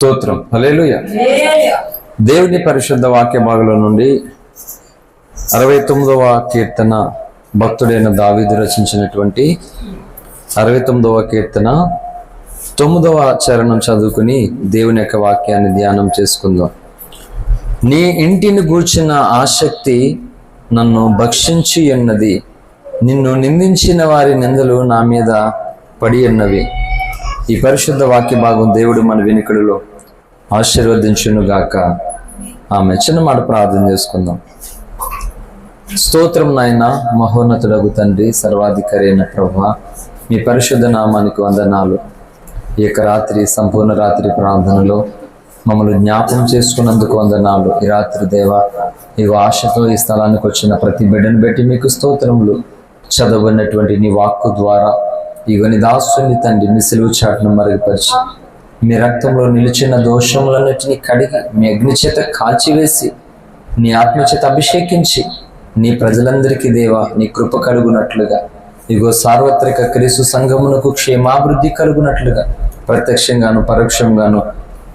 స్తోత్రం. హల్లెలూయా. దేవుని పరిశుద్ధ వాక్య భాగంలో నుండి 69వ కీర్తన భక్తుడైన దావీదు రచించినటువంటి 69వ కీర్తన 9వ చరణం చదువుకుని దేవుని యొక్క వాక్యాన్ని ధ్యానం చేసుకుందాం. నీ ఇంటిని గూర్చిన ఆసక్తి నన్ను భక్షించి ఉన్నది, నిన్ను నిందించిన వారి నిందలు నా మీద పడి ఉన్నవి. ఈ పరిశుద్ధ వాక్య భాగం దేవుడు మన వెనుకడులో ఆశీర్వదించునుగాక. ఆమె చిన్న మాట ప్రార్థన చేసుకుందాం. స్తోత్రం నాయన, మహోన్నతుడగు తండ్రి, సర్వాధికారి అయిన ప్రభువా, మీ పరిశుద్ధ నామానికి వందనాలు. ఈ యొక్క రాత్రి సంపూర్ణ రాత్రి ప్రార్థనలో మమ్మల్ని జ్ఞాపకం చేసుకున్నందుకు వందనాలు. ఈ రాత్రి దేవా, ఈ ఆశతో ఈ స్థలానికి వచ్చిన ప్రతి బిడ్డను బట్టి మీకు స్తోత్రములు. చదవనటువంటి నీ వాక్కు ద్వారా ఇవన్నీ దాసుని తండ్రి మీ సిలువ చాటును మరుగుపరిచి మీ రక్తంలో నిలిచిన దోషములన్నిటినీ కడిగి మీ అగ్ని చేత కాల్చివేసి నీ ఆత్మచేత అభిషేకించి నీ ప్రజలందరికీ దేవా నీ కృప కలుగునట్లుగా, ఇగో సార్వత్రిక క్రీస్తు సంఘమునకు క్షేమాభివృద్ధి కలుగునట్లుగా ప్రత్యక్షంగాను పరోక్షంగాను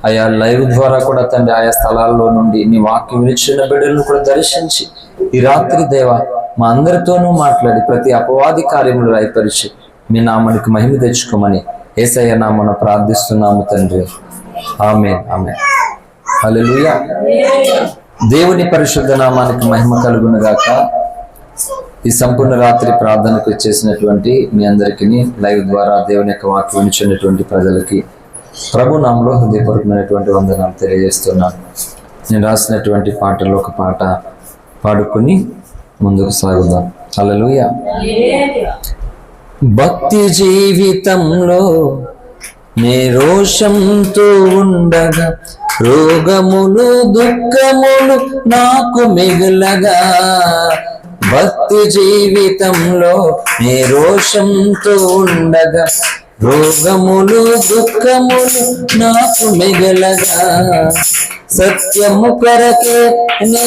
ఆయా లైవ్ ద్వారా కూడా తండ్రి ఆయా స్థలాల్లో నుండి నీ వాక్యం వినిచిన బిడ్డలను కూడా దర్శించి ఈ రాత్రి దేవా మా అందరితోనూ మాట్లాడి ప్రతి అపవాది కార్యములు రాయపరిచి మీ నామానికి మహిమ తెచ్చుకోమని యేసయ్య నామమున ప్రార్థిస్తున్నాము తండ్రి. ఆమేన్, ఆమేన్. హల్లెలూయా. దేవుని పరిశుద్ధ నామానికి మహిమ కలుగునుగాక. ఈ సంపూర్ణ రాత్రి ప్రార్థనకు వచ్చేసినటువంటి మీ అందరికీ లైవ్ ద్వారా దేవుని యొక్క వాక్యం వినిచినటువంటి ప్రజలకి ప్రభు నామములో హృదయపూర్వకమైనటువంటి వందనాలు తెలియజేస్తున్నాను. నేను రాసినటువంటి పాటలో ఒక పాట పాడుకొని ముందుకు సాగుదాం. హల్లెలూయా. భక్తి జీవితంలో నే రోషంతో ఉండగా రోగములు దుఃఖములు నాకు మిగలగా, భక్తి జీవితంలో నే రోషంతో ఉండగా రోగములు దుఃఖములు నాకు మిగలగా, సత్యము కొరకే నే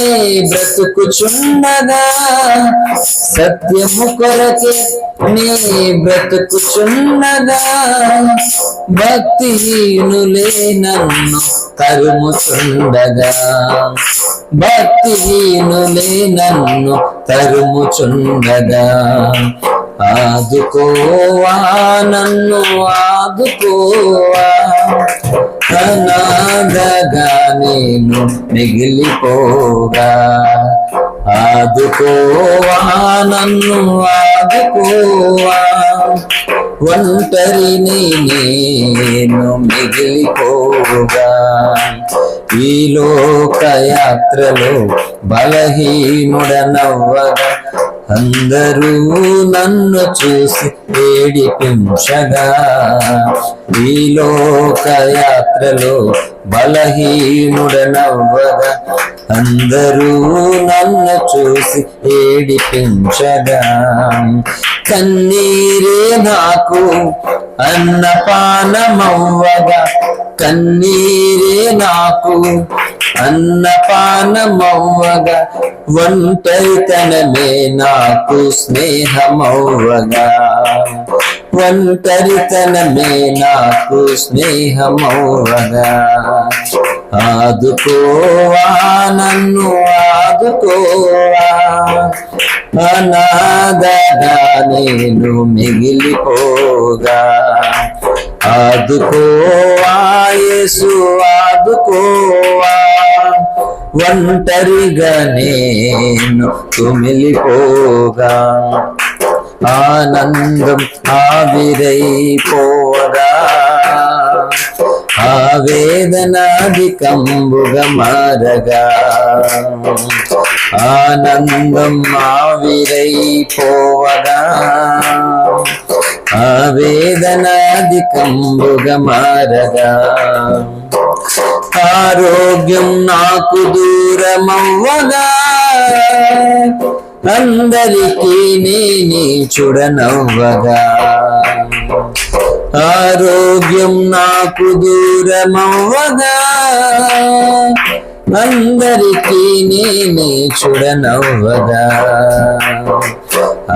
బ్రతుకుచుండగా, సత్యము కొరకే నే బ్రతుకుచుండగా, భక్తిహీనులే నన్ను తరుముచుండగా, భక్తిహీనులే నన్ను తరుముచుండగా, ఆదుకోవా నన్ను ఆదుకోవా, అనాథగా నేను మిగిలిపోగా, ఆదుకోవా నన్ను ఆదుకోవా, ఒంటరిని నేను మిగిలిపోగా, ఈ లోకయాత్రలో బలహీనుడనవ్వగా అందరూ నన్ను చూసి ఏడిపించగా, ఈ లోకయాత్రలో బలహీనుడనవ్వగా అందరూ నన్ను చూసి ఏడిపించగా, కన్నీరే నాకు అన్నపానమవ్వగా, కన్నీరే నాకు అన్నపానమవ్వగా, ఒంటరితనమే నాకు స్నేహమవ్వగా, ఒంటరితనమే నాకు స్నేహమవ్వగా, ఆదుకోవా నన్ను ఆదుకోవా, అనాథగా నేను మిగిలిపోగా, ఆదుకోవా యేసు ఆదుకోవా, ఒంటరిగా నేను కుమిలిపోగా, ఆనందం ఆవిరైపోగా, ఆవేదనాధికంబుగా మారగా, ఆనందం ఆవిరైపోవగా, ఆవేదనాధికంబుగా మారగా, ఆరోగ్యం నాకు దూరమవ్వగా, అందరికీ నేనే చూడనవ్వగా, ఆరోగ్యం నాకు దూరమవ్వగా, అందరికీ నేనే చూడనవ్వగా,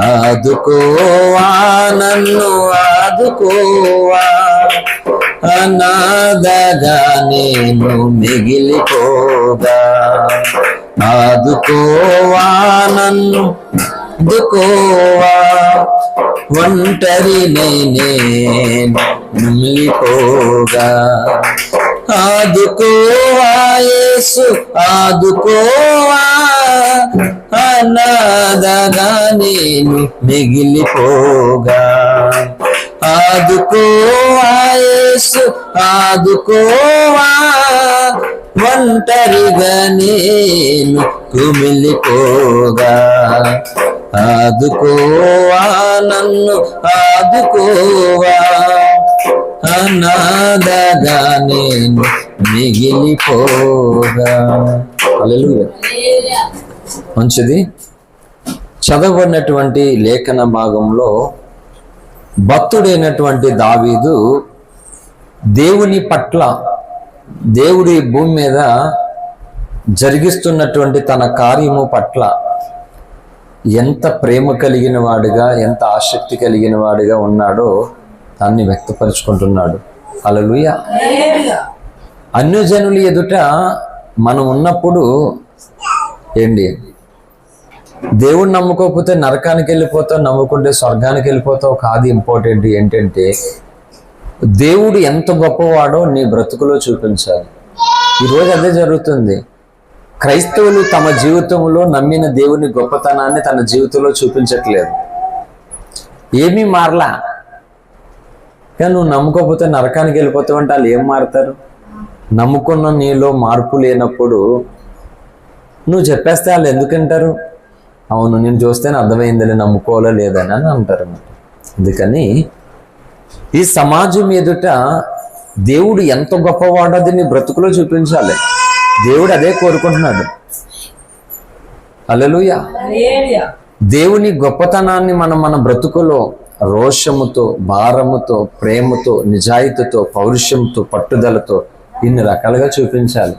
ఆదుకోవా నన్ను ఆదుకోవా, అనాథగా నేను మిగిలిపోగా. ఆదుకోవా నన్ను ఆదుకోవా, ఒంటరి నేను మిగిలిపోగా. ఆదుకోవా యేసు ఆదుకోవా, అనాథగా నేను మిగిలిపోగా. ఆదుకోవా యేసు ఆదుకోవా, ఒంటరిగా నేను కుమిలిపోగా. ఆదుకోవా నన్ను ఆదుకోవా, అనాథగా నేను మిగిలిపోగా. హల్లెలూయా. మంచిది. చదవబడినటువంటి లేఖన భాగంలో భక్తుడైనటువంటి దావీదు దేవుని పట్ల, దేవుడి భూమి మీద జరిగిస్తున్నటువంటి తన కార్యము పట్ల ఎంత ప్రేమ కలిగిన వాడిగా, ఎంత ఆసక్తి కలిగిన వాడిగా ఉన్నాడో దాన్ని వ్యక్తపరుచుకుంటున్నాడు. హల్లెలూయా. అన్యజనుల ఎదుట మనం ఉన్నప్పుడు ఏంటి, దేవుడు నమ్ముకోకపోతే నరకానికి వెళ్ళిపోతావు, నమ్ముకుంటే స్వర్గానికి వెళ్ళిపోతావు కాదు. ఇంపార్టెంట్ ఏంటంటే దేవుడు ఎంత గొప్పవాడో నీ బ్రతుకులో చూపించాలి. ఈరోజు అదే జరుగుతుంది. క్రైస్తవులు తమ జీవితంలో నమ్మిన దేవుని గొప్పతనాన్ని తన జీవితంలో చూపించట్లేదు. ఏమీ మారలా. కానీ నువ్వు నమ్ముకోకపోతే నరకానికి వెళ్ళిపోతావు అంటే వాళ్ళు ఏం మారుతారు? నమ్ముకున్న నీలో మార్పు లేనప్పుడు నువ్వు చెప్పేస్తే వాళ్ళు ఎందుకంటారు? అవును, నేను చూస్తేనే అర్థమైందని, నమ్ముకోవాలో లేదని అని అంటారు. అందుకని ఈ సమాజం ఎదుట దేవుడు ఎంత గొప్పవాడది నీ బ్రతుకులో చూపించాలి. దేవుడు అదే కోరుకుంటున్నాడు. హల్లెలూయా. దేవుని గొప్పతనాన్ని మన బ్రతుకులో రోషముతో, భారముతో, ప్రేమతో, నిజాయితీతో, పౌరుషంతో, పట్టుదలతో ఇన్ని రకాలుగా చూపించాలి.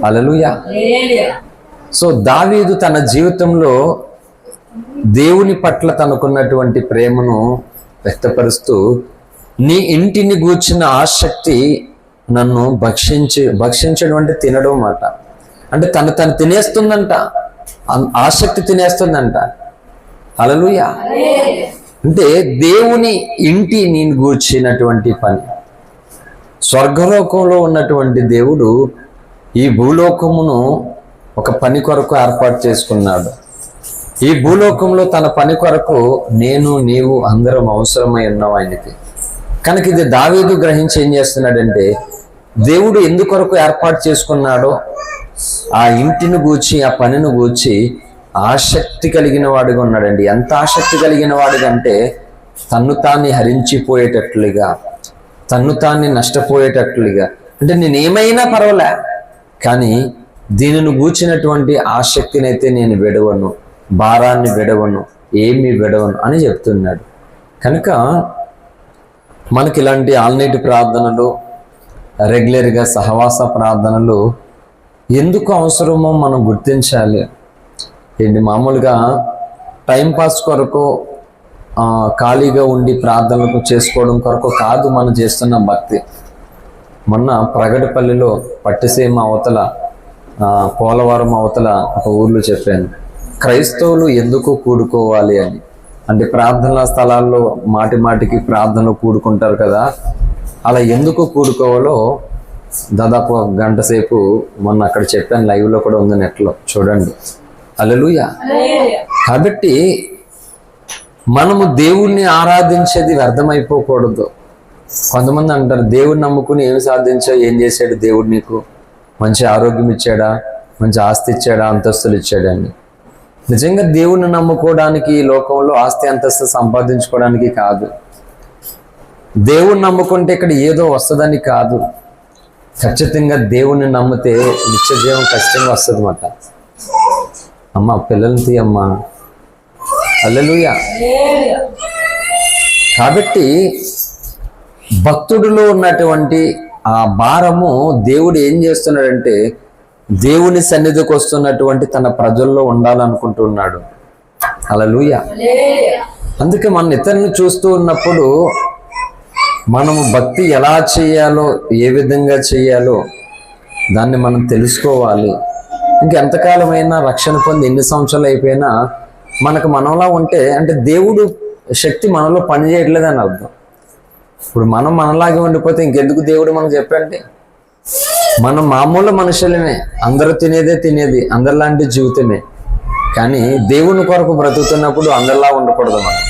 హల్లెలూయా. సో దావీదు తన జీవితంలో దేవుని పట్ల తనకున్నటువంటి ప్రేమను వ్యక్తపరుస్తూ, నీ ఇంటిని గూర్చిన ఆసక్తి నన్ను భక్షించడం అంటే తినడం మాట. అంటే తను తినేస్తుందంట, ఆసక్తి తినేస్తుందంట. హల్లెలూయా. అంటే దేవుని ఇంటి నేను గూర్చినటువంటి పని. స్వర్గలోకంలో ఉన్నటువంటి దేవుడు ఈ భూలోకమును ఒక పని కొరకు ఏర్పాటు చేసుకున్నాడు. ఈ భూలోకంలో తన పని కొరకు నేను, నీవు అందరం అవసరమై ఉన్నాం ఆయనకి. కనుక ఇది దావీదు గ్రహించి ఏం చేస్తున్నాడంటే, దేవుడు ఎందుకొరకు ఏర్పాటు చేసుకున్నాడో ఆ ఇంటిని గూర్చి, ఆ పనిని గూర్చి ఆసక్తి కలిగిన వాడిగా ఉన్నాడండి. ఎంత ఆసక్తి కలిగిన వాడిగంటే తన్ను తాన్ని హరించిపోయేటట్లుగా, తన్ను తాన్ని నష్టపోయేటట్లుగా. అంటే నేనేమైనా పర్వాలే, కానీ దీనిని గూర్చినటువంటి ఆసక్తిని అయితే నేను విడవను, భారాన్ని విడవను, ఏమీ విడవను అని చెప్తున్నాడు. కనుక మనకి ఇలాంటి ఆల్నైట్ ప్రార్థనలు, రెగ్యులర్గా సహవాస ప్రార్థనలు ఎందుకు అవసరమో మనం గుర్తించాలి. ఏంటి, మామూలుగా టైంపాస్ కొరకు ఖాళీగా ఉండి ప్రార్థనలు చేసుకోవడం కొరకు కాదు మనం చేస్తున్న భక్తి. మొన్న ప్రగటిపల్లిలో పట్టిసీమ అవతల, పోలవరం అవతల ఒక ఊర్లో చెప్పాను, క్రైస్తవులు ఎందుకు కూడుకోవాలి అని. అంటే ప్రార్థనా స్థలాల్లో మాటి మాటికి ప్రార్థనలు కూడుకుంటారు కదా, అలా ఎందుకు కూడుకోవాలో దాదాపు ఒక గంట సేపు మొన్న అక్కడ చెప్పాను. లైవ్లో కూడా ఉంది, నెట్లో చూడండి. హల్లెలూయా. కాబట్టి మనము దేవుణ్ణి ఆరాధించేది వ్యర్థమైపోకూడదు. కొంతమంది అంటారు, దేవుడిని నమ్ముకుని ఏమి సాధించావు, ఏం చేశాడు దేవుడు నీకు? మంచి ఆరోగ్యం ఇచ్చాడా, మంచి ఆస్తి ఇచ్చాడా, అంతస్తులు ఇచ్చాడా అని. నిజంగా దేవుణ్ణి నమ్ముకోవడానికి ఈ లోకంలో ఆస్తి అంతస్తు సంపాదించుకోవడానికి కాదు. దేవుణ్ణి నమ్ముకుంటే ఇక్కడ ఏదో వస్తుందని కాదు. ఖచ్చితంగా దేవుణ్ణి నమ్మితే నిత్య జీవం ఖచ్చితంగా వస్తుంది అన్నమాట. అమ్మ పిల్లల్ని తీయమ్మా. హల్లెలూయా. కాబట్టి భక్తుడిలో ఉన్నటువంటి ఆ భారము దేవుడు ఏం చేస్తున్నాడంటే, దేవుని సన్నిధికి వస్తున్నటువంటి తన ప్రజల్లో ఉండాలనుకుంటున్నాడు. హల్లెలూయా. అందుకే మన ఇతరులను చూస్తూ ఉన్నప్పుడు మనము భక్తి ఎలా చేయాలో, ఏ విధంగా చేయాలో దాన్ని మనం తెలుసుకోవాలి. ఇంకెంతకాలమైనా రక్షణ పొంది ఎన్ని సంవత్సరాలు అయిపోయినా మనకు మనలా ఉంటే అంటే దేవుడు శక్తి మనలో పని చేయట్లేదని అర్థం. ఇప్పుడు మనం మనలాగే ఉండిపోతే ఇంకెందుకు దేవుడు మనకు చెప్పండి. మనం మామూలు మనుషులమే, అందరూ తినేది అందరిలాంటి జీవితమే. కానీ దేవుని కొరకు బ్రతుకుతున్నప్పుడు అందరిలా ఉండకూడదు మనం.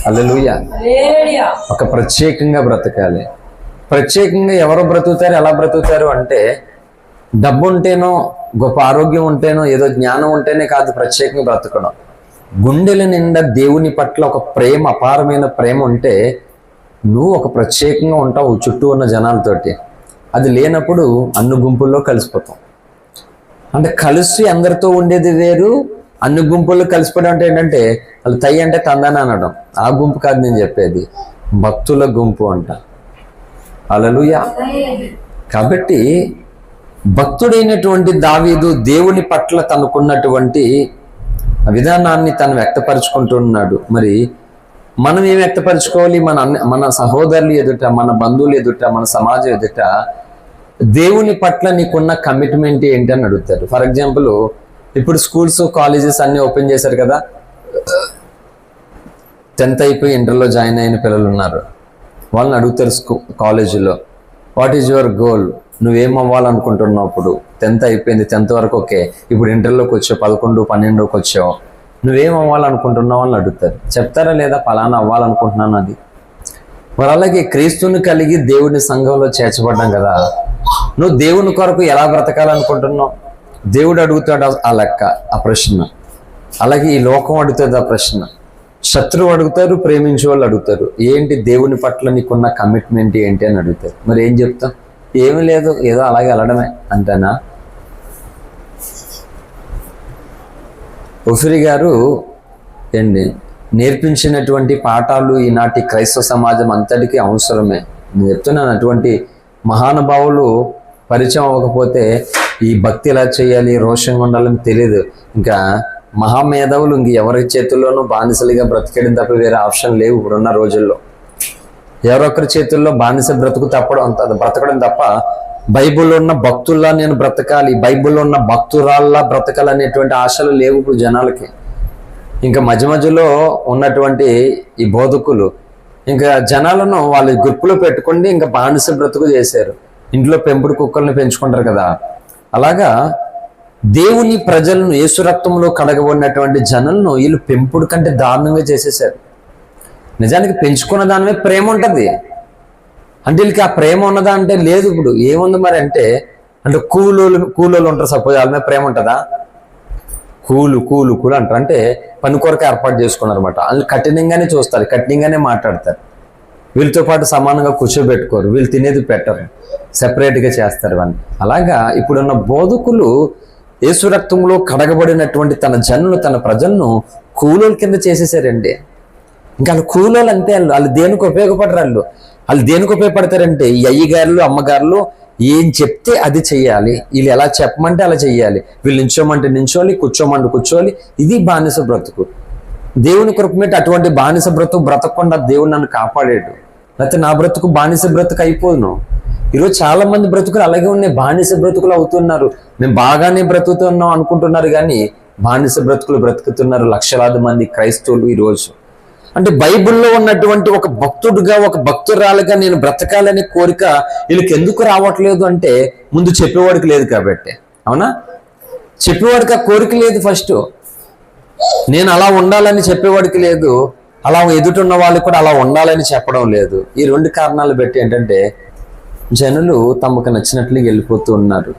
హల్లెలూయా. ఒక ప్రత్యేకంగా బ్రతకాలి. ప్రత్యేకంగా ఎవరు బ్రతుకుతారు, ఎలా బ్రతుకుతారు అంటే డబ్బు ఉంటేనో, గొప్ప ఆరోగ్యం ఉంటేనో, ఏదో జ్ఞానం ఉంటేనే కాదు ప్రత్యేకంగా బ్రతకడం. గుండెల నిండా దేవుని పట్ల ఒక ప్రేమ, అపారమైన ప్రేమ ఉంటే నువ్వు ఒక ప్రత్యేకంగా ఉంటావు చుట్టూ ఉన్న జనాలతోటి. అది లేనప్పుడు అన్ని గుంపుల్లో కలిసిపోతాం. అంటే కలిసి అందరితో ఉండేది వేరు, అన్ని గుంపుల్లో కలిసిపోవడం అంటే ఏంటంటే వాళ్ళు తయ్యి అంటే తందాన అనడం. ఆ గుంపు కాదు నేను చెప్పేది, భక్తుల గుంపు అంట. హల్లెలూయా. కాబట్టి భక్తుడైనటువంటి దావీదు దేవుని పట్ల తనకున్నటువంటి విధానాన్ని తను వ్యక్తపరుచుకుంటున్నాడు. మరి మనం ఏం వ్యక్తపరచుకోవాలి? మన సహోదరులు ఎదుట, మన బంధువులు ఎదుట, మన సమాజం ఎదుట దేవుని పట్ల నీకున్న కమిట్మెంట్ ఏంటి అని అడుగుతారు. ఫర్ ఎగ్జాంపుల్, ఇప్పుడు స్కూల్స్, కాలేజెస్ అన్నీ ఓపెన్ చేశారు కదా. 10th అయిపోయి ఇంటర్లో జాయిన్ అయిన పిల్లలు ఉన్నారు. వాళ్ళని అడుగుతారు కాలేజీలో, వాట్ ఈజ్ యువర్ గోల్? నువ్వేం అవ్వాలనుకుంటున్నావు? ఇప్పుడు 10th అయిపోయింది, 10th వరకు ఓకే, ఇప్పుడు ఇంటర్లోకి వచ్చావు, 11, 12కి వచ్చావు, నువ్వేం అవ్వాలనుకుంటున్నావు అని అడుగుతారు. చెప్తారా లేదా? పలానా అవ్వాలనుకుంటున్నాను అది. మరి అలాగే క్రీస్తుని కలిగి దేవుని సంఘంలో చేర్చబడ్డాం కదా, నువ్వు దేవుని కొరకు ఎలా బ్రతకాలనుకుంటున్నావు? దేవుడు అడుగుతాడు ఆ లెక్క, ఆ ప్రశ్న. అలాగే ఈ లోకం అడుగుతుంది ఆ ప్రశ్న. శత్రువు అడుగుతారు, ప్రేమించే వాళ్ళు అడుగుతారు, ఏంటి దేవుని పట్ల నీకున్న కమిట్మెంట్ ఏంటి అని అడుగుతారు. మరి ఏం చెప్తాం? ఏమీ లేదు, ఏదో అలాగే వెళ్ళడమే అంతేనా? ఓఫిరి గారు నేర్పించినటువంటి పాఠాలు ఈనాటి క్రైస్తవ సమాజం అంతటికీ అవసరమే. నేను చెప్తున్నాను, అటువంటి మహానుభావులు పరిచయం అవ్వకపోతే ఈ భక్తి ఎలా చేయాలి, రోషంగా ఉండాలని తెలియదు. ఇంకా మహామేధావులు ఇంక ఎవరి చేతుల్లోనూ బానిసలుగా బ్రతికేయడం తప్ప వేరే ఆప్షన్ లేవు ఇప్పుడున్న రోజుల్లో. ఎవరొకరి చేతుల్లో బానిస బ్రతకడం తప్ప బైబిల్లో ఉన్న భక్తుల్లా నేను బ్రతకాలి, బైబిల్లో ఉన్న భక్తురాల్లా బ్రతకాలి అనేటువంటి ఆశలు లేవు ఇప్పుడు జనాలకి. ఇంకా మధ్యలో ఉన్నటువంటి ఈ బోధకులు ఇంకా జనాలను వాళ్ళ గ్రూపులో పెట్టుకుండి ఇంకా బానిస బ్రతుకు చేశారు. ఇంట్లో పెంపుడు కుక్కల్ని పెంచుకుంటారు కదా, అలాగా దేవుని ప్రజలను యేసు రక్తంలో కడగబడినటువంటి జనులను వీళ్ళు పెంపుడు కంటే దారుణంగా చేసేసారు. నిజానికి పెంచుకున్న దానిమే ప్రేమ ఉంటుంది అంటే వీళ్ళకి ఆ ప్రేమ ఉన్నదా అంటే లేదు. ఇప్పుడు ఏముంది మరి అంటే కూలోళ్ళు ఉంటారు, సపోజ్ వాళ్ళ మీద ప్రేమ ఉంటుందా? కూలు అంటారు, అంటే పని కొరకు ఏర్పాటు చేసుకున్నారు అనమాట. వాళ్ళు కఠినంగానే చూస్తారు, కఠినంగానే మాట్లాడతారు, వీళ్ళతో పాటు సమానంగా కూర్చోబెట్టుకోరు, వీళ్ళు తినేది పెట్టరు, సెపరేట్గా చేస్తారు ఇవన్నీ. అలాగా ఇప్పుడున్న బోధకులు యేసు రక్తంలో కడగబడినటువంటి తన జనులు, తన ప్రజలను కూలోల కింద చేసేసారండి. ఇంకా వాళ్ళు కూలోళ్ళు అంతే. వాళ్ళు దేనికి ఉపయోగపడరు. వాళ్ళు దేనికి ఉపయోగపడతారంటే ఈ అయ్యగారులు, అమ్మగారులు ఏం చెప్తే అది చెయ్యాలి, వీళ్ళు ఎలా చెప్పమంటే అలా చెయ్యాలి, వీళ్ళు నించోమంటే నించోవాలి, కూర్చోమంటే కూర్చోవాలి. ఇది బానిస బ్రతుకు. దేవుని కృపమేట అటువంటి బానిస బ్రతుకు బ్రతకకుండా దేవుడు నన్ను కాపాడాడు. లేకపోతే నా బ్రతుకు బానిస బ్రతుకు అయిపోదును. ఈరోజు చాలా మంది బ్రతుకులు అలాగే ఉన్నాయి, బానిస బ్రతుకులు అవుతున్నారు. మేము బాగానే బ్రతుకుతున్నాం అనుకుంటున్నారు, కానీ బానిస బ్రతుకులు బ్రతుకుతున్నారు లక్షలాది మంది క్రైస్తవులు ఈరోజు. అంటే బైబిల్లో ఉన్నటువంటి ఒక భక్తుడుగా, ఒక భక్తురాలుగా నేను బ్రతకాలనే కోరిక వీళ్ళకి ఎందుకు రావట్లేదు అంటే ముందు చెప్పేవాడికి లేదు కాబట్టి. అవునా? చెప్పేవాడికి ఆ కోరిక లేదు. ఫస్ట్ నేను అలా ఉండాలని చెప్పేవాడికి లేదు, అలా ఎదుటిన్న వాళ్ళకి కూడా అలా ఉండాలని చెప్పడం లేదు. ఈ 2 కారణాలు బట్టి ఏంటంటే జనులు తమకు నచ్చినట్లు వెళ్ళిపోతూ ఉన్నారు.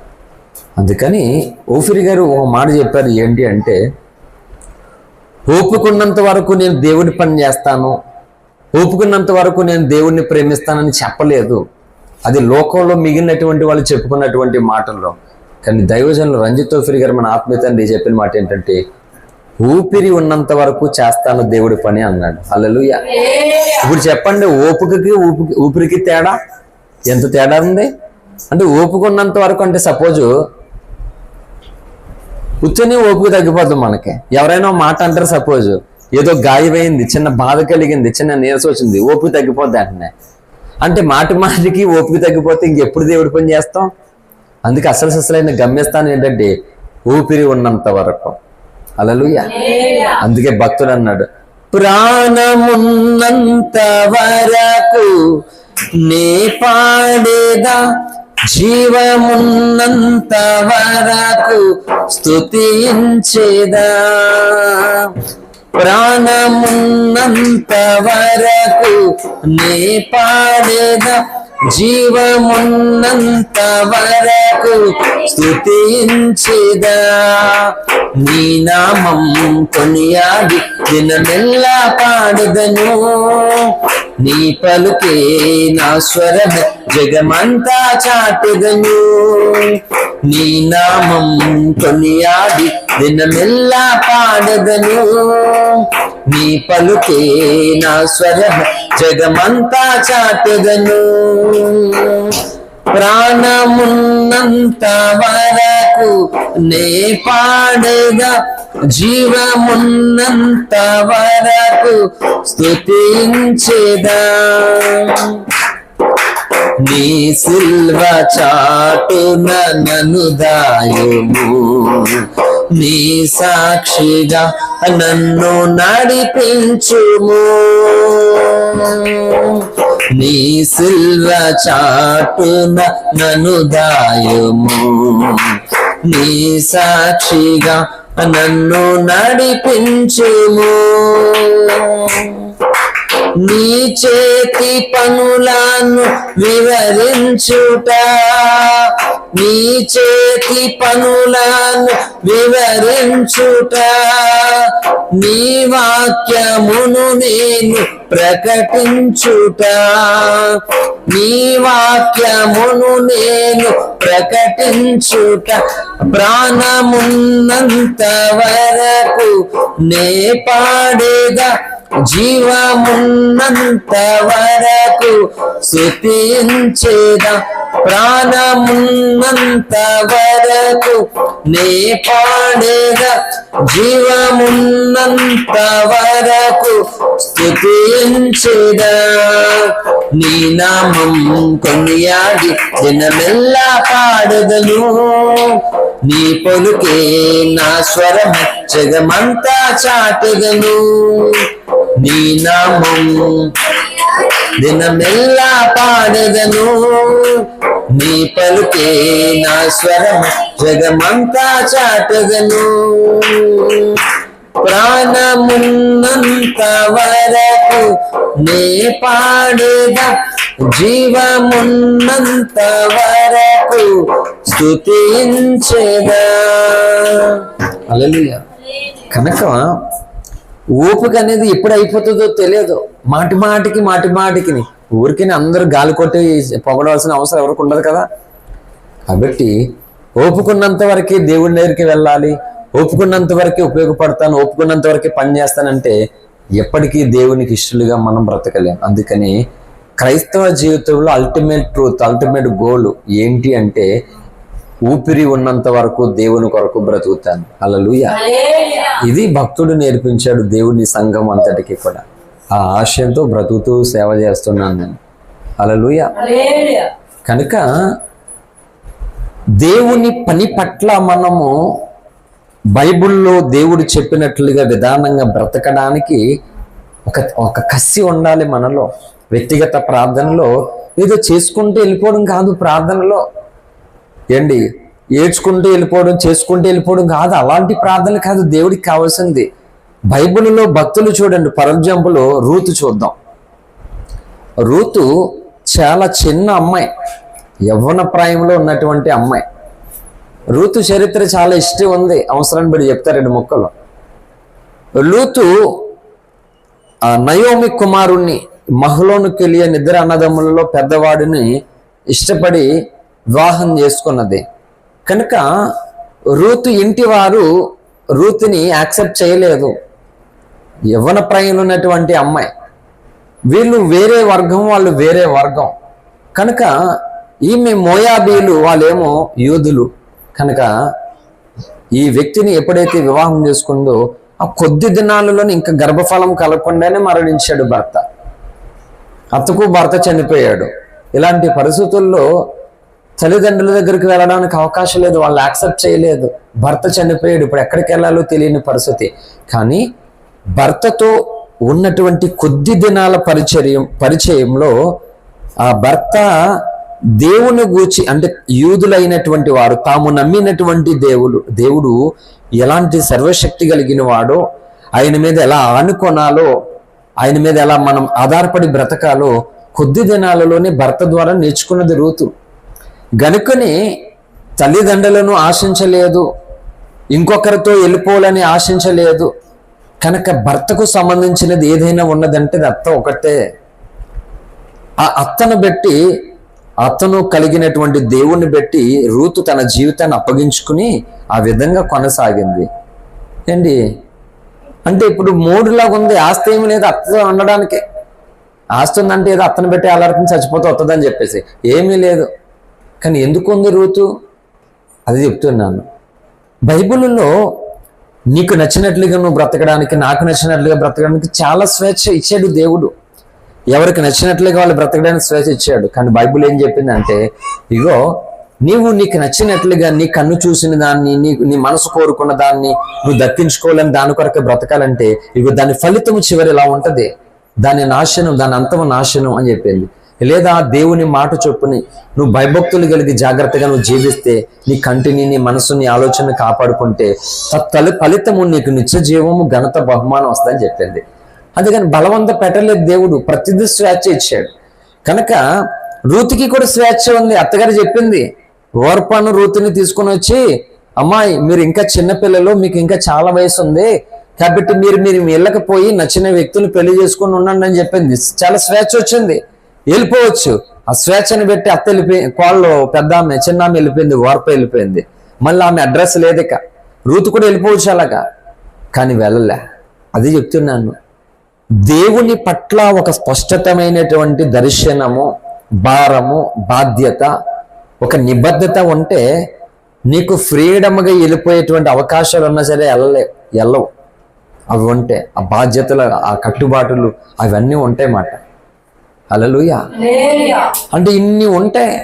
అందుకని ఓఫిరి గారు ఒక మాట చెప్పారు, ఏంటి అంటే ఓపుకున్నంత వరకు నేను దేవుడి పని చేస్తాను, ఓపుకున్నంత వరకు నేను దేవుడిని ప్రేమిస్తానని చెప్పలేదు. అది లోకంలో మిగిలినటువంటి వాళ్ళు చెప్పుకున్నటువంటి మాటల్లో. కానీ దైవజనులు రంజిత్ ఓఫిరి గారు మన ఆత్మీయ తండ్రి చెప్పిన మాట ఏంటంటే ఊపిరి ఉన్నంత వరకు చేస్తాను దేవుడి పని అన్నాడు. హల్లెలూయా. ఇప్పుడు చెప్పండి, ఓపికకి ఊపిరికి తేడా ఎంత తేడా ఉంది? అంటే ఓపుకున్నంత వరకు అంటే సపోజు కూర్చొని ఓపిక తగ్గిపోతుంది మనకి. ఎవరైనా మాట అంటారు, సపోజ్ ఏదో గాయమైంది, చిన్న బాధ కలిగింది, చిన్న నీరసం వచ్చింది, ఓపిక తగ్గిపోద్ది అంటనే. అంటే మాటికి ఓపిక తగ్గిపోతే ఇంకెప్పుడు దేవుడి పని చేస్తాం? అందుకే అసలైన గమ్యస్థానం ఏంటంటే ఊపిరి ఉన్నంత వరకు. హల్లెలూయా. అందుకే భక్తుడు అన్నాడు, ప్రాణమున్నంత వరకు నే పాడేదా, జీవమున్నంత వరకు స్తుతించేదా. ప్రాణమున్నంత వరకు నే పాడేదా, జీవమున్నంత వరకు స్తుతించేదా. నీ నామం కొనియాడి దినమెల్లా పాడెదను, నీ పలుకే నా స్వరం జగమంతా చాటెదను. నీ నామం కొనియాడి దినమెల్లా పాడెదను, నీ పలుకే నా స్వరం జగమంతా చాటెదను. ప్రాణమున్నంత వరకు నే పాడేదా, జీవమున్నంత వరకు స్తుతించేదా. నీ సిల్వ చాటున నన్ను దాయుము, నీ సాక్షిగా నన్ను నడిపించుము. నీ సిల్వ చాటున నన్ను దాయుము, నీ సాక్షిగా నన్ను నడిపించుము. నీ చేతి పనులను వివరించుట, నీ చేతి పనులను వివరించుట, నీ వాక్యమును నేను ప్రకటించుట, నీ వాక్యమును నేను ప్రకటించుట. ప్రాణమున్నంత వరకు నే పాడేదా, జీవమున్నంత వరకు స్తుతించేదా. ప్రాణమున్నంత వరకు నే పాడేదా, జీవమున్నంత వరకు స్తుతించేదా. నీ నామం కొనియాడి దినమెల్లా పాడెదను, నీ పలుకే నా స్వరం జగమంతా చాటెదను. నీ నామం దినమెల్లా పాడెదను, నీ పలుకే నా స్వరం జగమంతా చాటెదను. ప్రాణమున్నంత వరకు నే పాడేదా, జీవమున్నంత వరకు స్తుతించేదా. హల్లెలూయా. కనుక ఓపిక అనేది ఎప్పుడు అయిపోతుందో తెలియదు. మాటికి ఊరికి అందరూ గాలి కొట్టి పొగడవలసిన అవసరం ఎవరికి ఉండదు కదా. కాబట్టి ఓపుకున్నంత వరకే దేవుడి దగ్గరికి వెళ్ళాలి, ఓపుకున్నంత వరకే ఉపయోగపడతాను, ఓపుకున్నంత వరకే పని చేస్తానంటే ఎప్పటికీ దేవునికి ఇష్టలుగా మనం బ్రతకలేం. అందుకని క్రైస్తవ జీవితంలో అల్టిమేట్ ట్రూత్, అల్టిమేట్ గోల్ ఏంటి అంటే ఊపిరి ఉన్నంత వరకు దేవుని కొరకు బ్రతుకుతాను. హల్లెలూయా. ఇది భక్తుడు నేర్పించాడు దేవుని సంఘం అంతటికి కూడా. ఆ ఆశయంతో బ్రతుకుతూ సేవ చేస్తున్నాను నేను. హల్లెలూయా. కనుక దేవుని పని పట్ల మనము బైబిల్లో దేవుడు చెప్పినట్లుగా విధానంగా బ్రతకడానికి ఒక కసి ఉండాలి మనలో. వ్యక్తిగత ప్రార్థనలో ఏదో చేసుకుంటూ వెళ్ళిపోవడం కాదు, ప్రార్థనలో ఏంటి ఏడ్చుకుంటూ వెళ్ళిపోవడం, చేసుకుంటూ వెళ్ళిపోవడం కాదు. అలాంటి ప్రార్థనలు కాదు దేవుడికి కావాల్సింది. బైబిల్లో భక్తులు చూడండి, ఫర్ ఎగ్జాంపుల్ రూతు చూద్దాం. రూతు చాలా చిన్న అమ్మాయి, యవ్వన ప్రాయంలో ఉన్నటువంటి అమ్మాయి. రూతు చరిత్ర చాలా ఇష్టం ఉంది, అవసరాన్ని బట్టి చెప్తారు 2 ముక్కలు. రూతు నయోమి కుమారుణ్ణి మహలోనుకెలియ నిద్ర అన్నదమ్ములలో పెద్దవాడిని ఇష్టపడి వివాహం చేసుకున్నది. కనుక రూతు ఇంటి వారు రూతుని యాక్సెప్ట్ చేయలేదు. యవ్వన ప్రాయంలో ఉన్నటువంటి అమ్మాయి, వీళ్ళు వేరే వర్గం, వాళ్ళు వేరే వర్గం. కనుక ఈమె మోయాబీలు, వాళ్ళేమో యూదులు. కనుక ఈ వ్యక్తిని ఎప్పుడైతే వివాహం చేసుకుందో ఆ కొద్ది దినాలలోనే ఇంకా గర్భఫలం కలగకుండానే మరణించాడు భర్త. అత్తకు భర్త చనిపోయాడు. ఇలాంటి పరిస్థితుల్లో తల్లిదండ్రుల దగ్గరికి వెళ్ళడానికి అవకాశం లేదు, వాళ్ళు యాక్సెప్ట్ చేయలేదు. భర్త చనిపోయాడు, ఇప్పుడు ఎక్కడికి వెళ్ళాలో తెలియని పరిస్థితి. కానీ భర్తతో ఉన్నటువంటి కొద్ది దినాల పరిచయంలో ఆ భర్త దేవుని గూర్చి, అంటే యూదులైనటువంటి వారు తాము నమ్మినటువంటి దేవుడు ఎలాంటి సర్వశక్తి కలిగిన వాడో, ఆయన మీద ఎలా ఆనుకొనాలో, ఆయన మీద ఎలా మనం ఆధారపడి బ్రతకాలో కొద్ది దినాలలోనే భర్త ద్వారా నేర్చుకున్నది రూతు. గనుకని తల్లిదండ్రులను ఆశించలేదు, ఇంకొకరితో వెళ్ళిపోవాలని ఆశించలేదు. కనుక భర్తకు సంబంధించినది ఏదైనా ఉన్నదంటే అత్త ఒకటే. ఆ అత్తను బట్టి, అతను కలిగినటువంటి దేవుణ్ణి బట్టి రూతు తన జీవితాన్ని అప్పగించుకుని ఆ విధంగా కొనసాగింది. ఏంటి అంటే ఇప్పుడు మూడులాగా ఉంది. ఆస్తి ఏమి లేదు అత్తతో ఉండడానికి. ఆస్తి ఉందంటే ఏదో అత్తను బట్టి అలాడుతుంది, చచ్చిపోతే వస్తుందని చెప్పేసి ఏమీ లేదు. కానీ ఎందుకు ఉంది రూతు? అది చెప్తున్నాను. బైబిల్లో నీకు నచ్చినట్లుగా నువ్వు బ్రతకడానికి, నాకు నచ్చినట్లుగా బ్రతకడానికి చాలా స్వేచ్ఛ ఇచ్చాడు దేవుడు. ఎవరికి నచ్చినట్లుగా వాళ్ళు బ్రతకడానికి స్వేచ్ఛ ఇచ్చాడు. కానీ బైబిల్ ఏం చెప్పిందంటే, ఇగో నీకు నచ్చినట్లుగా నీ కన్ను చూసిన దాన్ని, నీ మనసు కోరుకున్న దాన్ని నువ్వు దక్కించుకోవాలని, దాని కొరకు బ్రతకాలంటే ఇగో దాని ఫలితము చివరి ఇలా ఉంటది, దాని నాశనం, దాని అంతము నాశనం అని చెప్పింది. లేదా దేవుని మాట చొప్పుని నువ్వు భయభక్తులు కలిగి జాగ్రత్తగా నువ్వు జీవిస్తే, నీ కంటిని, నీ మనసుని, ఆలోచన కాపాడుకుంటే ఫలితము నీకు నిత్య జీవము, ఘనత, బహుమానం వస్తుందని చెప్పింది. అందుకని బలవంత పెట్టలేదు దేవుడు, ప్రతిదీ స్వేచ్ఛ ఇచ్చాడు. కనుక రూతుకి కూడా స్వేచ్ఛ ఉంది. అత్తగారు చెప్పింది, ఓర్పాను రూతుని తీసుకుని వచ్చి, అమ్మాయి మీరు ఇంకా చిన్నపిల్లలు, మీకు ఇంకా చాలా వయసు ఉంది కాబట్టి మీరు ఇళ్ళకి పోయి నచ్చిన వ్యక్తులు పెళ్లి చేసుకుని ఉండండి అని చెప్పింది. చాలా స్వేచ్ఛ వచ్చింది, వెళ్ళిపోవచ్చు. ఆ స్వేచ్ఛను పెట్టి అత్త వెళ్ళిపోయి, కోళ్ళు పెద్ద ఆమె, చిన్న ఆమె వెళ్ళిపోయింది, ఓర్ప వెళ్ళిపోయింది. మళ్ళీ ఆమె అడ్రస్ లేదు. ఇక రూతు కూడా వెళ్ళిపోవచ్చు అలాగా, కానీ వెళ్ళలే. అది చెప్తున్నాను, దేవుని పట్ల ఒక స్పష్టతమైనటువంటి దర్శనము, భారము, బాధ్యత, ఒక నిబద్ధత ఉంటే నీకు ఫ్రీడమ్గా వెళ్ళిపోయేటువంటి అవకాశాలు ఉన్నా సరే వెళ్ళవు. అవి ఉంటే ఆ బాధ్యతలు, ఆ కట్టుబాటులు అవన్నీ ఉంటాయి మాట. హల్లెలూయా. అంటే ఇన్ని ఉంటాయి.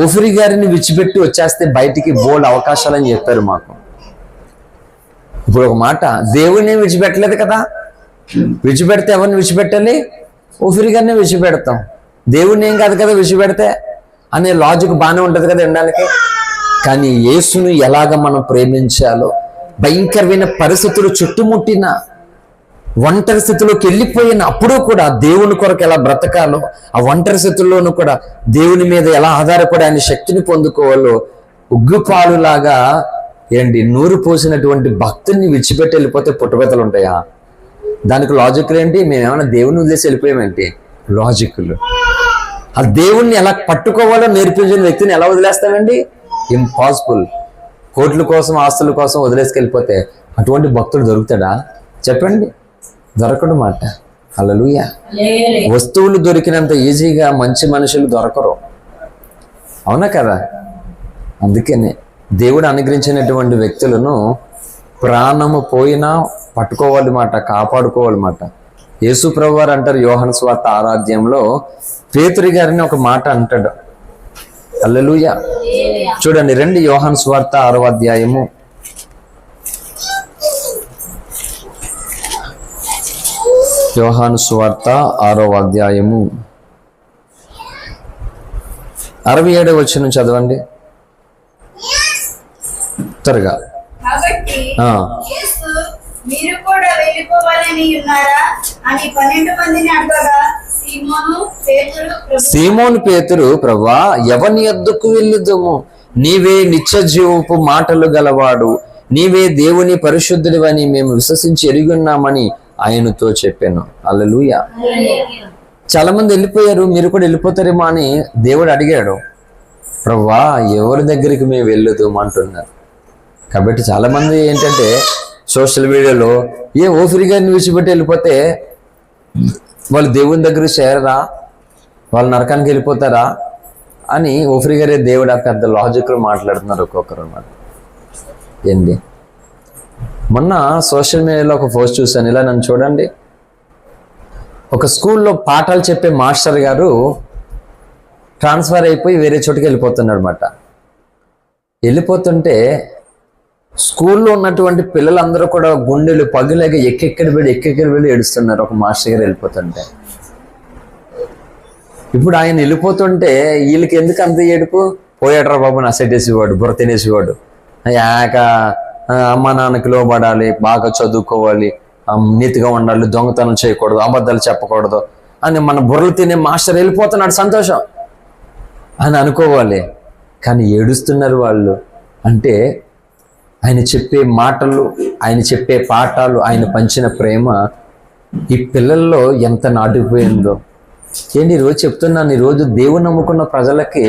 ఓఫిరి గారిని విడిచిపెట్టి వచ్చేస్తే బయటికి బోల్డ్ అవకాశాలని చెప్పారు మాకు. ఇప్పుడు ఒక మాట, దేవుడిని విడిచిపెట్టలేదు కదా, విడిచిపెడితే ఎవరిని విడిచిపెట్టాలి? ఓఫిరి గారిని విడిచిపెడతాం. దేవుడిని ఏం కాదు కదా విడిచిపెడితే అనే లాజిక్ బాగానే ఉంటుంది కదా వినడానికి. కానీ యేసును ఎలాగ మనం ప్రేమించాలో, భయంకరమైన పరిస్థితులు చుట్టుముట్టిన, ఒంటరి స్థితిలోకి వెళ్ళిపోయిన అప్పుడు కూడా దేవుని కొరకు ఎలా బ్రతకాలో, ఆ ఒంటరి స్థితుల్లోనూ కూడా దేవుని మీద ఎలా ఆధారపడి ఆయన శక్తిని పొందుకోవాలో, ఉగ్గుపాలులాగా నూరు పోసినటువంటి భక్తుల్ని విడిచిపెట్టి వెళ్ళిపోతే పుట్టబెత్తలు ఉంటాయా? దానికి లాజిక్లు ఏంటి? మేమేమైనా దేవుని వదిలేసి వెళ్ళిపోయామేంటి? లాజిక్లు. ఆ దేవుణ్ణి ఎలా పట్టుకోవాలో నేర్పించిన వ్యక్తిని ఎలా వదిలేస్తామండి? ఇంపాసిబుల్. కోట్ల కోసం, ఆస్తుల కోసం వదిలేసుకెళ్ళిపోతే అటువంటి భక్తుడు దొరుకుతాడా? చెప్పండి, దొరకడు మాట. హల్లెలూయా. వస్తువులు దొరికినంత ఈజీగా మంచి మనుషులు దొరకరు, అవునా కదా? అందుకనే దేవుడు అనుగ్రహించినటువంటి వ్యక్తులను ప్రాణము పోయినా పట్టుకోవాలి మాట, కాపాడుకోవాలి మాట. యేసు ప్రభువు వారు అంటారు యోహాను సువార్త 6వ అధ్యాయంలో, పేతురు గారిని ఒక మాట అంటాడు. హల్లెలూయా. చూడండి, రండి, యోహాను సువార్త 6వ అధ్యాయము. యోహాను సువార్త 6వ అధ్యాయము 67వ వచనం చదవండి త్వరగా. మీరు కూడా వెళ్ళిపోవాలని ఉన్నారా అని 12 మందిని అడగగా, సీమోను పేతురు, ప్రభువా, ఎవని యొద్దకు వెళ్ళుదుము? నీవే నిత్య జీవపు మాటలు గలవాడు, నీవే దేవుని పరిశుద్ధుడివని మేము విశ్వసించి ఎరుగున్నామని ఆయనతో చెప్పాను. హల్లెలూయా. చాలా మంది వెళ్ళిపోయారు, మీరు కూడా వెళ్ళిపోతారేమో అని దేవుడు అడిగాడు. ప్రభువా, ఎవరి దగ్గరికి మేము వెళ్ళుదాం అంటున్నారు. కాబట్టి చాలా మంది ఏంటంటే సోషల్ మీడియాలో ఓఫిరి గారిని విడిచిపెట్టి వెళ్ళిపోతే వాళ్ళు దేవుని దగ్గర చేరరా, వాళ్ళు నరకానికి వెళ్ళిపోతారా అని ఓఫిరి గారే దేవుడు పెద్ద లాజిక్లు మాట్లాడుతున్నారు ఒక్కొక్కరు అన్నమాట. ఏంటి? మొన్న సోషల్ మీడియాలో ఒక పోస్ట్ చూశాను, ఇలా నన్ను చూడండి. ఒక స్కూల్లో పాఠాలు చెప్పే మాస్టర్ గారు ట్రాన్స్ఫర్ అయిపోయి వేరే చోటుకి వెళ్ళిపోతున్నాడు అనమాట. వెళ్ళిపోతుంటే స్కూల్లో ఉన్నటువంటి పిల్లలందరూ కూడా గుండెలు పగులేక ఎక్కెక్కడి వెళ్ళి ఏడుస్తున్నారు ఒక మాస్టర్ గారు వెళ్ళిపోతుంటే. ఇప్పుడు ఆయన వెళ్ళిపోతుంటే వీళ్ళకి ఎందుకు అంత ఏడుపు? పోయాడరా బాబు నా సెట్టేసేవాడు, బుర్ర తినేసేవాడు, యాక అమ్మ నాన్నకి లోబడాలి, బాగా చదువుకోవాలి, నీతిగా ఉండాలి, దొంగతనం చేయకూడదు, అబద్ధాలు చెప్పకూడదు అని మన బుర్రలు తినే మాస్టర్ వెళ్ళిపోతున్నాడు, సంతోషం అని అనుకోవాలి. కానీ ఏడుస్తున్నారు వాళ్ళు. అంటే ఆయన చెప్పే మాటలు, ఆయన చెప్పే పాఠాలు, ఆయన పంచిన ప్రేమ ఈ పిల్లల్లో ఎంత నాటుకుపోయిందో. ఏంటి ఈరోజు చెప్తున్నాను, ఈరోజు దేవుని నమ్ముకున్న ప్రజలకి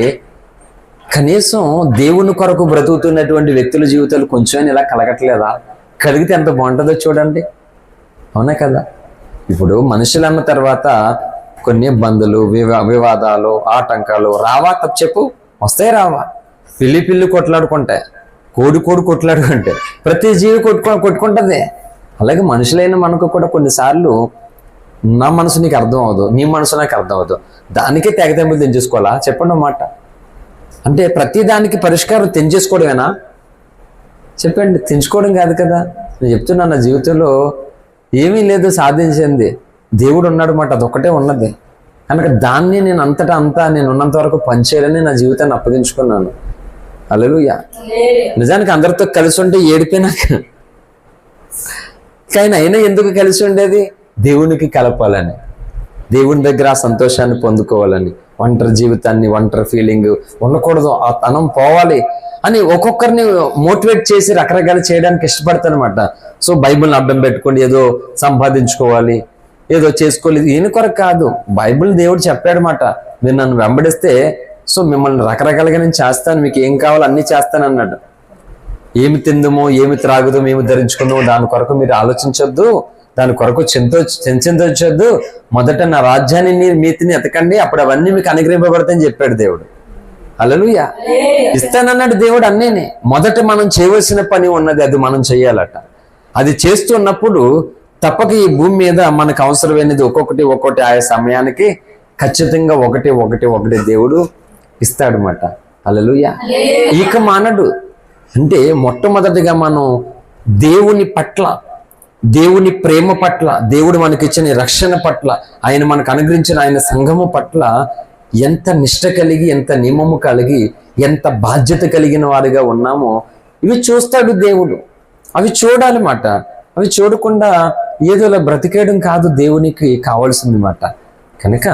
కనీసం దేవుని కొరకు బ్రతుకుతున్నటువంటి వ్యక్తుల జీవితాలు కొంచెం ఇలా కలగట్లేదా? కలిగితే ఎంత బాగుంటుందో చూడండి. అవునా కదా? ఇప్పుడు మనుషులు అన్న తర్వాత కొన్ని ఇబ్బందులు, వివాదాలు, ఆటంకాలు రావా? తప్పు చెప్పు, వస్తాయి రావా? పిల్లి కొట్లాడుకుంటాయి, కోడి కొట్లాడుకుంటే ప్రతి జీవి కొట్టుకుంటుంది. అలాగే మనుషులైన మనకు కూడా కొన్నిసార్లు నా మనసు నీకు అర్థం అవ్వదు, నీ మనసు నాకు అర్థం అవ్వదు, దానికే తెగతెంపులు తెంచేసుకోవాలా? చెప్పండి అన్నమాట. అంటే ప్రతి దానికి పరిష్కారం తెంచేసుకోవడమేనా? చెప్పండి, తెంచుకోవడం కాదు కదా. నేను చెప్తున్నా, నా జీవితంలో ఏమీ లేదు సాధించింది, దేవుడు ఉన్నాడు మాట, అదొక్కటే ఉన్నది. కనుక దాన్ని నేను అంతా నేను ఉన్నంత వరకు పనిచేయాలని నా జీవితాన్ని అప్పగించుకున్నాను. హల్లెలూయా. నిజానికి అందరితో కలిసి ఉంటే ఏడిపోయినాక, కానీ అయినా ఎందుకు కలిసి ఉండేది? దేవునికి కలపాలని, దేవుని దగ్గర ఆ సంతోషాన్ని పొందుకోవాలని. ఒంటరి జీవితాన్ని, ఒంటరి ఫీలింగ్ ఉండకూడదు, ఆ తనం పోవాలి అని ఒక్కొక్కరిని మోటివేట్ చేసి రకరకాలు చేయడానికి ఇష్టపడతానమాట. సో బైబిల్ని అడ్డం పెట్టుకోండి, ఏదో సంపాదించుకోవాలి, ఏదో చేసుకోవాలి, దీని కొరకు కాదు. బైబిల్ దేవుడు చెప్పాడనమాట, మీరు నన్ను వెంబడిస్తే సో మిమ్మల్ని రకరకాలుగా నేను చేస్తాను, మీకు ఏం కావాలో అన్నీ చేస్తాను అన్నాడు. ఏమి తిందుమో, ఏమి త్రాగుదామో, ఏమి ధరించుకుందామో దాని కొరకు మీరు ఆలోచించొద్దు, దాని కొరకు చింతించొద్దు. మొదట నా రాజ్యాన్ని, నీతిని ఎతకండి, అప్పుడు అవన్నీ మీకు అనుగ్రహింపబడతాయని చెప్పాడు దేవుడు. హల్లెలూయా. ఇస్తానన్నాడు దేవుడు అన్నీని. మొదట మనం చేయవలసిన పని ఉన్నది, అది మనం చెయ్యాలట. అది చేస్తున్నప్పుడు తప్పక ఈ భూమి మీద మనకు అవసరమైనది ఒక్కొక్కటి ఆయా సమయానికి ఖచ్చితంగా ఒకటి దేవుడు ఇస్తాడనమాట. హల్లెలూయా. ఇక మానడు. అంటే మొట్టమొదటిగా మనం దేవుని పట్ల, దేవుని ప్రేమ పట్ల, దేవుడు మనకిచ్చిన రక్షణ పట్ల, ఆయన మనకు అనుగ్రహించిన ఆయన సంఘము పట్ల ఎంత నిష్ట కలిగి, ఎంత నియమము కలిగి, ఎంత బాధ్యత కలిగిన వారిగా ఉన్నామో ఇవి చూస్తాడు దేవుడు. అవి చూడాలన్నమాట. అవి చూడకుండా ఏదోలా బ్రతికేయడం కాదు దేవునికి కావాల్సింది మాట. కనుక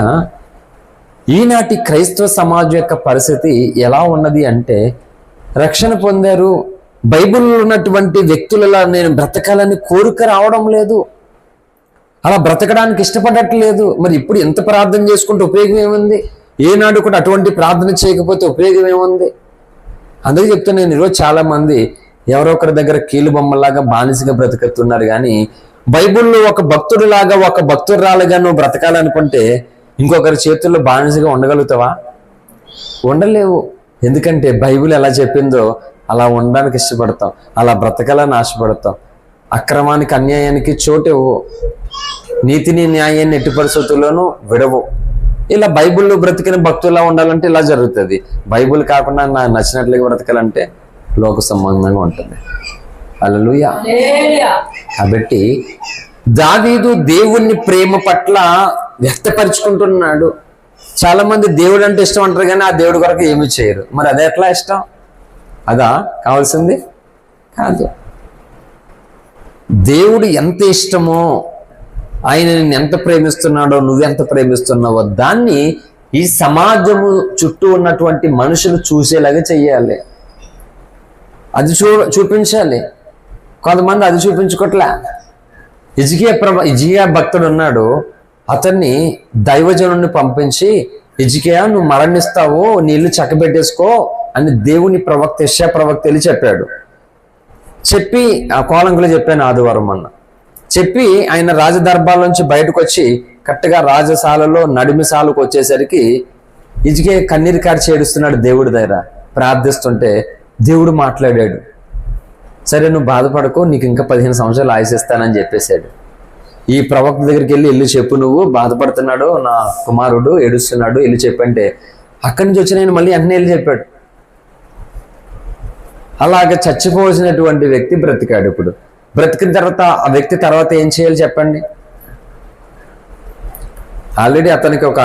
ఈనాటి క్రైస్తవ సమాజం యొక్క పరిస్థితి ఎలా ఉన్నది అంటే, రక్షణ పొందారు, బైబిల్లో ఉన్నటువంటి వ్యక్తులలో నేను బ్రతకాలని కోరిక రావడం లేదు, అలా బ్రతకడానికి ఇష్టపడట్లేదు. మరి ఇప్పుడు ఎంత ప్రార్థన చేసుకుంటే ఉపయోగం ఏముంది? ఏనాడు కూడా అటువంటి ప్రార్థన చేయకపోతే ఉపయోగం ఏముంది? అందుకే చెప్తున్నా, నేను ఈరోజు చాలా మంది ఎవరో ఒకరి దగ్గర కీలు బొమ్మలాగా బానిసగా బ్రతుకుతున్నారు. కానీ బైబిల్లో ఒక భక్తుడిలాగా, ఒక భక్తురాలుగా నువ్వు బ్రతకాలనుకుంటే ఇంకొకరి చేతుల్లో బానిసగా ఉండగలుగుతావా? ఉండలేవు. ఎందుకంటే బైబిల్ ఎలా చెప్పిందో అలా ఉండడానికి ఇష్టపడతాం, అలా బ్రతకాలని ఆశపడతాం. అక్రమానికి, అన్యాయానికి చోటు ఇవ్వు, నీతిని న్యాయాన్ని ఎట్టి పరిస్థితుల్లోనూ విడవు. ఇలా బైబిల్లో బ్రతికిన భక్తులా ఉండాలంటే ఇలా జరుగుతుంది. బైబిల్ కాకుండా నాకు నచ్చినట్లుగా బ్రతకాలంటే లోక సంబంధంగా ఉంటుంది. హల్లెలూయా. కాబట్టి దావీదు దేవుని ప్రేమ పట్ల వ్యక్తపరుచుకుంటున్నాడు. చాలా మంది దేవుడు అంటే ఇష్టం అంటారు, కానీ ఆ దేవుడి కొరకు ఏమీ చేయరు. మరి అదే ఎట్లా ఇష్టం? అదా కావాల్సింది? కాదు. దేవుడు ఎంత ఇష్టమో, ఆయన నిన్ను ఎంత ప్రేమిస్తున్నాడో, నువ్వెంత ప్రేమిస్తున్నావో దాన్ని ఈ సమాజము చుట్టూ ఉన్నటువంటి మనుషులు చూసేలాగా చెయ్యాలి. అది చూపించాలి. కొంతమంది అది చూపించుకోవట్లే. హిజ్కియా భక్తుడు ఉన్నాడు, అతన్ని దైవజనుడిని పంపించి, హిజ్కియా నువ్వు మరణిస్తావు, నీ ఇల్లు చక్కబెట్టేసుకో అని దేవుని ప్రవక్త యెషయా ప్రవక్త వెళ్ళి చెప్పాడు. చెప్పి ఆ కోలంకులో చెప్పాను ఆదివారం అన్న చెప్పి ఆయన రాజదర్బార్ నుంచి బయటకు వచ్చి కరెక్ట్గా రాజశాలలో నడిమిశాలకు వచ్చేసరికి హిజ్కియా కన్నీరు కార్చి ఏడుస్తున్నాడు దేవుడి దగ్గర ప్రార్థిస్తుంటే దేవుడు మాట్లాడాడు. సరే నువ్వు బాధపడకు, నీకు ఇంకా 15 సంవత్సరాలు ఆయుసిస్తానని చెప్పేశాడు. ఈ ప్రవక్త దగ్గరికి వెళ్ళి చెప్పు, నువ్వు బాధపడుతున్నాడు, నా కుమారుడు ఏడుస్తున్నాడు, వెళ్ళి చెప్పంటే అక్కడి నుంచి వచ్చి నేను మళ్ళీ వెంటనే వెళ్ళి చెప్పాడు. అలాగ చచ్చిపోవలసినటువంటి వ్యక్తి బ్రతికాడు. ఇప్పుడు బ్రతికిన తర్వాత ఆ వ్యక్తి తర్వాత ఏం చేయాలి చెప్పండి? ఆల్రెడీ అతనికి ఒక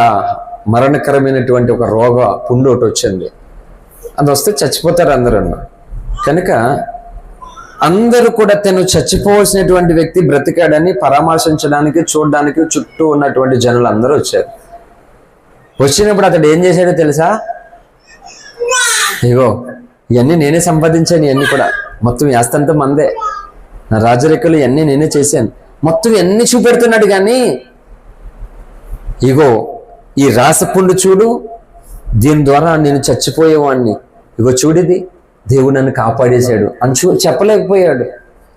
మరణకరమైనటువంటి ఒక రోగ పుండు ఒకటి వచ్చింది. అది వస్తే చచ్చిపోతారు అందరూ. కనుక అందరూ కూడా తను చచ్చిపోవలసినటువంటి వ్యక్తి బ్రతికాడని పరామర్శించడానికి, చూడడానికి చుట్టూ ఉన్నటువంటి జనులు అందరూ వచ్చారు. వచ్చినప్పుడు అతడు ఏం చేశాడో తెలుసా? ఇగో ఇవన్నీ నేనే సంపాదించాను, ఇవన్నీ కూడా మొత్తం యాస్తంతా మందే, నా రాజరికలు ఇవన్నీ నేనే చేశాను, మొత్తం ఇవన్నీ చూపెడుతున్నాడు. కానీ ఇగో ఈ రాసపుండు చూడు, దీని ద్వారా నేను చచ్చిపోయేవాడిని, ఇగో చూడిది, దేవుడు నన్ను కాపాడేశాడు అని చెప్పలేకపోయాడు.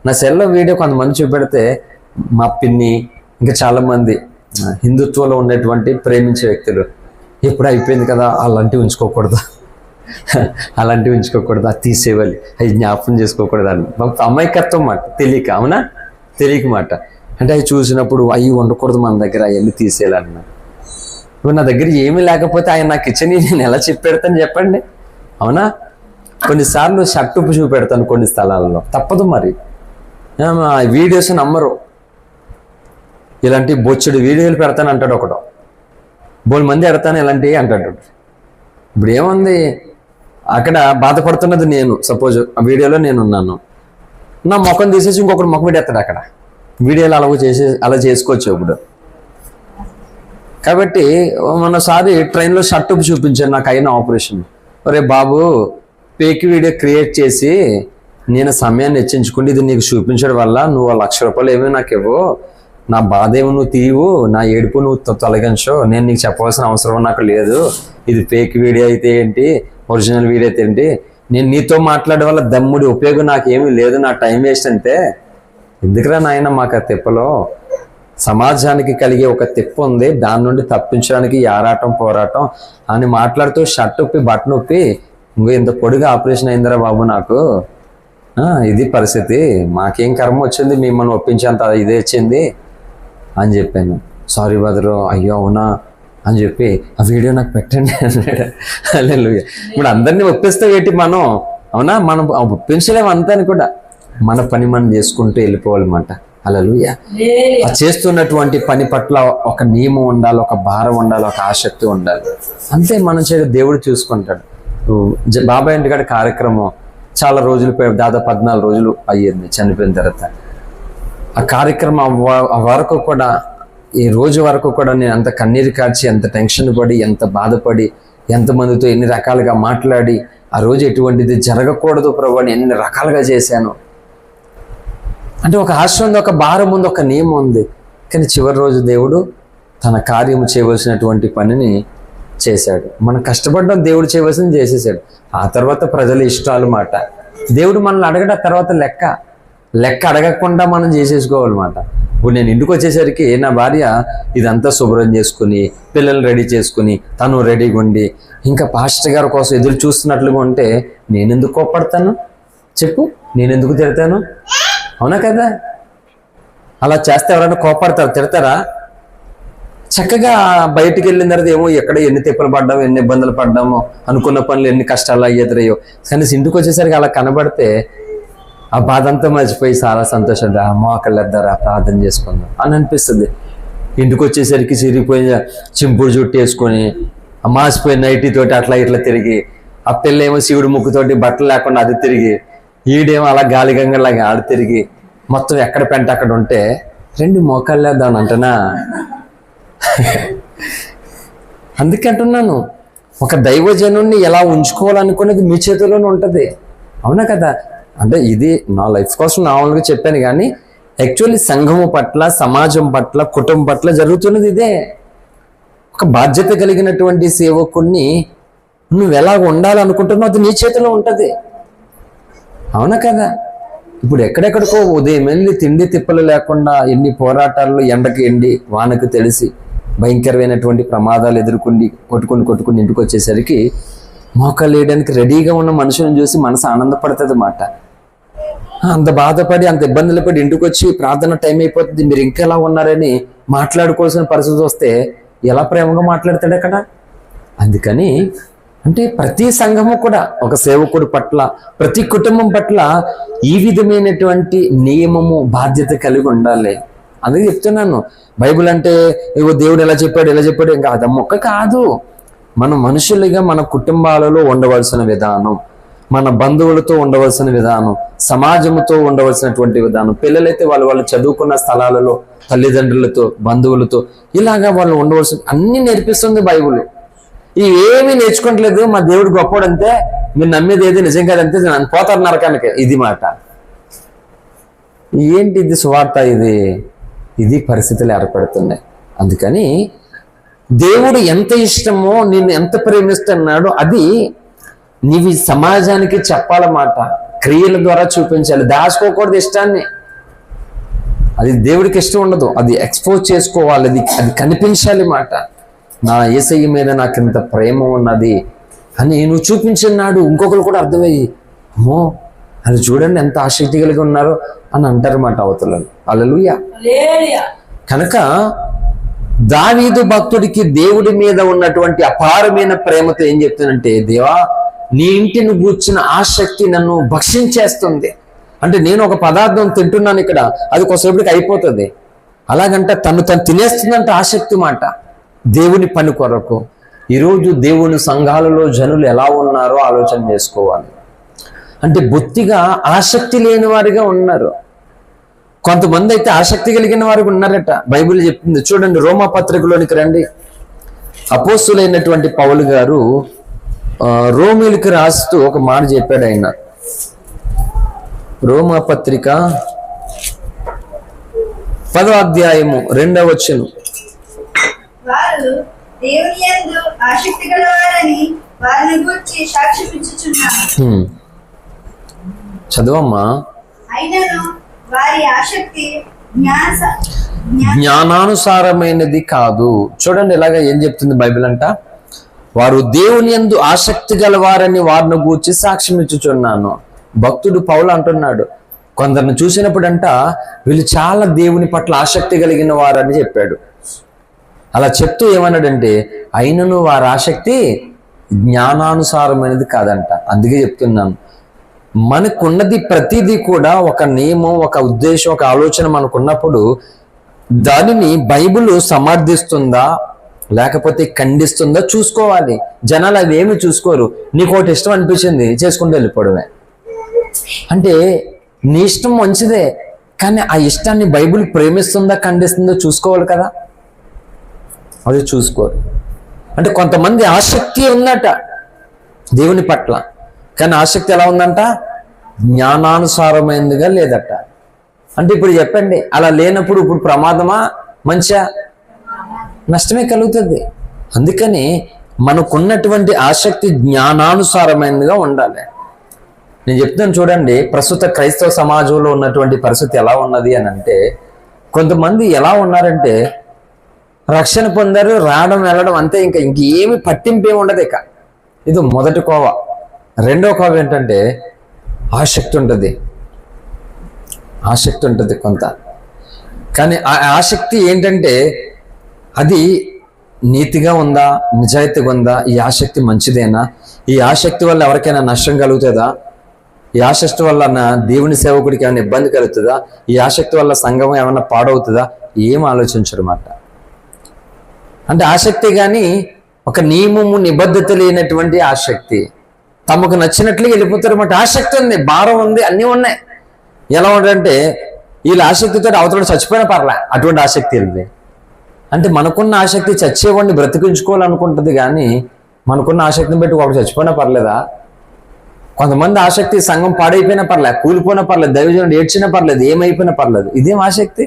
నా సెల్లో వీడియో కొంతమంది చూపెడితే మా పిన్ని ఇంకా చాలామంది హిందుత్వంలో ఉన్నటువంటి ప్రేమించే వ్యక్తులు, ఎప్పుడు అయిపోయింది కదా అలాంటివి ఉంచుకోకూడదు, అలాంటివి ఉంచుకోకూడదు, అది తీసేయాలి, అవి జ్ఞాపకం చేసుకోకూడదు అని అమాయకత్వం మాట, తెలియక. అవునా? తెలియక మాట. అంటే అవి చూసినప్పుడు అవి ఉండకూడదు మన దగ్గర, అవన్నీ తీసేయాలన్నా. ఇప్పుడు నా దగ్గర ఏమీ లేకపోతే ఆయన నాకు ఇచ్చని నేను ఎలా చెప్పెడతాను చెప్పండి? అవునా? కొన్నిసార్లు షర్టుపు చూపెడతాను కొన్ని స్థలాల్లో, తప్పదు మరి. వీడియోస్ నమ్మరు, ఇలాంటి బొచ్చుడు వీడియోలు పెడతాను అంటాడు ఒకడు, బోల్ మంది పెడతాను ఇలాంటివి అంటాడు. ఇప్పుడు ఏముంది, అక్కడ బాధపడుతున్నది నేను, సపోజ్ ఆ వీడియోలో నేను ఉన్నాను, నా ముఖం తీసేసి ఇంకొకటి ముఖం పెట్టేస్తాడు అక్కడ. వీడియోలు అలా చేసుకోవచ్చు ఇప్పుడు. కాబట్టి మొన్నసారి ట్రైన్లో షర్టుపు చూపించాను నాకు అయిన ఆపరేషన్. ఒరే బాబు, ఫేక్ వీడియో క్రియేట్ చేసి నేను సమయాన్ని హెచ్చించుకుంటే ఇది నీకు చూపించడం వల్ల నువ్వు ₹1,00,000 ఏమీ నాకు ఇవ్వు, నా బాధ ఏమో నువ్వు తీయవు, నా ఏడుపు నువ్వు తొలగించు, నేను నీకు చెప్పవలసిన అవసరం నాకు లేదు. ఇది ఫేక్ వీడియో అయితే ఏంటి, ఒరిజినల్ వీడియో అయితే ఏంటి, నేను నీతో మాట్లాడడం వల్ల దమ్ముడి ఉపయోగం నాకేమీ లేదు, నా టైం వేస్ట్ అంటే. ఎందుకురా నాయన మాకు ఆ తిప్పలో? సమాజానికి కలిగే ఒక తిప్పు ఉంది, దాని నుండి తప్పించడానికి ఆరాటం పోరాటం అని మాట్లాడుతూ షర్ట్ ఉప్పి బట్టను ఉప్పి ఇంకో ఇంత పొడిగా ఆపరేషన్ అయిందిరా బాబు నాకు, ఇది పరిస్థితి, మాకేం కర్మ వచ్చింది మిమ్మల్ని ఒప్పించేంత ఇదే వచ్చింది అని చెప్పాను. సారీ బదరు, అయ్యో అవునా అని చెప్పి ఆ వీడియో నాకు పెట్టండి అన్నాడు. హల్లెలూయా. ఇప్పుడు అందరినీ ఒప్పిస్తే ఏంటి మనం? అవునా? మనం ఒప్పించలేము అంతాని కూడా, మన పని మనం చేసుకుంటూ వెళ్ళిపోవాలన్నమాట. హల్లెలూయా. ఆ చేస్తున్నటువంటి పని పట్ల ఒక నియమం ఉండాలి, ఒక భారం ఉండాలి, ఒక ఆసక్తి ఉండాలి. అంతే మనం దేవుడు చూసుకుంటాడు. బాబాయ్ ఇంటికాడ కార్యక్రమం చాలా రోజులు, దాదాపు 14 రోజులు అయ్యింది చనిపోయిన తర్వాత. ఆ కార్యక్రమం వరకు కూడా, ఈ రోజు వరకు కూడా నేను అంత కన్నీరు కార్చి, ఎంత టెన్షన్ పడి, ఎంత బాధపడి, ఎంతమందితో ఎన్ని రకాలుగా మాట్లాడి, ఆ రోజు ఎటువంటిది జరగకూడదు ప్రభు అని ఎన్ని రకాలుగా చేశాను. అంటే ఒక ఆశ ఉంది, ఒక భారం ఉంది, ఒక నియమం ఉంది. కానీ చివరి రోజు దేవుడు తన కార్యము చేయవలసినటువంటి పనిని చేశాడు. మనం కష్టపడ్డం, దేవుడు చేయవలసింది చేసేసాడు. ఆ తర్వాత ప్రజల ఇష్టాలు మాట, దేవుడు మనల్ని అడగడ, తర్వాత లెక్క అడగకుండా మనం చేసేసుకోవాలన్నమాట. ఇప్పుడు నేను ఇంటికి వచ్చేసరికి నా భార్య ఇదంతా శుభ్రం చేసుకుని, పిల్లల్ని రెడీ చేసుకుని, తను రెడీగా ఉండి, ఇంకా పాస్టర్ గారి కోసం ఎదురు చూస్తున్నట్లుగా ఉంటే నేనెందుకు కోప్పడతాను చెప్పు? నేనెందుకు తిడతాను? అవునా కదా? అలా చేస్తే ఎవరైనా కోపడతారు, తిడతారా? చక్కగా బయటికి వెళ్ళిన తర్వాత ఏమో ఎక్కడ ఎన్ని తిప్పలు పడ్డాము, ఎన్ని ఇబ్బందులు పడ్డామో, అనుకున్న పనులు ఎన్ని కష్టాలు ఎదురయ్యో, కానీ ఇంటికి వచ్చేసరికి అలా కనబడితే ఆ బాధ అంతా మర్చిపోయి చాలా సంతోషంగా అమ్మో అక్కడ ఇద్దారా ప్రార్థన చేసుకుందాం అని అనిపిస్తుంది. ఇంటికి వచ్చేసరికి చిరిగిపోయిన చింపుడు జుట్టు వేసుకొని, మాసిపోయిన నైటీతోటి అట్లా ఇట్లా తిరిగి, ఆ పిల్లేమో శివుడి ముక్కుతోటి బట్టలు లేకుండా అది తిరిగి, ఈడేమో అలా గాలి గంగలాగా ఆడు తిరిగి, మొత్తం ఎక్కడ పెంట అక్కడ ఉంటే 2 మోకాళ్ళు వేద్దాం అంటనా? అందుకే అంటున్నాను, ఒక దైవజనుడిని ఎలా ఉంచుకోవాలనుకునేది మీ చేతిలోనే ఉంటుంది. అవునా కదా? అంటే ఇది నా లైఫ్ కోసం నార్మల్గా చెప్పాను, కానీ యాక్చువల్లీ సంఘము పట్ల, సమాజం పట్ల, కుటుంబం పట్ల జరుగుతున్నది ఇదే. ఒక బాధ్యత కలిగినటువంటి సేవకుడిని నువ్వు ఎలా ఉండాలనుకుంటున్నావు అది నీ చేతిలో ఉంటుంది. అవునా కదా? ఇప్పుడు ఎక్కడెక్కడికో ఉదయం వెళ్ళి తిండి తిప్పలు లేకుండా ఎన్ని పోరాటాల్లో, ఎండకి ఎండి వానకు తెలిసి భయంకరమైనటువంటి ప్రమాదాలు ఎదుర్కొని కొట్టుకుని ఇంటికి వచ్చేసరికి మోకాలు వేయడానికి రెడీగా ఉన్న మనుషులను చూసి మనసు ఆనందపడుతుంది అన్నమాట. అంత బాధపడి అంత ఇబ్బందులు పడి ఇంటికి వచ్చి ప్రార్థన టైం అయిపోతుంది, మీరు ఇంకా ఎలా ఉన్నారని మాట్లాడుకోవాల్సిన పరిస్థితి వస్తే ఎలా ప్రేమగా మాట్లాడతాడు అక్కడ. అందుకని అంటే ప్రతి సంఘము కూడా ఒక సేవకుడి పట్ల, ప్రతి కుటుంబం పట్ల ఈ విధమైనటువంటి నియమము బాధ్యత కలిగి ఉండాలి. అందుకే చెప్తున్నాను, బైబిల్ అంటే ఏవో దేవుడు ఎలా చెప్పాడు ఇలా చెప్పాడు ఇంకా అది మొక్క కాదు. మన మనుషులుగా మన కుటుంబాలలో ఉండవలసిన విధానం, మన బంధువులతో ఉండవలసిన విధానం, సమాజంతో ఉండవలసినటువంటి విధానం, పిల్లలైతే వాళ్ళు చదువుకున్న స్థలాలలో తల్లిదండ్రులతో బంధువులతో ఇలాగా వాళ్ళు ఉండవలసిన అన్ని నేర్పిస్తుంది బైబిల్. ఇవేమీ నేర్చుకోవట్లేదు, మా దేవుడు గొప్పడంతే, మీరు నమ్మేది ఏది నిజం కాదంతే నన్ను పోతారు నరకానికి, ఇది మాట. ఏంటి ఇది సువార్త? ఇది పరిస్థితులు ఏర్పడుతున్నాయి. అందుకని దేవుడు ఎంత ఇష్టమో, నిన్ను ఎంత ప్రేమిస్తున్నాడో అది నీవి సమాజానికి చెప్పాలన్నమాట. క్రియల ద్వారా చూపించాలి, దాచుకోకూడదు ఇష్టాన్ని. అది దేవుడికి ఇష్టం ఉండదు, అది ఎక్స్పోజ్ చేసుకోవాలి, అది కనిపించాలి మాట. నా యేసయ్య మీద నాకు ఇంత ప్రేమ ఉన్నది అని నువ్వు చూపించినాడు ఇంకొకరు కూడా అర్థమయ్యి, అమ్మో అది చూడండి ఎంత ఆసక్తి కలిగి ఉన్నారో అని అంటారన్నమాట అవతలను. హల్లెలూయా. కనుక దావీదు భక్తుడికి దేవుడి మీద ఉన్నటువంటి అపారమైన ప్రేమతో ఏం చెప్తానంటే, దేవా నీ ఇంటిని గూర్చిన ఆసక్తి నన్ను భక్షించేస్తుంది. అంటే నేను ఒక పదార్థం తింటున్నాను ఇక్కడ, అది కొద్దిసేపటికి అయిపోతుంది. అలాగంటే తను తినేస్తుందంటే ఆసక్తి మాట దేవుని పని కొరకు. ఈరోజు దేవుని సంఘాలలో జనులు ఎలా ఉన్నారో ఆలోచన చేసుకోవాలి. అంటే బొత్తిగా ఆసక్తి లేని వారిగా ఉన్నారు. కొంతమంది అయితే ఆసక్తి కలిగిన వారు ఉన్నారట. బైబిల్ చెప్తుంది చూడండి, రోమా పత్రికలోనికి రండి. అపోస్తులైనటువంటి పౌలు గారు రోమీలకు రాస్తూ ఒక మాట చెప్పాడు. ఆయన రోమా పత్రిక 10వ అధ్యాయము 2వ వచనం, వారు దేవుని యందు ఆసక్తి గలవారని వారిని గూర్చి సాక్ష్యం ఇచ్చుచున్నారు. చదవమ్మా. అయినను వారి ఆసక్తి జ్ఞానానుసారమైనది కాదు. చూడండి ఇలాగ ఏం చెప్తుంది బైబిల్ అంట, వారు దేవుని యందు ఆసక్తి గలవారని వారిని గూర్చి సాక్ష్యం ఇచ్చుచున్నాను. భక్తుడు పౌలు అంటున్నాడు, కొందరిని చూసినప్పుడంట వీళ్ళు చాలా దేవుని పట్ల ఆసక్తి కలిగిన వారని చెప్పాడు. అలా చెప్తూ ఏమన్నాడంటే, అయినను వారి ఆసక్తి జ్ఞానానుసారమైనది కాదంట. అందుకే చెప్తున్నాను, మనకున్నది ప్రతిదీ కూడా ఒక నియమం, ఒక ఉద్దేశం, ఒక ఆలోచన మనకున్నప్పుడు దానిని బైబిల్ సమర్థిస్తుందా లేకపోతే ఖండిస్తుందా చూసుకోవాలి. జనాలు అవి ఏమి చూసుకోరు. నీకు ఒకటి ఇష్టం అనిపించింది చేసుకుంటూ వెళ్ళిపోవడమే. అంటే నీ ఇష్టం మంచిదే, కానీ ఆ ఇష్టాన్ని బైబిల్ ప్రేమిస్తుందా ఖండిస్తుందా చూసుకోవాలి కదా, అది చూసుకోరు. అంటే కొంతమంది ఆసక్తి ఉందట దేవుని పట్ల, కానీ ఆసక్తి ఎలా ఉందంట, జ్ఞానానుసారమైనదిగా లేదట. అంటే ఇప్పుడు చెప్పండి, అలా లేనప్పుడు ఇప్పుడు ప్రమాదమా మంచిగా నష్టమే కలుగుతుంది. అందుకని మనకున్నటువంటి ఆసక్తి జ్ఞానానుసారమైనదిగా ఉండాలి. నేను చెప్తాను చూడండి, ప్రస్తుత క్రైస్తవ సమాజంలో ఉన్నటువంటి పరిస్థితి ఎలా ఉన్నది అని అంటే, కొంతమంది ఎలా ఉన్నారంటే రక్షణ పొందారు, రావడం వెళ్ళడం అంతే, ఇంకేమి పట్టింపు ఏమి ఉండదు. ఇది మొదటి కోవ. రెండో కోవ ఏంటంటే ఆసక్తి ఉంటుంది కొంత. కానీ ఆ ఆసక్తి ఏంటంటే అది నీతిగా ఉందా, నిజాయితీగా ఉందా, ఈ ఆసక్తి మంచిదేనా, ఈ ఆసక్తి వల్ల ఎవరికైనా నష్టం కలుగుతుందా, ఈ ఆసక్తి వల్ల నా దేవుని సేవకుడికి ఏమైనా ఇబ్బంది కలుగుతుందా, ఈ ఆసక్తి వల్ల సంఘం ఏమైనా పాడవుతుందా, ఏం ఆలోచించరు అన్నమాట. అంటే ఆసక్తి కానీ ఒక నియమము నిబద్ధత లేనటువంటి ఆసక్తి, తమకు నచ్చినట్లుగా వెళ్ళిపోతారు అన్నమాట. ఆసక్తి ఉంది, భారం ఉంది, అన్నీ ఉన్నాయి. ఎలా ఉండంటే వీళ్ళ ఆసక్తితో అవతల చచ్చిపోయినా పర్లే, అటువంటి ఆసక్తి ఉంది. అంటే మనకున్న ఆసక్తి చచ్చేవాడిని బ్రతికించుకోవాలనుకుంటుంది, కానీ మనకున్న ఆసక్తిని బట్టి ఒకటి చచ్చిపోయినా పర్లేదా? కొంతమంది ఆసక్తి సంఘం పాడైపోయినా పర్లేదు, కూలిపోయినా పర్లేదు, దైవజనుడు ఏడ్చినా పర్లేదు, ఏమైపోయినా పర్లేదు. ఇదేం ఆసక్తి?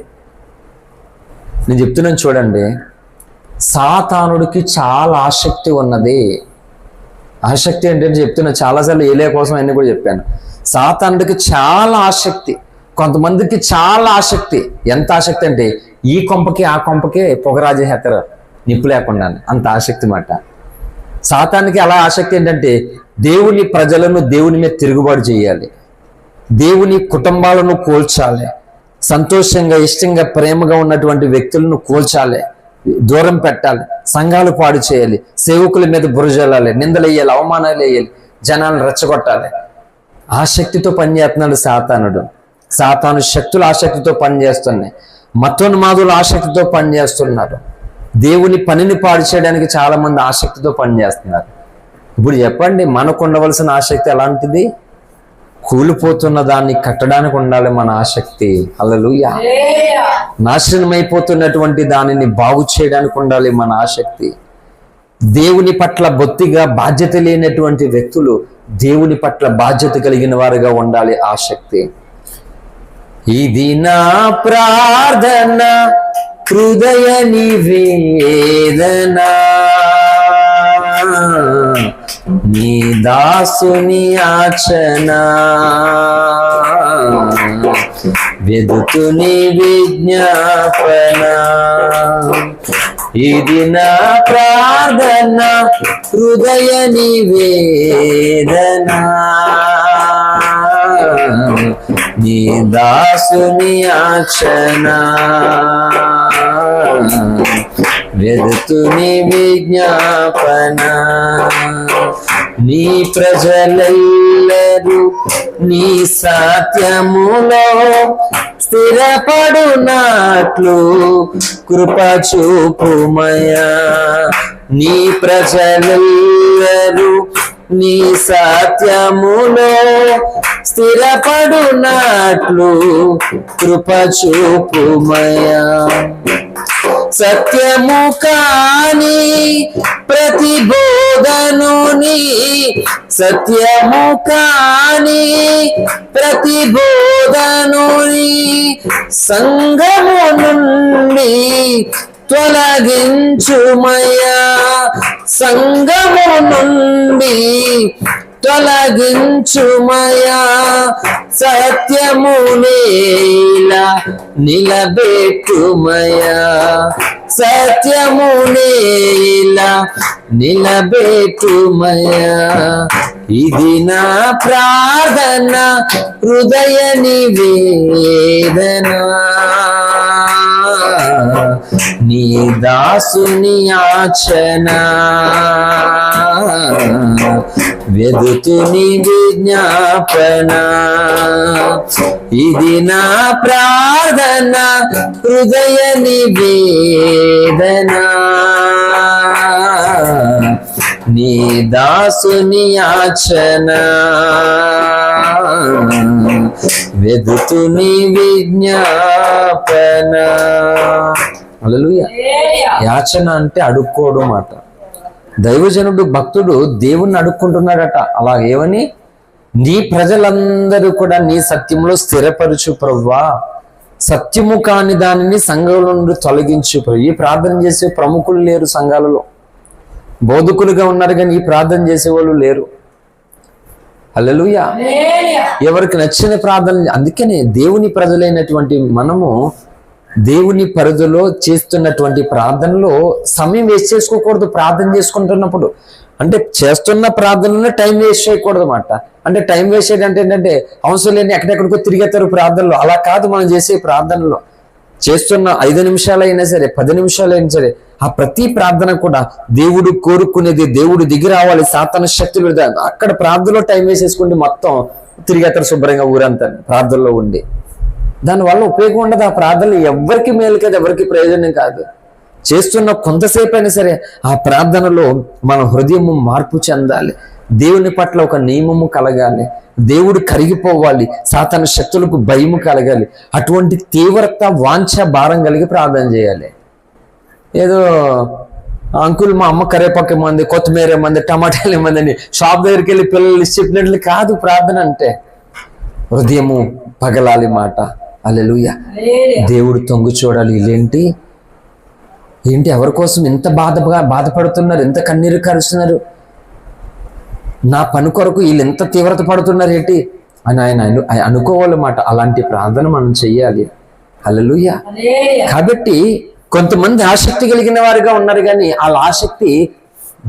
నేను చెప్తున్నాను చూడండి, సాతానుడికి చాలా ఆసక్తి ఉన్నది. ఆసక్తి ఏంటంటే చెప్తున్నా చాలాసార్లు ఏలే కోసం అన్నీ కూడా చెప్పాను. సాతానుడికి చాలా ఆసక్తి, కొంతమందికి చాలా ఆసక్తి. ఎంత ఆసక్తి అంటే ఈ కొంపకి ఆ కొంపకి పొగరాజేస్తారు నిప్పు లేకుండా, అంత ఆసక్తి మాట. సాతానికి అలా ఆసక్తి ఏంటంటే దేవుని ప్రజలను దేవుని మీద తిరుగుబాటు చేయాలి, దేవుని కుటుంబాలను కూల్చాలి, సంతోషంగా ఇష్టంగా ప్రేమగా ఉన్నటువంటి వ్యక్తులను కూల్చాలి, దూరం పెట్టాలి, సంఘాలు పాడు చేయాలి, సేవకుల మీద బురజల్లాలి, నిందలు వేయాలి, అవమానాలు వేయాలి, జనాలను రెచ్చగొట్టాలి. ఆ శక్తితో పనిచేస్తున్నాడు సాతాను శక్తులు ఆ శక్తితో పనిచేస్తున్నాయి. మతోన్మాదులు ఆ శక్తితో పనిచేస్తున్నారు. దేవుని పనిని పాడు చేయడానికి చాలా మంది ఆసక్తితో పనిచేస్తున్నారు. ఇప్పుడు చెప్పండి, మనకు ఉండవలసిన ఆసక్తి ఎలాంటిది? కూలిపోతున్న దాన్ని కట్టడానికి ఉండాలి మన ఆసక్తి. హల్లెలూయా. నాశనమైపోతున్నటువంటి దానిని బాగు చేయడానికి ఉండాలి మన ఆసక్తి. దేవుని పట్ల బొత్తిగా బాధ్యత లేనటువంటి వ్యక్తులు దేవుని పట్ల బాధ్యత కలిగిన వారుగా ఉండాలి ఆసక్తి. ఇది నా ప్రార్థన, హృదయ నివేదన, నీ దాసుని యాచన, వెదుతుని విజ్ఞాపన. ఇది నా ప్రార్థన, హృదయ నివేదన, నీ దాసుని యాచన, వెదుతుని విజ్ఞాపన. నీ ప్రజలెల్లరూ నీ సత్యములో స్థిరపడునట్లు కృప చూపుమయా. నీ ప్రజలెల్లరూ నీ సత్యములో స్థిరపడునట్లు కృప చూపుమయా. సత్యము కాని ప్రతిబోధనుని, సత్యము కాని ప్రతిబోధనుని సంఘము నుండి తొలగించుమయ్యా. సంఘము నుండి తొలగించుమయా. సత్యమునేలా నిలబెట్టుమయా, సత్యమునేలా నిలబెట్టుమయా. ఇది నా ప్రార్థన, హృదయ నివేదన, నీ దాసుని యాచన, వెదుతుని విజ్ఞాపన. ఇది నా ప్రార్థన, హృదయ నివేదన, నీ దాసుని యాచన, వెదుతుని విజ్ఞాపన. హల్లెలూయా. యాచన అంటే అడుక్కోవడం మాట. దైవజనుడు భక్తుడు దేవుణ్ణి అడుక్కుంటున్నాడట. అలా ఏమని? నీ ప్రజలందరూ కూడా నీ సత్యంలో స్థిరపరచు ప్రభువా, సత్యము కాని దానిని సంఘంలో నుండి తొలగించు ప్రభు. ఈ ప్రార్థన చేసే ప్రముఖులు లేరు సంఘాలలో. బోధకులుగా ఉన్నారు కానీ ఈ ప్రార్థన చేసేవాళ్ళు లేరు. హల్లెలూయా. ఎవరికి నచ్చిన ప్రార్థన. అందుకనే దేవుని ప్రజలైనటువంటి మనము దేవుని పరిధిలో చేస్తున్నటువంటి ప్రార్థనలో సమయం వేస్ట్ చేసుకోకూడదు. ప్రార్థన చేసుకుంటున్నప్పుడు అంటే చేస్తున్న ప్రార్థనలో టైం వేస్ట్ చేయకూడదు అన్నమాట. అంటే టైం వేస్ట్ చేయడం అంటే ఏంటంటే అవసరం లేని ఎక్కడెక్కడికో తిరిగేస్తారు ప్రార్థనలో. అలా కాదు మనం చేసే ప్రార్థనలో. చేస్తున్న 5 నిమిషాలైనా సరే, 10 నిమిషాలైనా సరే, ఆ ప్రతి ప్రార్థన కూడా దేవుడు కోరుకునేది, దేవుడు దిగి రావాలి, సాతాను శక్తులు అక్కడ ప్రార్థనలో టైం వేసేసుకుంటే మొత్తం తిరిగేస్తారు శుభ్రంగా ఊరంతా ప్రార్థనలో ఉండి. దానివల్ల ఉపయోగం ఉండదు. ఆ ప్రార్థనలు ఎవరికి మేలు కాదు, ఎవరికి ప్రయోజనం కాదు. చేస్తున్న కొంతసేపు అయినా సరే ఆ ప్రార్థనలో మన హృదయము మార్పు చెందాలి, దేవుని పట్ల ఒక నియమము కలగాలి, దేవుడు కరిగిపోవాలి, సాతాను శక్తులకు భయము కలగాలి. అటువంటి తీవ్రత, వాంఛ, భారం కలిగి ప్రార్థన చేయాలి. ఏదో అంకుల్ మా అమ్మ కరేపాకు ఏమంది, కొత్తిమీర ఏమంది, టమాటాలు ఏమంది అని షాప్ దగ్గరికి వెళ్ళి పిల్లలు చెప్పినట్లు కాదు ప్రార్థన అంటే. హృదయము పగలాలి మాట. హల్లెలూయా. దేవుడు తొంగి చూడాలి. ఏంటి ఎవరి కోసం ఎంత బాధపడుతున్నారు, ఎంత కన్నీరు కరుస్తున్నారు, నా పని కొరకు వీళ్ళు ఎంత తీవ్రత పడుతున్నారు ఏంటి అని ఆయన అనుకోవాలన్నమాట. అలాంటి ప్రార్థన మనం చెయ్యాలి. హల్లెలూయా. కాబట్టి కొంతమంది ఆసక్తి కలిగిన వారుగా ఉన్నారు కానీ వాళ్ళ ఆసక్తి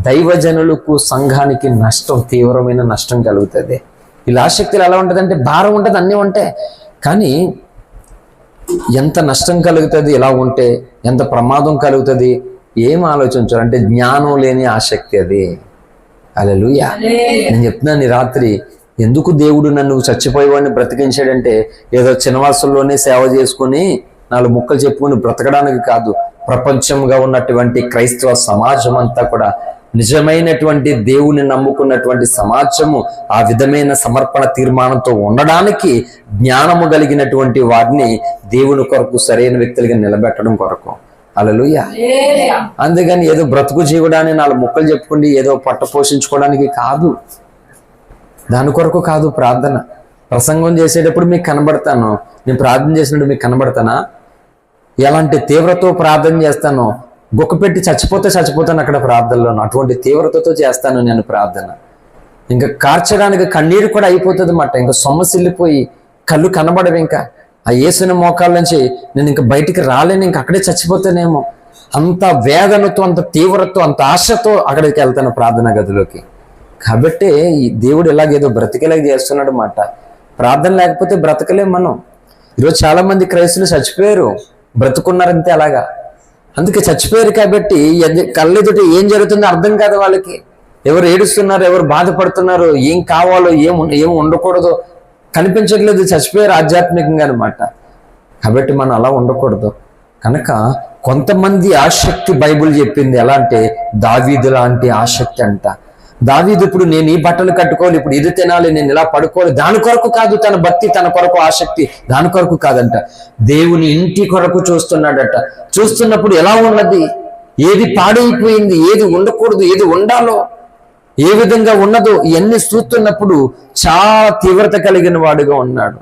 దైవజనులకు, సంఘానికి నష్టం, తీవ్రమైన నష్టం కలుగుతుంది. వీళ్ళ ఆసక్తులు ఎలా ఉంటుందంటే భారం ఉంటుంది, అన్నీ ఉంటాయి. కానీ ఎంత నష్టం కలుగుతుంది ఇలా ఉంటే, ఎంత ప్రమాదం కలుగుతుంది ఏం ఆలోచించారు అంటే జ్ఞానం లేని ఆసక్తి అది. హల్లెలూయా. నేను చెప్తున్నాను ఈ రాత్రి, ఎందుకు దేవుడు నన్ను చచ్చిపోయేవాడిని బ్రతికించాడంటే ఏదో చిన్నవాసుల్లోనే సేవ చేసుకుని 4 ముక్కలు చెప్పుకుని బ్రతకడానికి కాదు. ప్రపంచంగా ఉన్నటువంటి క్రైస్తవ సమాజం అంతా కూడా నిజమైనటువంటి దేవుని నమ్ముకున్నటువంటి సమాజము ఆ విధమైన సమర్పణ తీర్మానంతో ఉండడానికి జ్ఞానము కలిగినటువంటి వారిని దేవుని కొరకు సరైన వ్యక్తులుగా నిలబెట్టడం కొరకు. హల్లెలూయా. అందుకని ఏదో బ్రతుకు జీవడాన్ని 4 ముక్కలు చెప్పుకుండి ఏదో పట్ట పోషించుకోవడానికి కాదు, దాని కొరకు కాదు ప్రార్థన. ప్రసంగం చేసేటప్పుడు మీకు కనబడతాను, నేను ప్రార్థన చేసినప్పుడు మీకు కనబడతానా? ఎలాంటి తీవ్రతో ప్రార్థన చేస్తానో, గుక్క పెట్టి చచ్చిపోతాను అక్కడ ప్రార్థనలో, అటువంటి తీవ్రతతో చేస్తాను నేను ప్రార్థన. ఇంకా కార్చడానికి కన్నీరు కూడా అయిపోతుంది అన్నమాట. ఇంకా సొమ్మసిల్లిపోయి కళ్ళు కనబడవు. ఇంకా ఆ యేసుని మోకాళ్ళ నుంచి నేను ఇంకా బయటికి రాలేను, ఇంకా అక్కడే చచ్చిపోతానేమో. అంత వేదనతో, అంత తీవ్రతో, అంత ఆశతో అక్కడికి వెళ్తాను ప్రార్థనా గదిలోకి. కాబట్టి ఈ దేవుడు ఇలాగేదో బ్రతికేలాగా చేస్తున్నాడు అన్నమాట. ప్రార్థన లేకపోతే బ్రతకలేం మనం. ఈరోజు చాలా మంది క్రైస్తవులు చచ్చిపోయారు, బ్రతుకున్నారంతే అలాగా. అందుకే చచ్చిపోయారు కాబట్టి కళ్ళెదుటి ఏం జరుగుతుందో అర్థం కాదు వాళ్ళకి. ఎవరు ఏడుస్తున్నారు, ఎవరు బాధపడుతున్నారు, ఏం కావాలో ఏం ఉండకూడదో కనిపించట్లేదు. చచ్చిపోయారు ఆధ్యాత్మికంగా అనమాట. కాబట్టి మనం అలా ఉండకూడదు. కనుక కొంతమంది ఆసక్తి బైబిల్ చెప్పింది ఎలా అంటే దావీదు లాంటి ఆసక్తి అంట. దావీదు ఇప్పుడు నేను ఈ బట్టలు కట్టుకోవాలి, ఇప్పుడు ఇది తినాలి, నేను ఇలా పడుకోవాలి, దాని కొరకు కాదు తన భక్తి, తన కొరకు ఆసక్తి దాని కొరకు కాదంట. దేవుని ఇంటి కొరకు చూస్తున్నాడట. చూస్తున్నప్పుడు ఎలా ఉన్నది, ఏది పాడైపోయింది, ఏది ఉండకూడదు, ఏది ఉండాలో, ఏ విధంగా ఉన్నదో ఇవన్నీ చూస్తున్నప్పుడు చాలా తీవ్రత కలిగిన వాడుగా ఉన్నాడు.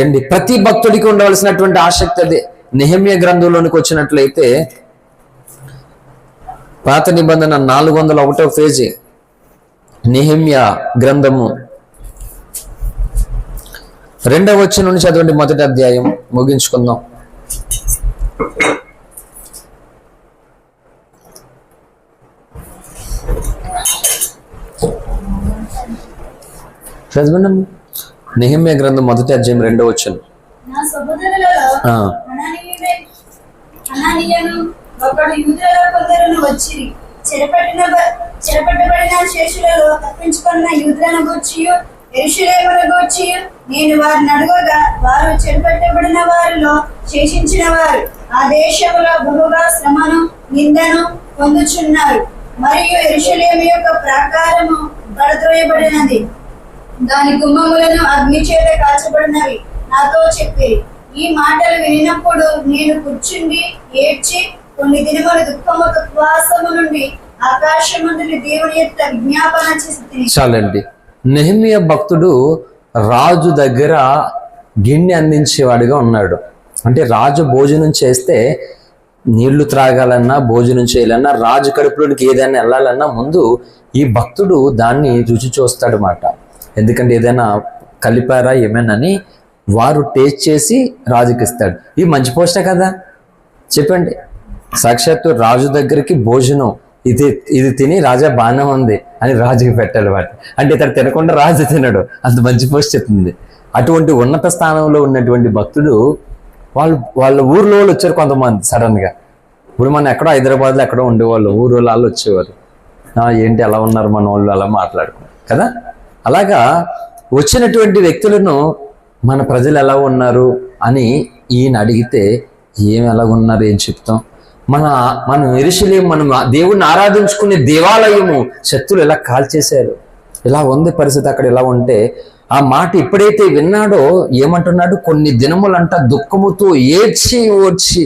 ఏంటి ప్రతి భక్తుడికి ఉండవలసినటువంటి ఆసక్తి అదే. నెహెమ్యా గ్రంథంలోనికి వచ్చినట్లయితే పాత నిబంధన 401వ పేజీ, నెహెమ్యా గ్రంథము 2వ వచనం నుంచి చదవండి. మొదటి అధ్యాయం ముగించుకుందాం. చదవండి. నెహెమ్యా గ్రంథం 1వ అధ్యాయం 2వ వచనం. నా సహోదరులలో హనానీయును ఒకడు యూదులలో కొందరును వచ్చిరి. చెరపట్టబడిన శేషులలో తప్పించుకున్న యూదులను గూర్చియు యెరూషలేమును గూర్చియు నేను వారిని అడగగా వారు చెరపట్టబడిన వారిలో శేషించిన వారు ఆ దేశంలో బహుగా శ్రమను నిందను పొందుచున్నారు. మరియు యెరూషలేము యొక్క ప్రాకారము పడద్రోయబడినది, దాని గుమ్మములను అగ్ని చేత కాల్చబడినవి నాతో చెప్పిరి. ఈ మాటలు వినినప్పుడు నేను కూర్చుండి ఏడ్చి కొన్ని దినములు దుఃఖముతో ఉపవాసము నుండి ఆకాశమందుని దేవుని యొక్క విజ్ఞాపన చేసి. చాలండి. నెహెమ్యా భక్తుడు రాజు దగ్గర గిన్నె అందించేవాడిగా ఉన్నాడు. అంటే రాజు భోజనం చేస్తే నీళ్లు త్రాగాలన్నా, భోజనం చేయాలన్నా, రాజు కడుపులోనికి ఏదైనా వెళ్ళాలన్నా ముందు ఈ భక్తుడు దాన్ని రుచి చూస్తాడు అన్నమాట. ఎందుకంటే ఏదైనా కలిపారా ఏమేనని వారు టేస్ట్ చేసి రాజుకి ఇస్తాడు. ఇది మంచి పోస్టే కదా, చెప్పండి. సాక్షాత్తు రాజు దగ్గరికి భోజనం ఇది తిని రాజా బాగానే ఉంది అని రాజుకి పెట్టాలి వాటి. అంటే ఇతడు తినకుండా రాజు తినడు, అంత మంచి పోస్ట్ చెప్తుంది. అటువంటి ఉన్నత స్థానంలో ఉన్నటువంటి భక్తుడు వాళ్ళ ఊర్లో వాళ్ళు వచ్చారు కొంతమంది సడన్గా. ఇప్పుడు మనం ఎక్కడో హైదరాబాద్లో ఎక్కడో ఉండేవాళ్ళు, ఊరు వాళ్ళు వచ్చేవారు. ఏంటి ఎలా ఉన్నారు మన వాళ్ళు, అలా మాట్లాడుకున్నారు కదా. అలాగా వచ్చినటువంటి వ్యక్తులను మన ప్రజలు ఎలా ఉన్నారు అని ఈయన అడిగితే ఎలా ఉన్నారు ఏం చెప్తాం. మనం యెరూషలేము, మనం దేవుణ్ణి ఆరాధించుకునే దేవాలయము శత్రులు ఎలా కాల్చేశారు, ఇలా ఉంది పరిస్థితి అక్కడ. ఎలా ఉంటే ఆ మాట ఎప్పుడైతే విన్నాడో ఏమంటున్నాడు, కొన్ని దినములంట దుఃఖముతో ఏడ్చి ఓడ్చి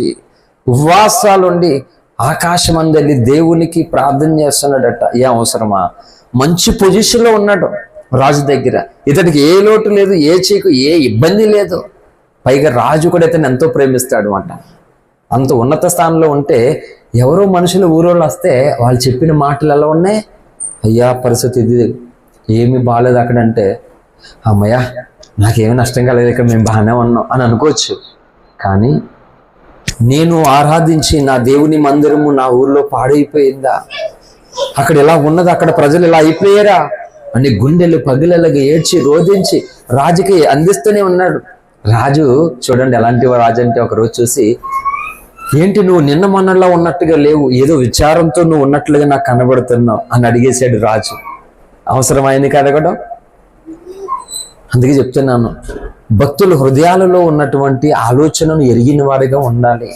ఉపవాసాలుండి ఆకాశమందలి దేవునికి ప్రార్థన చేస్తున్నాడట. ఏ అవసరమా, మంచి పొజిషన్లో ఉన్నాడు రాజు దగ్గర, ఇతడికి ఏ లోటు లేదు, ఏ చీకు ఏ ఇబ్బంది లేదు. పైగా రాజు కూడా ఇతను ఎంతో ప్రేమిస్తాడు అంట. అంత ఉన్నత స్థానంలో ఉంటే ఎవరో మనుషులు ఊరోళ్ళు వస్తే వాళ్ళు చెప్పిన మాటలు ఎలా ఉన్నాయి, అయ్యా పరిస్థితి ఇది, ఏమీ బాగాలేదు అక్కడంటే అమ్మయ్యా నాకేమీ నష్టం కలగదు, ఇక్కడ మేము బాగానే ఉన్నాం అని అనుకోవచ్చు. కానీ నేను ఆరాధించి నా దేవుని మందిరము నా ఊర్లో పాడైపోయిందా, అక్కడ ఎలా ఉన్నది, అక్కడ ప్రజలు ఇలా అయిపోయారా, అని గుండెలు పగిలలాగా ఏడ్చి రోధించి రాజుకి అందిస్తూనే ఉన్నాడు. రాజు చూడండి ఎలాంటి రాజు అంటే, ఒకరోజు చూసి, ఏంటి నువ్వు నిన్న మొన్నలా ఉన్నట్టుగా లేవు, ఏదో విచారంతో నువ్వు ఉన్నట్లుగా నాకు కనబడుతున్నావు అని అడిగేశాడు రాజు. అవసరమైంది అడగడం. అందుకే చెప్తున్నాను, భక్తుల హృదయాలలో ఉన్నటువంటి ఆలోచనను ఎరిగిన వారిగా ఉండాలి.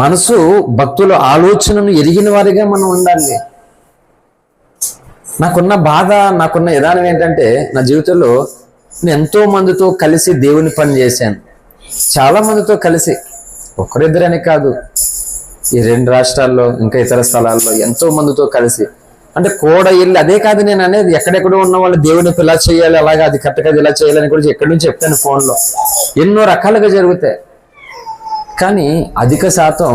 మనసు భక్తుల ఆలోచనను ఎరిగిన వారిగా మనం ఉండాలి. నాకున్న బాధ, నాకున్న విధానం ఏంటంటే, నా జీవితంలో నేను ఎంతో మందితో కలిసి దేవుని పని చేశాను. చాలా మందితో కలిసి, ఒక్కరిద్దరని కాదు, ఈ 2 రాష్ట్రాల్లో ఇంకా ఇతర స్థలాల్లో ఎంతో మందితో కలిసి, అంటే కూడా వెళ్ళి, అదే కాదు నేను అనేది, ఎక్కడెక్కడో ఉన్న వాళ్ళు దేవుని ఇలా చేయాలి, అలాగే అది కరెక్ట్గా ఇలా చేయాలని కూడా ఎక్కడి నుంచి చెప్తాను ఫోన్లో. ఎన్నో రకాలుగా జరుగుతాయి. కానీ అధిక శాతం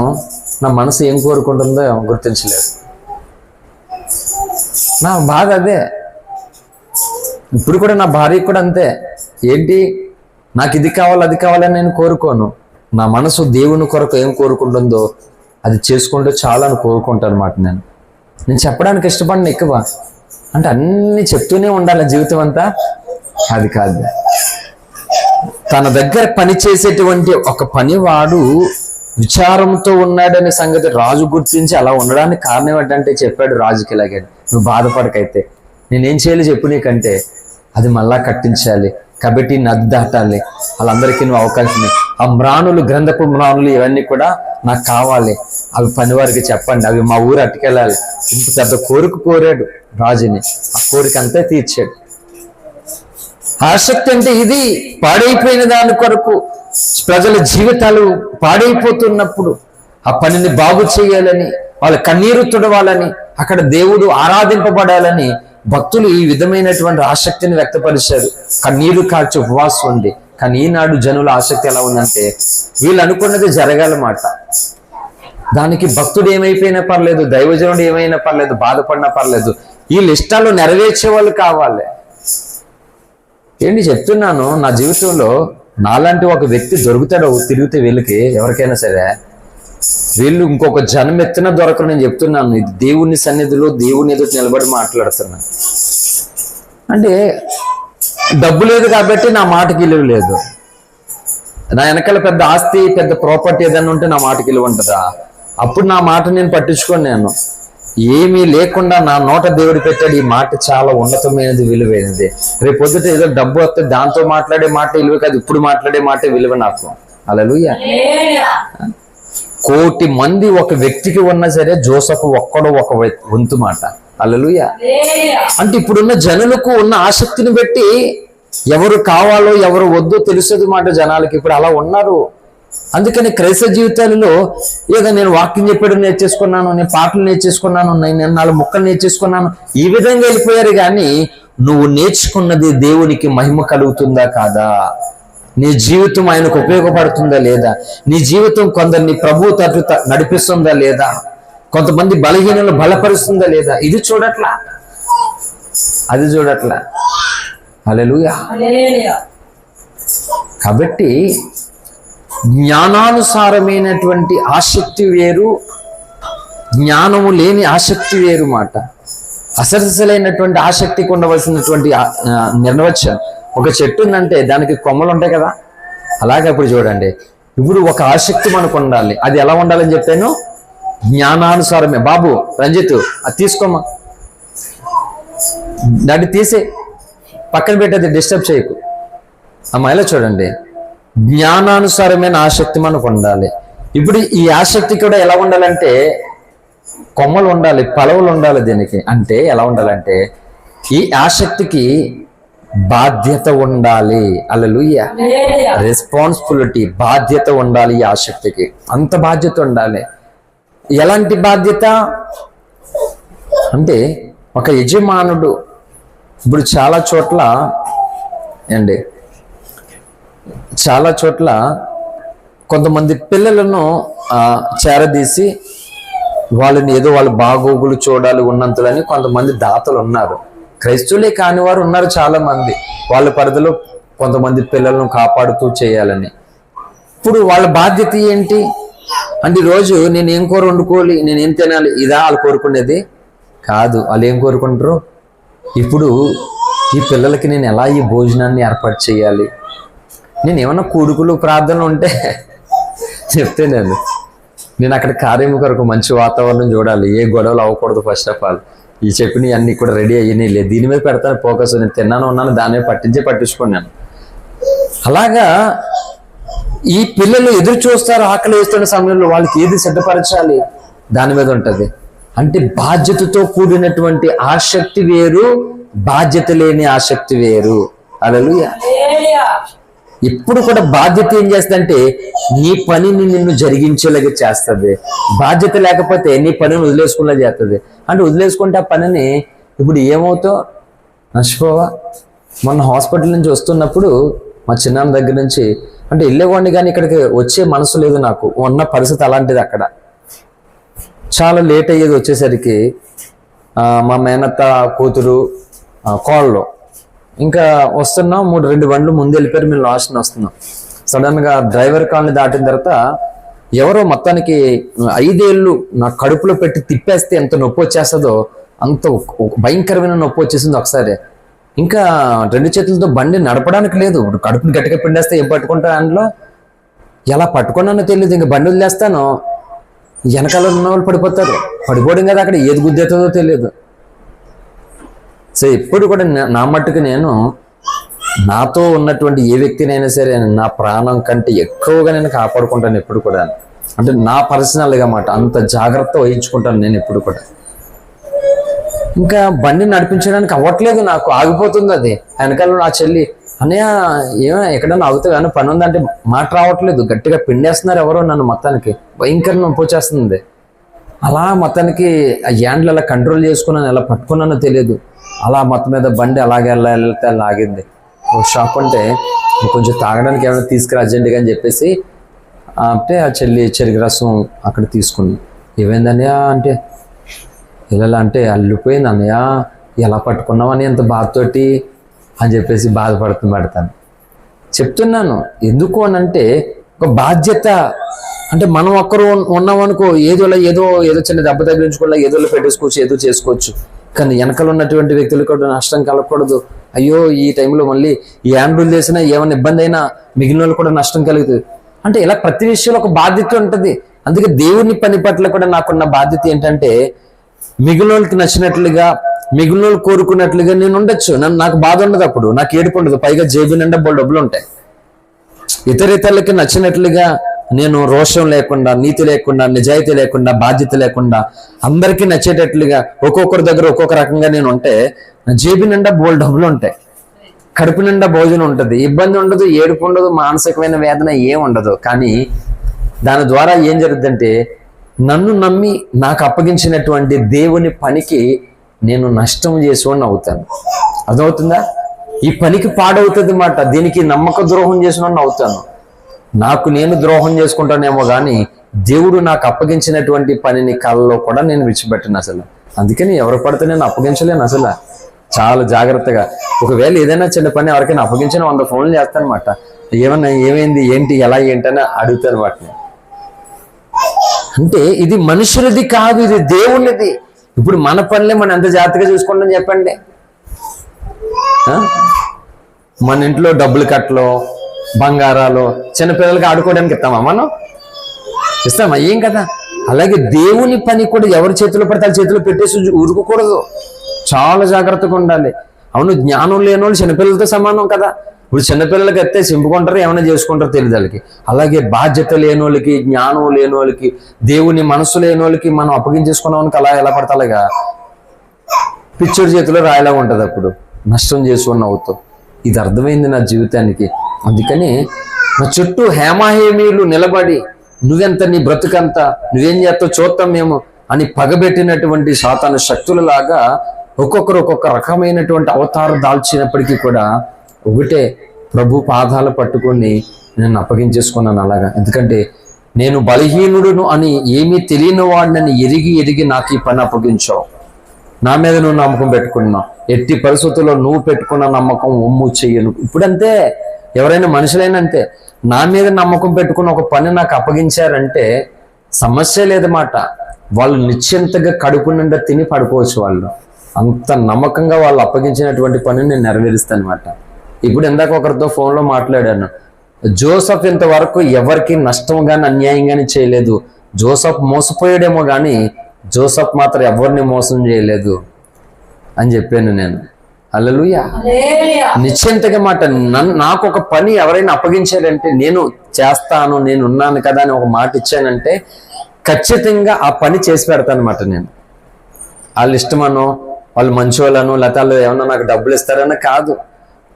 నా మనసు ఏం కోరుకుంటుందో గుర్తించలేదు. నా బాధ అదే. ఇప్పుడు కూడా నా భార్యకు కూడా అంతే. ఏంటి, నాకు ఇది కావాలి అది కావాలని నేను కోరుకోను. నా మనసు దేవుని కొరకు ఏం కోరుకుంటుందో అది చేసుకుంటూ చాలా అని కోరుకుంటాను అన్నమాట. నేను చెప్పడానికి ఇష్టపడిన ఎక్కువ, అంటే అన్ని చెప్తూనే ఉండాలి జీవితం అంతా, అది కాదు. తన దగ్గర పని చేసేటువంటి ఒక పనివాడు విచారంతో ఉన్నాడనే సంగతి రాజు గుర్తించి అలా ఉండడానికి కారణం ఏంటంటే చెప్పాడు రాజుకి, ఇలాగే నువ్వు బాధపడకైతే నేనేం చేయాలి చెప్పు నీకంటే, అది మళ్ళా కట్టించాలి కాబట్టి నది దాటాలి, వాళ్ళందరికీ నువ్వు అవకాశం, ఆ మ్రాణులు, గ్రంథపు మ్రాణులు ఇవన్నీ కూడా నాకు కావాలి, అవి పనివారికి చెప్పండి, అవి మా ఊరు అట్టుకెళ్ళాలి. ఇంత పెద్ద కోరిక కోరాడు రాజుని, ఆ కోరిక అంతా తీర్చాడు. ఆసక్తి అంటే ఇది, పాడైపోయిన దాని కొరకు ప్రజల జీవితాలు పాడైపోతున్నప్పుడు ఆ పనిని బాగు చేయాలని, వాళ్ళ కన్నీరు తుడవాలని, అక్కడ దేవుడు ఆరాధింపబడాలని భక్తులు ఈ విధమైనటువంటి ఆసక్తిని వ్యక్తపరిచారు. కన్నీరు కార్చి ఉపవాసం ఉంది. కానీ ఈనాడు జనుల ఆసక్తి ఎలా ఉందంటే, వీళ్ళు అనుకున్నది జరగాలన్నమాట. దానికి భక్తుడు ఏమైపోయినా పర్లేదు, దైవజనుడు ఏమైనా పర్లేదు, బాధపడినా పర్లేదు, వీళ్ళ ఇష్టాలు నెరవేర్చే వాళ్ళు కావాలి. ఏంటి చెప్తున్నాను, నా జీవితంలో నాలాంటి ఒక వ్యక్తి దొరుకుతాడు తిరిగితే వీళ్ళకి ఎవరికైనా సరే, వీళ్ళు ఇంకొక జన్మ ఎత్తున దొరకరు. నేను చెప్తున్నాను, ఇది దేవుని సన్నిధిలో దేవుని ఎదుట నిలబడి మాట్లాడుతున్నాను. అంటే డబ్బు లేదు కాబట్టి నా మాటకి విలువ లేదు. నా వెనకాల పెద్ద ఆస్తి, పెద్ద ప్రాపర్టీ ఏదైనా ఉంటే నా మాటకి విలువ ఉంటుందా? అప్పుడు నా మాట నేను పట్టించుకోను. నేను ఏమీ లేకుండా నా నోట దేవుడు పెట్టాడు, ఈ మాట చాలా ఉన్నతమైనది, విలువైనది. రేపు పొద్దుట ఏదో డబ్బు వస్తే దాంతో మాట్లాడే మాట విలువ కాదు, ఇప్పుడు మాట్లాడే మాట విలువ నాకు. హల్లెలూయా. 1,000,000 మంది ఒక వ్యక్తికి ఉన్నా సరే జోసెఫ్ ఒక్కడో ఒక వంతు మాట. హల్లెలూయా. అంటే ఇప్పుడున్న జనులకు ఉన్న ఆసక్తిని బట్టి ఎవరు కావాలో ఎవరు వద్దో తెలుసది మాట జనాలకి. ఇప్పుడు అలా ఉన్నారు. అందుకని క్రైస్తవ జీవితాలలో ఏదో నేను వాక్యం చెప్పాడు నేర్చేసుకున్నాను, నేను పాటలు నేర్చేసుకున్నాను, నేను 4 ముక్కలు నేర్చేసుకున్నాను, ఈ విధంగా వెళ్ళిపోయారు. కానీ నువ్వు నేర్చుకున్నది దేవునికి మహిమ కలుగుతుందా కాదా? నీ జీవితం ఆయనకు ఉపయోగపడుతుందా లేదా? నీ జీవితం కొందరిని ప్రభు తట్టు నడిపిస్తుందా లేదా? కొంతమంది బలహీనలు బలపరుస్తుందా లేదా? ఇది చూడట్లా, అది చూడట్లా. హల్లెలూయా. కాబట్టి జ్ఞానానుసారమైనటువంటి ఆసక్తి వేరు, జ్ఞానము లేని ఆసక్తి వేరు మాట. అసలైనటువంటి ఆసక్తికి ఉండవలసినటువంటి నిర్వచనం, ఒక చెట్టు ఉందంటే దానికి కొమ్మలు ఉంటాయి కదా, అలాగే ఇప్పుడు చూడండి, ఇప్పుడు ఒక ఆసక్తి మనకు ఉండాలి. అది ఎలా ఉండాలని చెప్పాను? జ్ఞానానుసారమే. బాబు రంజిత్ అది తీసుకోమా, దాన్ని తీసే పక్కన పెట్టేది, డిస్టర్బ్ చేయకు. అమ్మా ఇలా చూడండి, జ్ఞానానుసారమైన ఆసక్తి మనకు ఉండాలి. ఇప్పుడు ఈ ఆసక్తి కూడా ఎలా ఉండాలంటే కొమ్మలు ఉండాలి, పలవలు ఉండాలి. దీనికి అంటే ఎలా ఉండాలంటే ఈ ఆసక్తికి బాధ్యత ఉండాలి. హల్లెలూయా. రెస్పాన్సిబిలిటీ, బాధ్యత ఉండాలి. ఈ ఆసక్తికి అంత బాధ్యత ఉండాలి. ఎలాంటి బాధ్యత అంటే ఒక యజమానుడు ఇప్పుడు చాలా చోట్ల కొంతమంది పిల్లలను చేరదీసి వాళ్ళని ఏదో వాళ్ళ బాగోగులు చూడాలి ఉన్నంతలని కొంతమంది దాతలు ఉన్నారు. క్రైస్తవులే కాని వారు ఉన్నారు చాలా మంది. వాళ్ళ పరిధిలో కొంతమంది పిల్లలను కాపాడుతూ చేయాలని. ఇప్పుడు వాళ్ళ బాధ్యత ఏంటి అంటే, రోజు నేను ఏం కూర వండుకోవాలి, నేను ఏం తినాలి, ఇదా వాళ్ళు కోరుకునేది కాదు. వాళ్ళు ఏం కోరుకుంటారు? ఇప్పుడు ఈ పిల్లలకి నేను ఎలా ఈ భోజనాన్ని ఏర్పాటు చేయాలి? నేను ఏమన్నా కూడుకులు ప్రార్థనలు ఉంటే చెప్తే నేను అక్కడ కార్యం కొరకు మంచి వాతావరణం చూడాలి, ఏ గొడవలు అవ్వకూడదు. ఫస్ట్ ఆఫ్ ఆల్ ఈ చెప్పినవి అన్నీ కూడా రెడీ అయ్యి లేదు, దీని మీద పెడతాను ఫోకస్. నేను తిన్నాను ఉన్నాను దాని మీద పట్టించుకున్నాను. అలాగా ఈ పిల్లలు ఎదురు చూస్తారు, ఆకలి వేస్తున్న సమయంలో వాళ్ళకి ఏది సిద్ధపరచాలి దాని మీద ఉంటుంది. అంటే బాధ్యతతో కూడినటువంటి ఆసక్తి వేరు, బాధ్యత లేని ఆసక్తి వేరు. హల్లెలూయా. ఇప్పుడు కూడా బాధ్యత ఏం చేస్తుందంటే నీ పనిని నిన్ను జరిగించేలాగా చేస్తుంది. బాధ్యత లేకపోతే నీ పనిని వదిలేసుకునేలా చేస్తుంది. అంటే వదిలేసుకుంటే ఆ పనిని ఇప్పుడు ఏమవుతావు, నష్టపోవా. మొన్న హాస్పిటల్ నుంచి వస్తున్నప్పుడు మా చిన్నాన్న దగ్గర నుంచి అంటే వెళ్ళేవాడిని, కానీ ఇక్కడికి వచ్చే మనసు లేదు నాకు. ఉన్న పరిస్థితి అలాంటిది. అక్కడ చాలా లేట్ అయ్యేది వచ్చేసరికి. మా మేనత్త కూతురు కాల్లో ఇంకా వస్తున్నాం, 2 బండ్లు ముందు వెళ్ళిపోయారు, మేము లాస్ట్ని వస్తున్నాం. సడన్గా డ్రైవర్ కాల్ని దాటిన తర్వాత ఎవరో మొత్తానికి 5 ఏళ్ళు నా కడుపులో పెట్టి తిప్పేస్తే ఎంత నొప్పి వచ్చేస్తుందో అంత భయంకరమైన నొప్పి వచ్చేసింది ఒకసారి. ఇంకా 2 చేతులతో బండి నడపడానికి లేదు. ఇప్పుడు కడుపుని గట్టిగా పిండేస్తే ఏం పట్టుకుంటా అందులో, ఎలా పట్టుకున్నానో తెలియదు. ఇంకా బండి వదిలేస్తాను, వెనకాల ఉన్న వాళ్ళు పడిపోతారు. పడిపోవడం కదా, అక్కడ ఏది గుద్దేతుందో తెలియదు. సో ఎప్పుడు కూడా నా మట్టుకు నేను నాతో ఉన్నటువంటి ఏ వ్యక్తినైనా సరే నా ప్రాణం కంటే ఎక్కువగా నేను కాపాడుకుంటాను ఎప్పుడు కూడా. అంటే నా పర్సనల్గా మాట అంత జాగ్రత్త వహించుకుంటాను నేను ఎప్పుడు కూడా. ఇంకా బండి నడిపించడానికి అవ్వట్లేదు నాకు, ఆగిపోతుంది అది. వెనకాల ఆ చెల్లి అన్నయ్య ఏమైనా ఎక్కడన్నా ఆగుతావు ఏమైనా పని ఉందంటే మాట రావట్లేదు, గట్టిగా పిండేస్తున్నారు ఎవరో నన్ను, మొత్తానికి భయంకరంగా నొప్పి వచ్చేస్తుంది. అలా మొత్తానికి ఆ హ్యాండ్లు అలా కంట్రోల్ చేసుకున్నాను, ఎలా పట్టుకున్నానో తెలియదు. అలా మొత్తం మీద బండి అలాగే వెళ్తే ఆగింది. ఒక షాప్ అంటే కొంచెం తాగడానికి ఏమైనా తీసుకురా అర్జెంటుగా అని చెప్పేసి అంటే ఆ చెల్లి చెరుకు రసం అక్కడ తీసుకుంది. ఏమైందన్నయ్య అంటే ఇలా అంటే అల్లిపోయింది అన్నయ్య, ఎలా పట్టుకున్నామని ఎంత బాధతోటి అని చెప్పేసి బాధపడుతాను. చెప్తున్నాను ఎందుకు అని అంటే ఒక బాధ్యత. అంటే మనం ఒక్కరు ఉన్నామనుకో ఏదో చిన్న దెబ్బ తగిలించుకోవాలి, ఏదో పెట్టేసుకోవచ్చు, ఏదో చేసుకోవచ్చు. కానీ వెనకలు ఉన్నటువంటి వ్యక్తులు కూడా నష్టం కలగకూడదు. అయ్యో ఈ టైంలో మళ్ళీ ఈ హ్యాండ్రూల్ చేసినా ఏమైనా ఇబ్బంది అయినా మిగిలిన వాళ్ళు కూడా నష్టం కలుగుతుంది. అంటే ఇలా ప్రతి విషయంలో ఒక బాధ్యత ఉంటుంది. అందుకే దేవుని పని పట్ల కూడా నాకున్న బాధ్యత ఏంటంటే మిగిలిన వాళ్ళకి నచ్చినట్లుగా, మిగిలిన వాళ్ళు కోరుకున్నట్లుగా నేను ఉండొచ్చు. నాకు బాధ ఉండదు, అప్పుడు నాకు ఏడుపు ఉండదు. పైగా జేబు నిండా డబ్బులు ఉంటాయి. ఇతరులకి నచ్చినట్లుగా నేను రోషం లేకుండా, నీతి లేకుండా, నిజాయితీ లేకుండా, బాధ్యత లేకుండా అందరికీ నచ్చేటట్లుగా ఒక్కొక్కరి దగ్గర ఒక్కొక్క రకంగా నేను ఉంటే నా జేబు నిండా డబ్బులు ఉంటాయి, కడుపు నిండా భోజనం ఉంటుంది, ఇబ్బంది ఉండదు, ఏడుపు ఉండదు, మానసికమైన వేదన ఏం ఉండదు. కానీ దాని ద్వారా ఏం జరుగుతుందంటే నన్ను నమ్మి నాకు అప్పగించినటువంటి దేవుని పనికి నేను నష్టం చేసేవాడిని అవుతాను. అర్థమవుతుందా? ఈ పనికి పాడవుతుంది అన్నమాట. దీనికి నమ్మక ద్రోహం చేసినవాడిని అవుతాను. నాకు నేను ద్రోహం చేసుకుంటానేమో కానీ దేవుడు నాకు అప్పగించినటువంటి పనిని కళ్ళలో కూడా నేను విడిచిపెట్టను అసలు. అందుకని ఎవరు పడితే నేను అప్పగించలేను అసలు. చాలా జాగ్రత్తగా ఒకవేళ ఏదైనా చిన్న పని ఎవరికైనా అప్పగించిన 100 ఫోన్లు చేస్తానమాట. ఏమన్నా ఏమైంది ఏంటి ఎలా ఏంటని అడుగుతాను వాటిని. అంటే ఇది మనుషులది కాదు, ఇది దేవునిది. ఇప్పుడు మన పనులే మనం ఎంత జాగ్రత్తగా చూసుకుంటాం చెప్పండి. మన ఇంట్లో డబ్బులు కట్టలో, బంగారాలు చిన్నపిల్లలకి ఆడుకోవడానికి ఇస్తామా? మనం ఇస్తామా? ఏం కదా. అలాగే దేవుని పని కూడా ఎవరి చేతిలో పడితే వాళ్ళ చేతిలో పెట్టేసి ఊరుకోకూడదు, చాలా జాగ్రత్తగా ఉండాలి. అవును, జ్ఞానం లేని వాళ్ళు చిన్నపిల్లలతో సమానం కదా. ఇప్పుడు చిన్నపిల్లలకి ఎత్తే సింపుకుంటారు, ఏమైనా చేసుకుంటారో తెలియదు వాళ్ళకి. అలాగే బాధ్యత లేని వాళ్ళకి, జ్ఞానం లేని వాళ్ళకి, దేవుని మనసు లేని వాళ్ళకి మనం అప్పగించేసుకున్నామనికి అలా ఎలా పడతాగా పిచ్చోడి చేతిలో రాయలా ఉంటుంది. అప్పుడు నష్టం చేసుకుని అవుతావు. ఇది అర్థమైంది నా జీవితానికి. అందుకని నా చుట్టూ హేమాహేమీలు నిలబడి నువ్వెంత, నీ బ్రతుకంత, నువ్వేం చేస్తావు చూస్తాం మేము అని పగబెట్టినటువంటి సాతాను శక్తులలాగా ఒక్కొక్కరు ఒక్కొక్క రకమైనటువంటి అవతారం దాల్చినప్పటికీ కూడా ఒకటే, ప్రభు పాదాలు పట్టుకొని నేను అప్పగించేసుకున్నాను అలాగా. ఎందుకంటే నేను బలహీనుడును అని ఏమీ తెలియని వాడినని ఎరిగి నాకు ఈ పని అప్పగించావు. నా మీద నువ్వు నమ్మకం పెట్టుకున్నావు. ఎట్టి పరిస్థితుల్లో నువ్వు పెట్టుకున్న నమ్మకం ఒమ్ము చెయ్యను. ఇప్పుడంతే, ఎవరైనా మనుషులైనా అంతే. నా మీద నమ్మకం పెట్టుకున్న ఒక పని నాకు అప్పగించారంటే సమస్య లేదన్నమాట. వాళ్ళు నిశ్చింతగా కడుపు నిండా తిని పడుకోవచ్చు వాళ్ళు. అంత నమ్మకంగా వాళ్ళు అప్పగించినటువంటి పనిని నేను నెరవేరుస్తాను అనమాట. ఇప్పుడు ఇందాక ఒకరితో ఫోన్లో మాట్లాడాను. జోసఫ్ ఇంతవరకు ఎవరికి నష్టం కానీ అన్యాయం కానీ చేయలేదు. జోసఫ్ మోసపోయాడేమో కానీ జోసఫ్ మాత్రం ఎవరిని మోసం చేయలేదు అని చెప్పాను నేను. హల్లెలూయా. నిశ్చింతగా మాట, నాకు ఒక పని ఎవరైనా అప్పగించారంటే నేను చేస్తాను, నేను ఉన్నాను కదా అని ఒక మాట ఇచ్చానంటే ఖచ్చితంగా ఆ పని చేసి పెడతాను అనమాట. నేను వాళ్ళు ఇష్టమనో, వాళ్ళు మంచి వాళ్ళను, లేకపోతే వాళ్ళు ఏమన్నా నాకు డబ్బులు ఇస్తారని కాదు,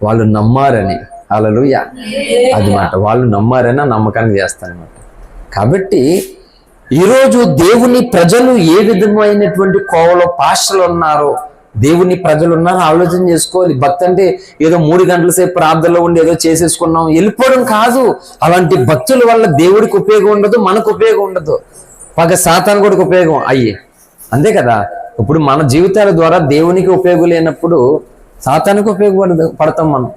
వాళ్ళు నమ్మారని. హల్లెలూయా. అది మాట, వాళ్ళు నమ్మారని ఆ నమ్మకాన్ని చేస్తాను అనమాట. కాబట్టి ఈరోజు దేవుని ప్రజలు ఏ విధమైనటువంటి కోవలో పాస్టర్లు ఉన్నారో, దేవుని ప్రజలు ఉన్నారో ఆలోచన చేసుకోవాలి. భక్తి అంటే ఏదో 3 గంటల సేపు ప్రార్థనలో ఉండి ఏదో చేసేసుకున్నాం వెళ్ళిపోవడం కాదు. అలాంటి భక్తుల వల్ల దేవుడికి ఉపయోగం ఉండదు, మనకు ఉపయోగం ఉండదు, పగ సాతాను కూడా ఉపయోగం అయ్యి. అంతే కదా. ఇప్పుడు మన జీవితాల ద్వారా దేవునికి ఉపయోగం లేనప్పుడు సాతానికి ఉపయోగపడతాం మనం.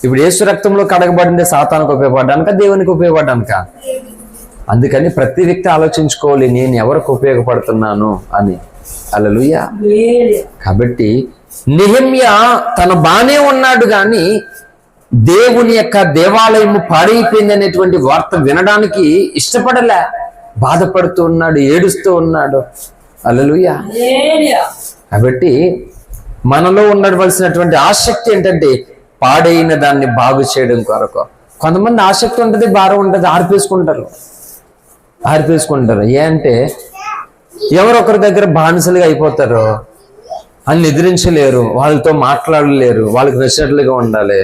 ఇప్పుడు యేసు రక్తంలో కడగబడిందే సాతానికి ఉపయోగపడడానిక, దేవునికి ఉపయోగపడడానిక? అందుకని ప్రతి వ్యక్తి ఆలోచించుకోవాలి, నేను ఎవరికి ఉపయోగపడుతున్నాను అని. హల్లెలూయా. కాబట్టి నెహెమ్యా తను బానే ఉన్నాడు కానీ దేవుని యొక్క దేవాలయం పాడైపోయింది అనేటువంటి వార్త వినడానికి ఇష్టపడలే, బాధపడుతూ ఉన్నాడు, ఏడుస్తూ ఉన్నాడు. హల్లెలూయా. కాబట్టి మనలో ఉండవలసినటువంటి ఆసక్తి ఏంటంటే పాడైన దాన్ని బాగు చేయడం కొరకు. కొంతమంది ఆసక్తి ఉంటుంది, భారం ఉంటుంది, ఆర్పేసుకుంటారు. ఏ అంటే ఎవరొకరి దగ్గర బానిసలుగా అయిపోతారు, వాళ్ళని ఎదిరించలేరు, వాళ్ళతో మాట్లాడలేరు, వాళ్ళకి నచ్చినట్లుగా ఉండాలి.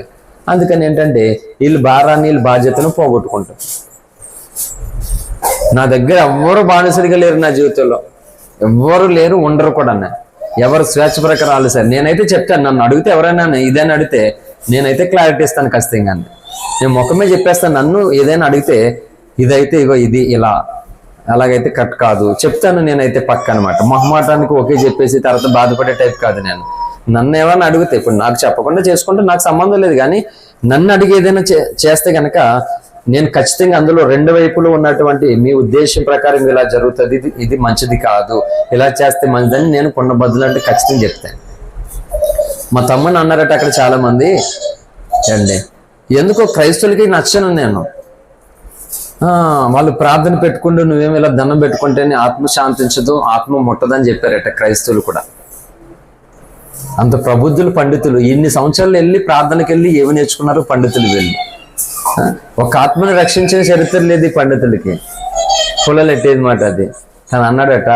అందుకని ఏంటంటే వీళ్ళు భారాన్ని, వీళ్ళు బాధ్యతను పోగొట్టుకుంటారు. నా దగ్గర ఎవ్వరు బానిసలుగా లేరు, నా జీవితంలో ఎవ్వరు లేరు, ఉండరు కూడా. ఎవరు స్వేచ్ఛ ప్రకారాలు సార్. నేనైతే చెప్తాను, నన్ను అడిగితే ఎవరైనా ఇదని అడిగితే నేనైతే క్లారిటీ ఇస్తాను ఖచ్చితంగా. నేను ముఖమే చెప్పేస్తాను. నన్ను ఏదైనా అడిగితే ఇదైతే ఇగో ఇది ఇలా, అలాగైతే కట్ కాదు చెప్తాను. నేనైతే పక్క అనమాట. మొహమాటానికి ఓకే చెప్పేసి తర్వాత బాధపడే టైప్ కాదు నేను. నన్ను ఏమైనా అడిగితే, ఇప్పుడు నాకు చెప్పకుండా చేసుకుంటే నాకు సంబంధం లేదు, కానీ నన్ను అడిగి ఏదైనా చేస్తే కనుక నేను ఖచ్చితంగా అందులో 2 వైపులు ఉన్నటువంటి మీ ఉద్దేశం ప్రకారం ఇలా జరుగుతుంది, ఇది మంచిది కాదు, ఇలా చేస్తే మంచిదని నేను కొన్న బదులు అంటే ఖచ్చితంగా చెప్తాను. మా తమ్ముని అన్నారట అక్కడ చాలా మంది, అండి ఎందుకో క్రైస్తవులకి నచ్చను నేను. వాళ్ళు ప్రార్థన పెట్టుకుంటూ నువ్వేమి ఇలా దండం పెట్టుకుంటేనే ఆత్మ శాంతించదు, ఆత్మ ముట్టదని చెప్పారట క్రైస్తవులు కూడా. అంత ప్రబుద్ధులు పండితులు ఇన్ని సంవత్సరాలు వెళ్ళి ప్రార్థనకి వెళ్ళి ఏమి నేర్చుకున్నారు పండితులు వెళ్ళి. ఒక ఆత్మని రక్షించిన చరిత్ర లేదు ఈ పండితులకి, పుల్లలెట్టేది మాట అది. తను అన్నాడట,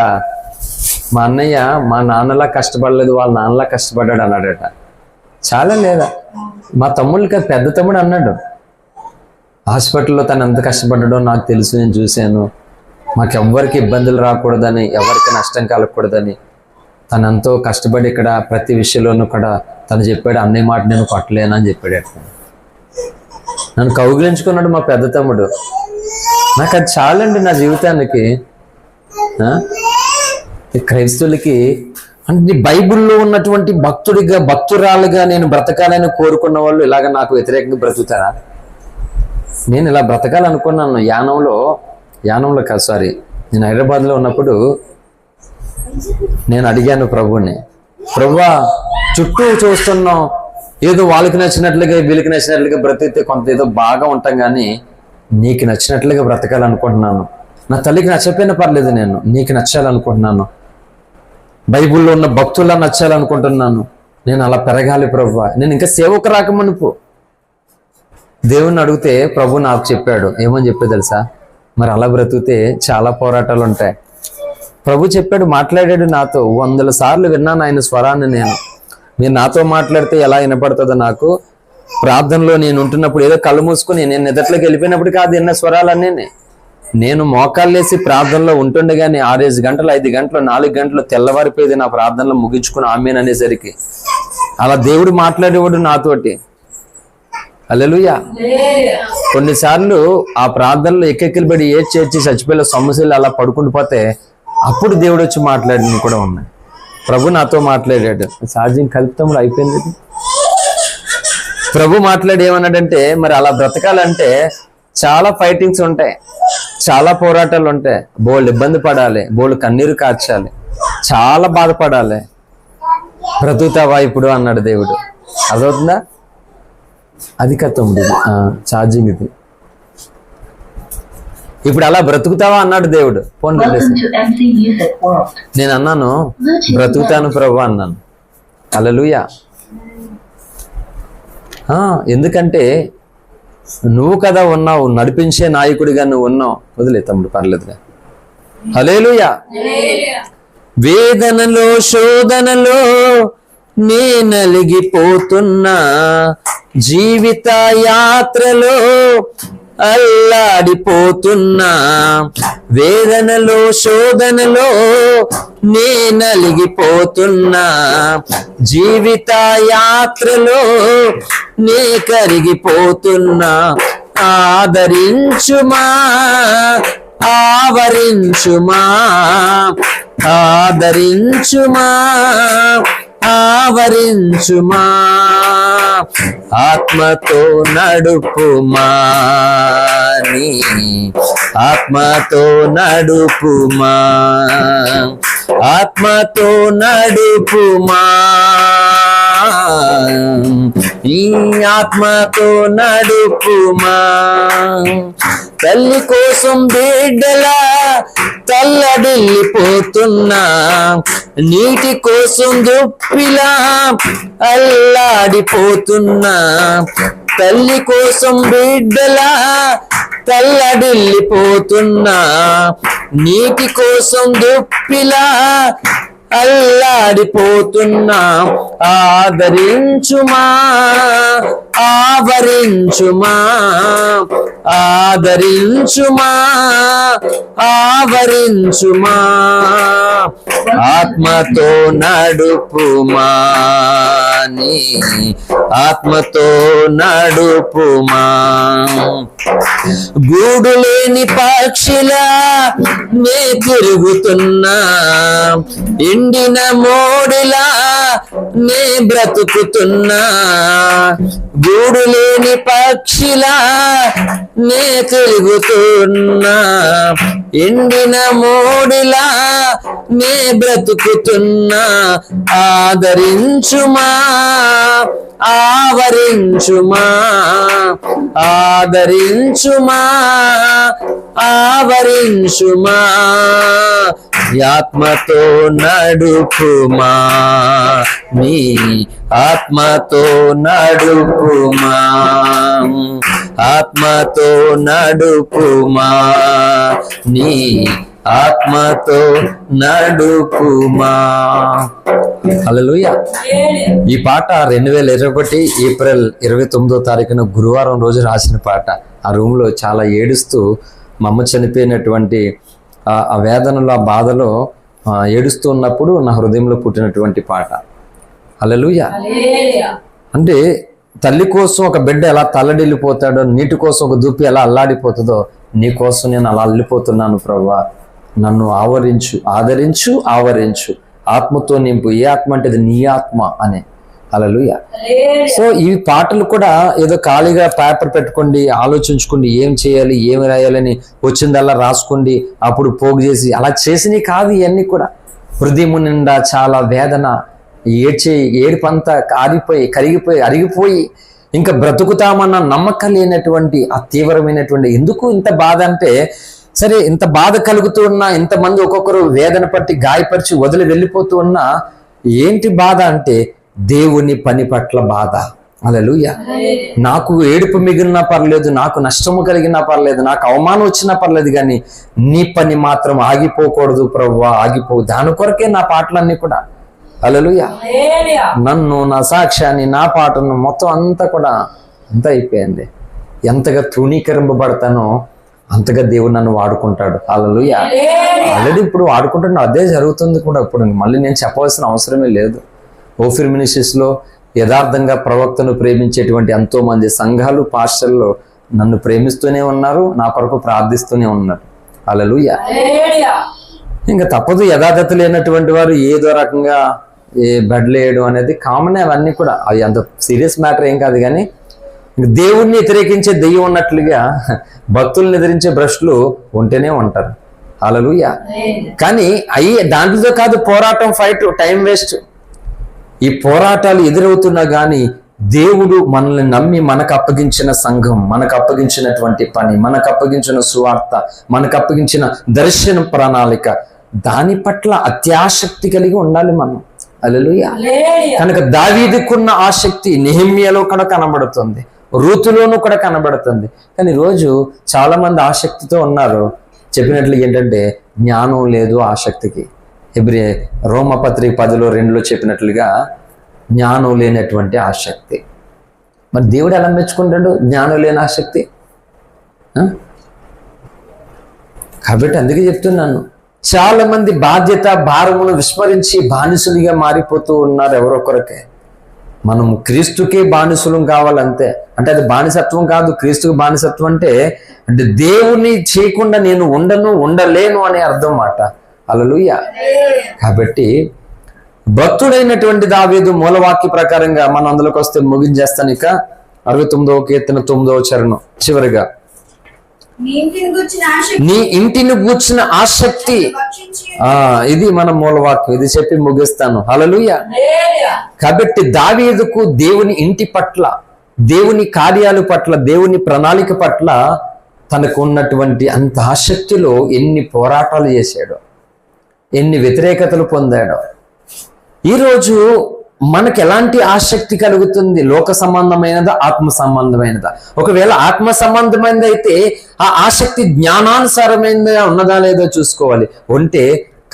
మా అన్నయ్య మా నాన్నలా కష్టపడలేదు, వాళ్ళ నాన్నలా కష్టపడ్డాడు అన్నాడట. చాలా లేదా మా తమ్ముళ్ళకి పెద్ద తమ్ముడు అన్నాడు, హాస్పిటల్లో తను ఎంత కష్టపడ్డాడో నాకు తెలుసు, నేను చూశాను, మాకెవ్వరికి ఇబ్బందులు రాకూడదని, ఎవరికి నష్టం కలగకూడదని తను ఎంతో కష్టపడి ఇక్కడ ప్రతి విషయంలోనూ కూడా తను చెప్పాడు, అన్నయ్య మాట నేను కొట్టలేనని చెప్పాడు. నన్ను కౌగిలించుకున్నాడు మా పెద్ద తమ్ముడు. నాకు అది చాలండి నా జీవితానికి. క్రైస్తవులకి అంటే బైబిల్లో ఉన్నటువంటి భక్తురాలుగా నేను బ్రతకాలని కోరుకున్న వాళ్ళు ఇలాగ నాకు వ్యతిరేకంగా బ్రతుకుతారా? నేను ఇలా బ్రతకాలనుకున్నాను. యానంలో కాదు, సారీ, నేను హైదరాబాద్లో ఉన్నప్పుడు నేను అడిగాను ప్రభుని, ప్రభువా చుట్టూ చూస్తున్నాం, ఏదో వాళ్ళకి నచ్చినట్లుగా వీళ్ళకి నచ్చినట్లుగా బ్రతికితే కొంత ఏదో బాగా ఉంటాం, కానీ నీకు నచ్చినట్లుగా బ్రతకాలనుకుంటున్నాను. నా తల్లికి నచ్చపోయినా పర్లేదు, నేను నీకు నచ్చాలనుకుంటున్నాను, బైబిల్లో ఉన్న భక్తుల్లా నచ్చాలనుకుంటున్నాను, నేను అలా పెరగాలి ప్రభువా. నేను ఇంకా సేవకు రాకమనుపు దేవుణ్ణి అడిగితే ప్రభు నాకు చెప్పాడు, ఏమని చెప్పే తెలుసా, మరి అలా బ్రతికితే చాలా పోరాటాలు ఉంటాయి. ప్రభు చెప్పాడు, మాట్లాడాడు నాతో. 100 సార్లు విన్నాను ఆయన స్వరాన్ని నేను. మీరు నాతో మాట్లాడితే ఎలా వినపడుతుందో నాకు. ప్రార్థనలో నేను ఉంటున్నప్పుడు ఏదో కళ్ళు మూసుకుని నేను నిద్రలోకి వెళ్ళిపోయినప్పుడు కాదు విన్న స్వరాలన్నీ. నేను మోకాళ్ళేసి ప్రార్థనలో ఉంటుండగానే 6 గంటలు 5 గంటలు 4 గంటలు తెల్లవారిపోయేది నా ప్రార్థనలో ముగించుకుని ఆమేన్ అనేసరికి. అలా దేవుడు మాట్లాడేవాడు నాతోటి. హల్లెలూయా. కొన్నిసార్లు ఆ ప్రార్థనలో ఎక్కెక్కిలు పడి చేర్చి చచ్చిపోయే సమస్యలు అలా పడుకుంటూ పోతే అప్పుడు దేవుడు వచ్చి మాట్లాడినవి కూడా ఉన్నాయి. ప్రభు నాతో మాట్లాడాడు. ఛార్జింగ్ కలుపుతాముడు అయిపోయింది. ప్రభు మాట్లాడి ఏమన్నాడంటే, మరి అలా బ్రతకాలంటే చాలా ఫైటింగ్స్ ఉంటాయి, చాలా పోరాటాలు ఉంటాయి, బోళ్ళు ఇబ్బంది పడాలి, బోళ్ళు కన్నీరు కార్చాలి, చాలా బాధపడాలి. బ్రతుకుతావా ఇప్పుడు అన్నాడు దేవుడు. అదవుతుందా? అది కథండి, ఛార్జింగ్ ఇది. ఇప్పుడు అలా బ్రతుకుతావా అన్నాడు దేవుడు. ఫోన్ పెట్టేసి నేను అన్నాను బ్రతుకుతాను ప్రభు అన్నాను. హల్లెలూయా. ఎందుకంటే నువ్వు కదా ఉన్నావు, నడిపించే నాయకుడిగా నువ్వు ఉన్నావు. వదిలే తమ్ముడు, పర్లేదుగా. హల్లెలూయా. వేదనలో శోధనలో నే నలిగిపోతున్నా, జీవిత యాత్రలో అల్లాడిపోతున్నా. వేదనలో శోధనలో నే నలిగిపోతున్నా, జీవిత యాత్రలో నే కరిగిపోతున్నా. ఆదరించుమా, ఆవరించుమా, ఆదరించుమా, ఆవరించుమా. ఆత్మతో నడుపుమా, నీ ఆత్మతో నడుపుమా, ఆత్మతో నడుపుమా, ఈ ఆత్మతో నడుపుమా. తల్లి కోసం బిడ్డలా తల్లడిల్లిపోతున్నా, నీటి కోసం దుప్పిలా అల్లాడిపోతున్నా. తల్లి కోసం బిడ్డలా తల్లడిల్లిపోతున్నా, నీటి కోసం దుప్పిలా అల్లాడిపోతున్నా. ఆదరించుమా, ఆవరించుమా, ఆదరించుమా, ఆవరించుమా. ఆత్మతో నడుపుమా, నీ ఆత్మతో నడుపుమా. గూడు లేని పక్షిలా నే తిరుగుతున్నా, ఎండిన మోడిలా నే బ్రతుకుతున్నా. గూడు లేని పక్షిలా నే తిరుగుతున్నా, ఎండిన మోడిలా నే బ్రతుకుతున్నా. ఆదరించుమా, ఆవరించుమా, ఆదరించుమా, ఆవరించుమా. ఆత్మతో నడుపుమా, నీ ఆత్మతో నడుపుమా, ఆత్మతో నడుపుమా, నీ ఆత్మతో నడుపుమా. హల్లెలూయా. ఈ పాట 2021 ఏప్రిల్ 29వ తారీఖున గురువారం రోజు రాసిన పాట. ఆ రూమ్లో చాలా ఏడుస్తూ మా అమ్మ చనిపోయినటువంటి ఆ వేదనలో, ఆ బాధలో ఏడుస్తూ ఉన్నప్పుడు నా హృదయంలో పుట్టినటువంటి పాట. హల్లెలూయా. అంటే తల్లి కోసం ఒక బిడ్డ ఎలా తల్లడిల్లిపోతాడో, నీటి కోసం ఒక దుప్పి ఎలా అల్లాడిపోతుందో, నీ కోసం నేను అలా అల్లిపోతున్నాను ప్రభువా. నన్ను ఆవరించు, ఆదరించు, ఆవరించు. ఆత్మతో నింపు. ఏ ఆత్మ అంటే అది నీ ఆత్మ అనే. హల్లెలూయా. సో ఈ పాటలు కూడా ఏదో ఖాళీగా పేపర్ పెట్టుకోండి, ఆలోచించుకోండి, ఏం చేయాలి, ఏమి రాయాలని వచ్చిందల్లా రాసుకోండి, అప్పుడు పోగు చేసి అలా చేసినవి కాదు. ఇవన్నీ కూడా హృదయం నిండా చాలా వేదన, ఏడుపంతా కారిపోయి, కరిగిపోయి, అరిగిపోయి ఇంకా బ్రతుకుతామన్న నమ్మకం లేనటువంటి ఆ తీవ్రమైనటువంటి. ఎందుకు ఇంత బాధ అంటే, సరే ఇంత బాధ కలుగుతూ ఉన్నా, ఇంతమంది ఒక్కొక్కరు వేదన పట్టి గాయపరిచి వదిలి వెళ్ళిపోతూ ఉన్నా, ఏంటి బాధ అంటే దేవుని పని పట్ల బాధ. హల్లెలూయా. నాకు ఏడుపు మిగిలినా పర్లేదు, నాకు నష్టము కలిగినా పర్లేదు, నాకు అవమానం వచ్చినా పర్లేదు, కానీ నీ పని మాత్రం ఆగిపోకూడదు ప్రభువా, ఆగిపో. దాని కొరకే నా పాటలన్నీ కూడా. హల్లెలూయా. నన్ను, నా సాక్ష్యాన్ని, నా పాటను మొత్తం అంతా కూడా అంత అయిపోయింది. ఎంతగా తృణీకరింపబడతానో అంతగా దేవుడు నన్ను వాడుకుంటాడు. హల్లెలూయా. ఆల్రెడీ ఇప్పుడు వాడుకుంటున్నా, అదే జరుగుతుంది కూడా. ఇప్పుడు మళ్ళీ నేను చెప్పవలసిన అవసరమే లేదు. ఓఫిర్ మినిస్ట్రీస్లో యథార్థంగా ప్రవక్తను ప్రేమించేటువంటి ఎంతో మంది సంఘాలు, పాస్టర్లు నన్ను ప్రేమిస్తూనే ఉన్నారు, నా కొరకు ప్రార్థిస్తూనే ఉన్నారు. హల్లెలూయా. ఇంకా తప్పదు. యథార్థత లేనటువంటి వారు ఏదో రకంగా బెడ్లు వేయడం అనేది కామనే. అవన్నీ కూడా అవి అంత సీరియస్ మ్యాటర్ ఏం కాదు. కానీ దేవుణ్ణి వ్యతిరేకించే దెయ్యం ఉన్నట్లుగా భక్తుల్ని ఎదిరించే భ్రష్టులు ఉంటేనే ఉంటారు. హల్లెలూయా. కానీ దాంట్లో కాదు పోరాటం, ఫైట్, టైం వేస్ట్. ఈ పోరాటాలు ఎదురవుతున్నా కానీ దేవుడు మనల్ని నమ్మి మనకు అప్పగించిన సంఘం, మనకు అప్పగించినటువంటి పని, మనకు అప్పగించిన సువార్త, మనకు అప్పగించిన దర్శన ప్రణాళిక, దాని పట్ల అత్యాసక్తి కలిగి ఉండాలి మనం. హల్లెలూయా. కనుక దావీదుకున్న ఆసక్తి నెహెమ్యాలో కూడా కనబడుతుంది, రూతులోనూ కూడా కనబడుతుంది. కానీ రోజు చాలా మంది ఆసక్తితో ఉన్నారు. చెప్పినట్లు ఏంటంటే జ్ఞానం లేదు ఆసక్తికి. రోమపత్రిక 10:2 చెప్పినట్లుగా జ్ఞానం లేనటువంటి ఆసక్తి. మరి దేవుడు ఎలా మెచ్చుకుంటాడు జ్ఞానం లేని ఆసక్తి? కాబట్టి అందుకే చెప్తున్నాను, చాలా మంది బాధ్యత భారమును విస్మరించి బానిసులుగా మారిపోతూ ఉన్నారు ఎవరొకరికే. మనం క్రీస్తుకే బానిసులం కావాలంతే. అంటే అది బానిసత్వం కాదు, క్రీస్తుకు బానిసత్వం అంటే దేవుని చేయకుండా నేను ఉండలేను అనే అర్థం మాట. హల్లెలూయా. కాబట్టి భక్తుడైనటువంటి దావీదు మూలవాక్య ప్రకారంగా మనం అందులోకి వస్తే ముగించేస్తాను. ఇక 69వ కీర్తన 9వ చరణం చివరిగా, నీ ఇంటిని గూర్చిన ఆసక్తి, ఇది మన మూలవాక్యం. ఇది చెప్పి ముగిస్తాను. హల్లెలూయా. కాబట్టి దావీదుకు దేవుని ఇంటి పట్ల, దేవుని కార్యాల పట్ల, దేవుని ప్రణాళిక పట్ల తనకు ఉన్నటువంటి అంత ఆసక్తిలో ఎన్ని పోరాటాలు చేశాడో, ఎన్ని వ్యతిరేకతలు పొందాడో. ఈరోజు మనకు ఎలాంటి ఆసక్తి కలుగుతుంది? లోక సంబంధమైనదా, ఆత్మ సంబంధమైనదా? ఒకవేళ ఆత్మ సంబంధమైనది అయితే ఆ ఆసక్తి జ్ఞానానుసారమైనదా ఉన్నదా లేదో చూసుకోవాలి. ఉంటే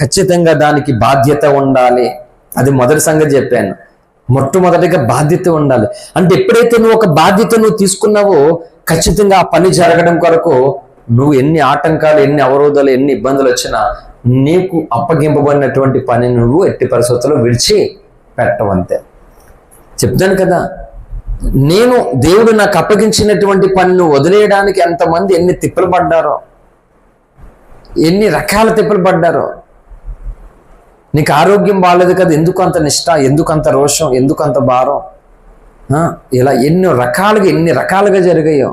ఖచ్చితంగా దానికి బాధ్యత ఉండాలి. అది మొదటి సంగతి చెప్పాను. మొట్టమొదటిగా బాధ్యత ఉండాలి. అంటే ఎప్పుడైతే నువ్వు ఒక బాధ్యత నువ్వు తీసుకున్నావో ఖచ్చితంగా ఆ పని జరగడం కొరకు నువ్వు ఎన్ని ఆటంకాలు, ఎన్ని అవరోధాలు, ఎన్ని ఇబ్బందులు వచ్చినా నీకు అప్పగింపబడినటువంటి పని నువ్వు ఎట్టి పరిస్థితుల్లో విడిచి పెట్టవంతే. చెప్తాను కదా, నేను దేవుడు నాకు అప్పగించినటువంటి పనిని వదిలేయడానికి ఎంతమంది ఎన్ని తిప్పలు పడ్డారో, ఎన్ని రకాల తిప్పలు పడ్డారో. నీకు ఆరోగ్యం బాగాలేదు కదా, ఎందుకు అంత నిష్ఠ, ఎందుకు అంత రోషం, ఎందుకు అంత భారం, ఇలా ఎన్ని రకాలుగా జరిగాయో.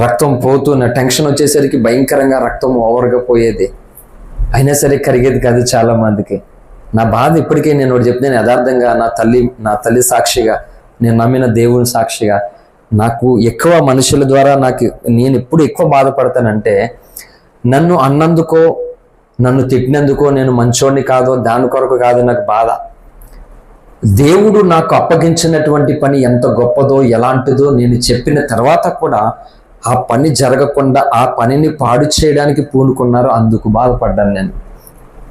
రక్తం పోతున్న టెన్షన్ వచ్చేసరికి భయంకరంగా రక్తం ఓవర్గా పోయేది, అయినా సరే కరిగేది కాదు చాలా మందికి. నా బాధ ఇప్పటికే నేను ఒకటి చెప్తున్నాను యథార్థంగా, నా తల్లి సాక్షిగా, నేను నమ్మిన దేవుని సాక్షిగా, నాకు ఎక్కువ మనుషుల ద్వారా నేను ఎప్పుడు ఎక్కువ బాధపడతానంటే, నన్ను అన్నందుకో, నన్ను తిట్టినందుకో నేను మంచోడిని కాదో దాని కొరకు కాదు నాకు బాధ. దేవుడు నాకు అప్పగించినటువంటి పని ఎంత గొప్పదో, ఎలాంటిదో నేను చెప్పిన తర్వాత కూడా ఆ పని జరగకుండా ఆ పనిని పాడు చేయడానికి పూనుకున్నారు. అందుకు బాధపడ్డాను నేను.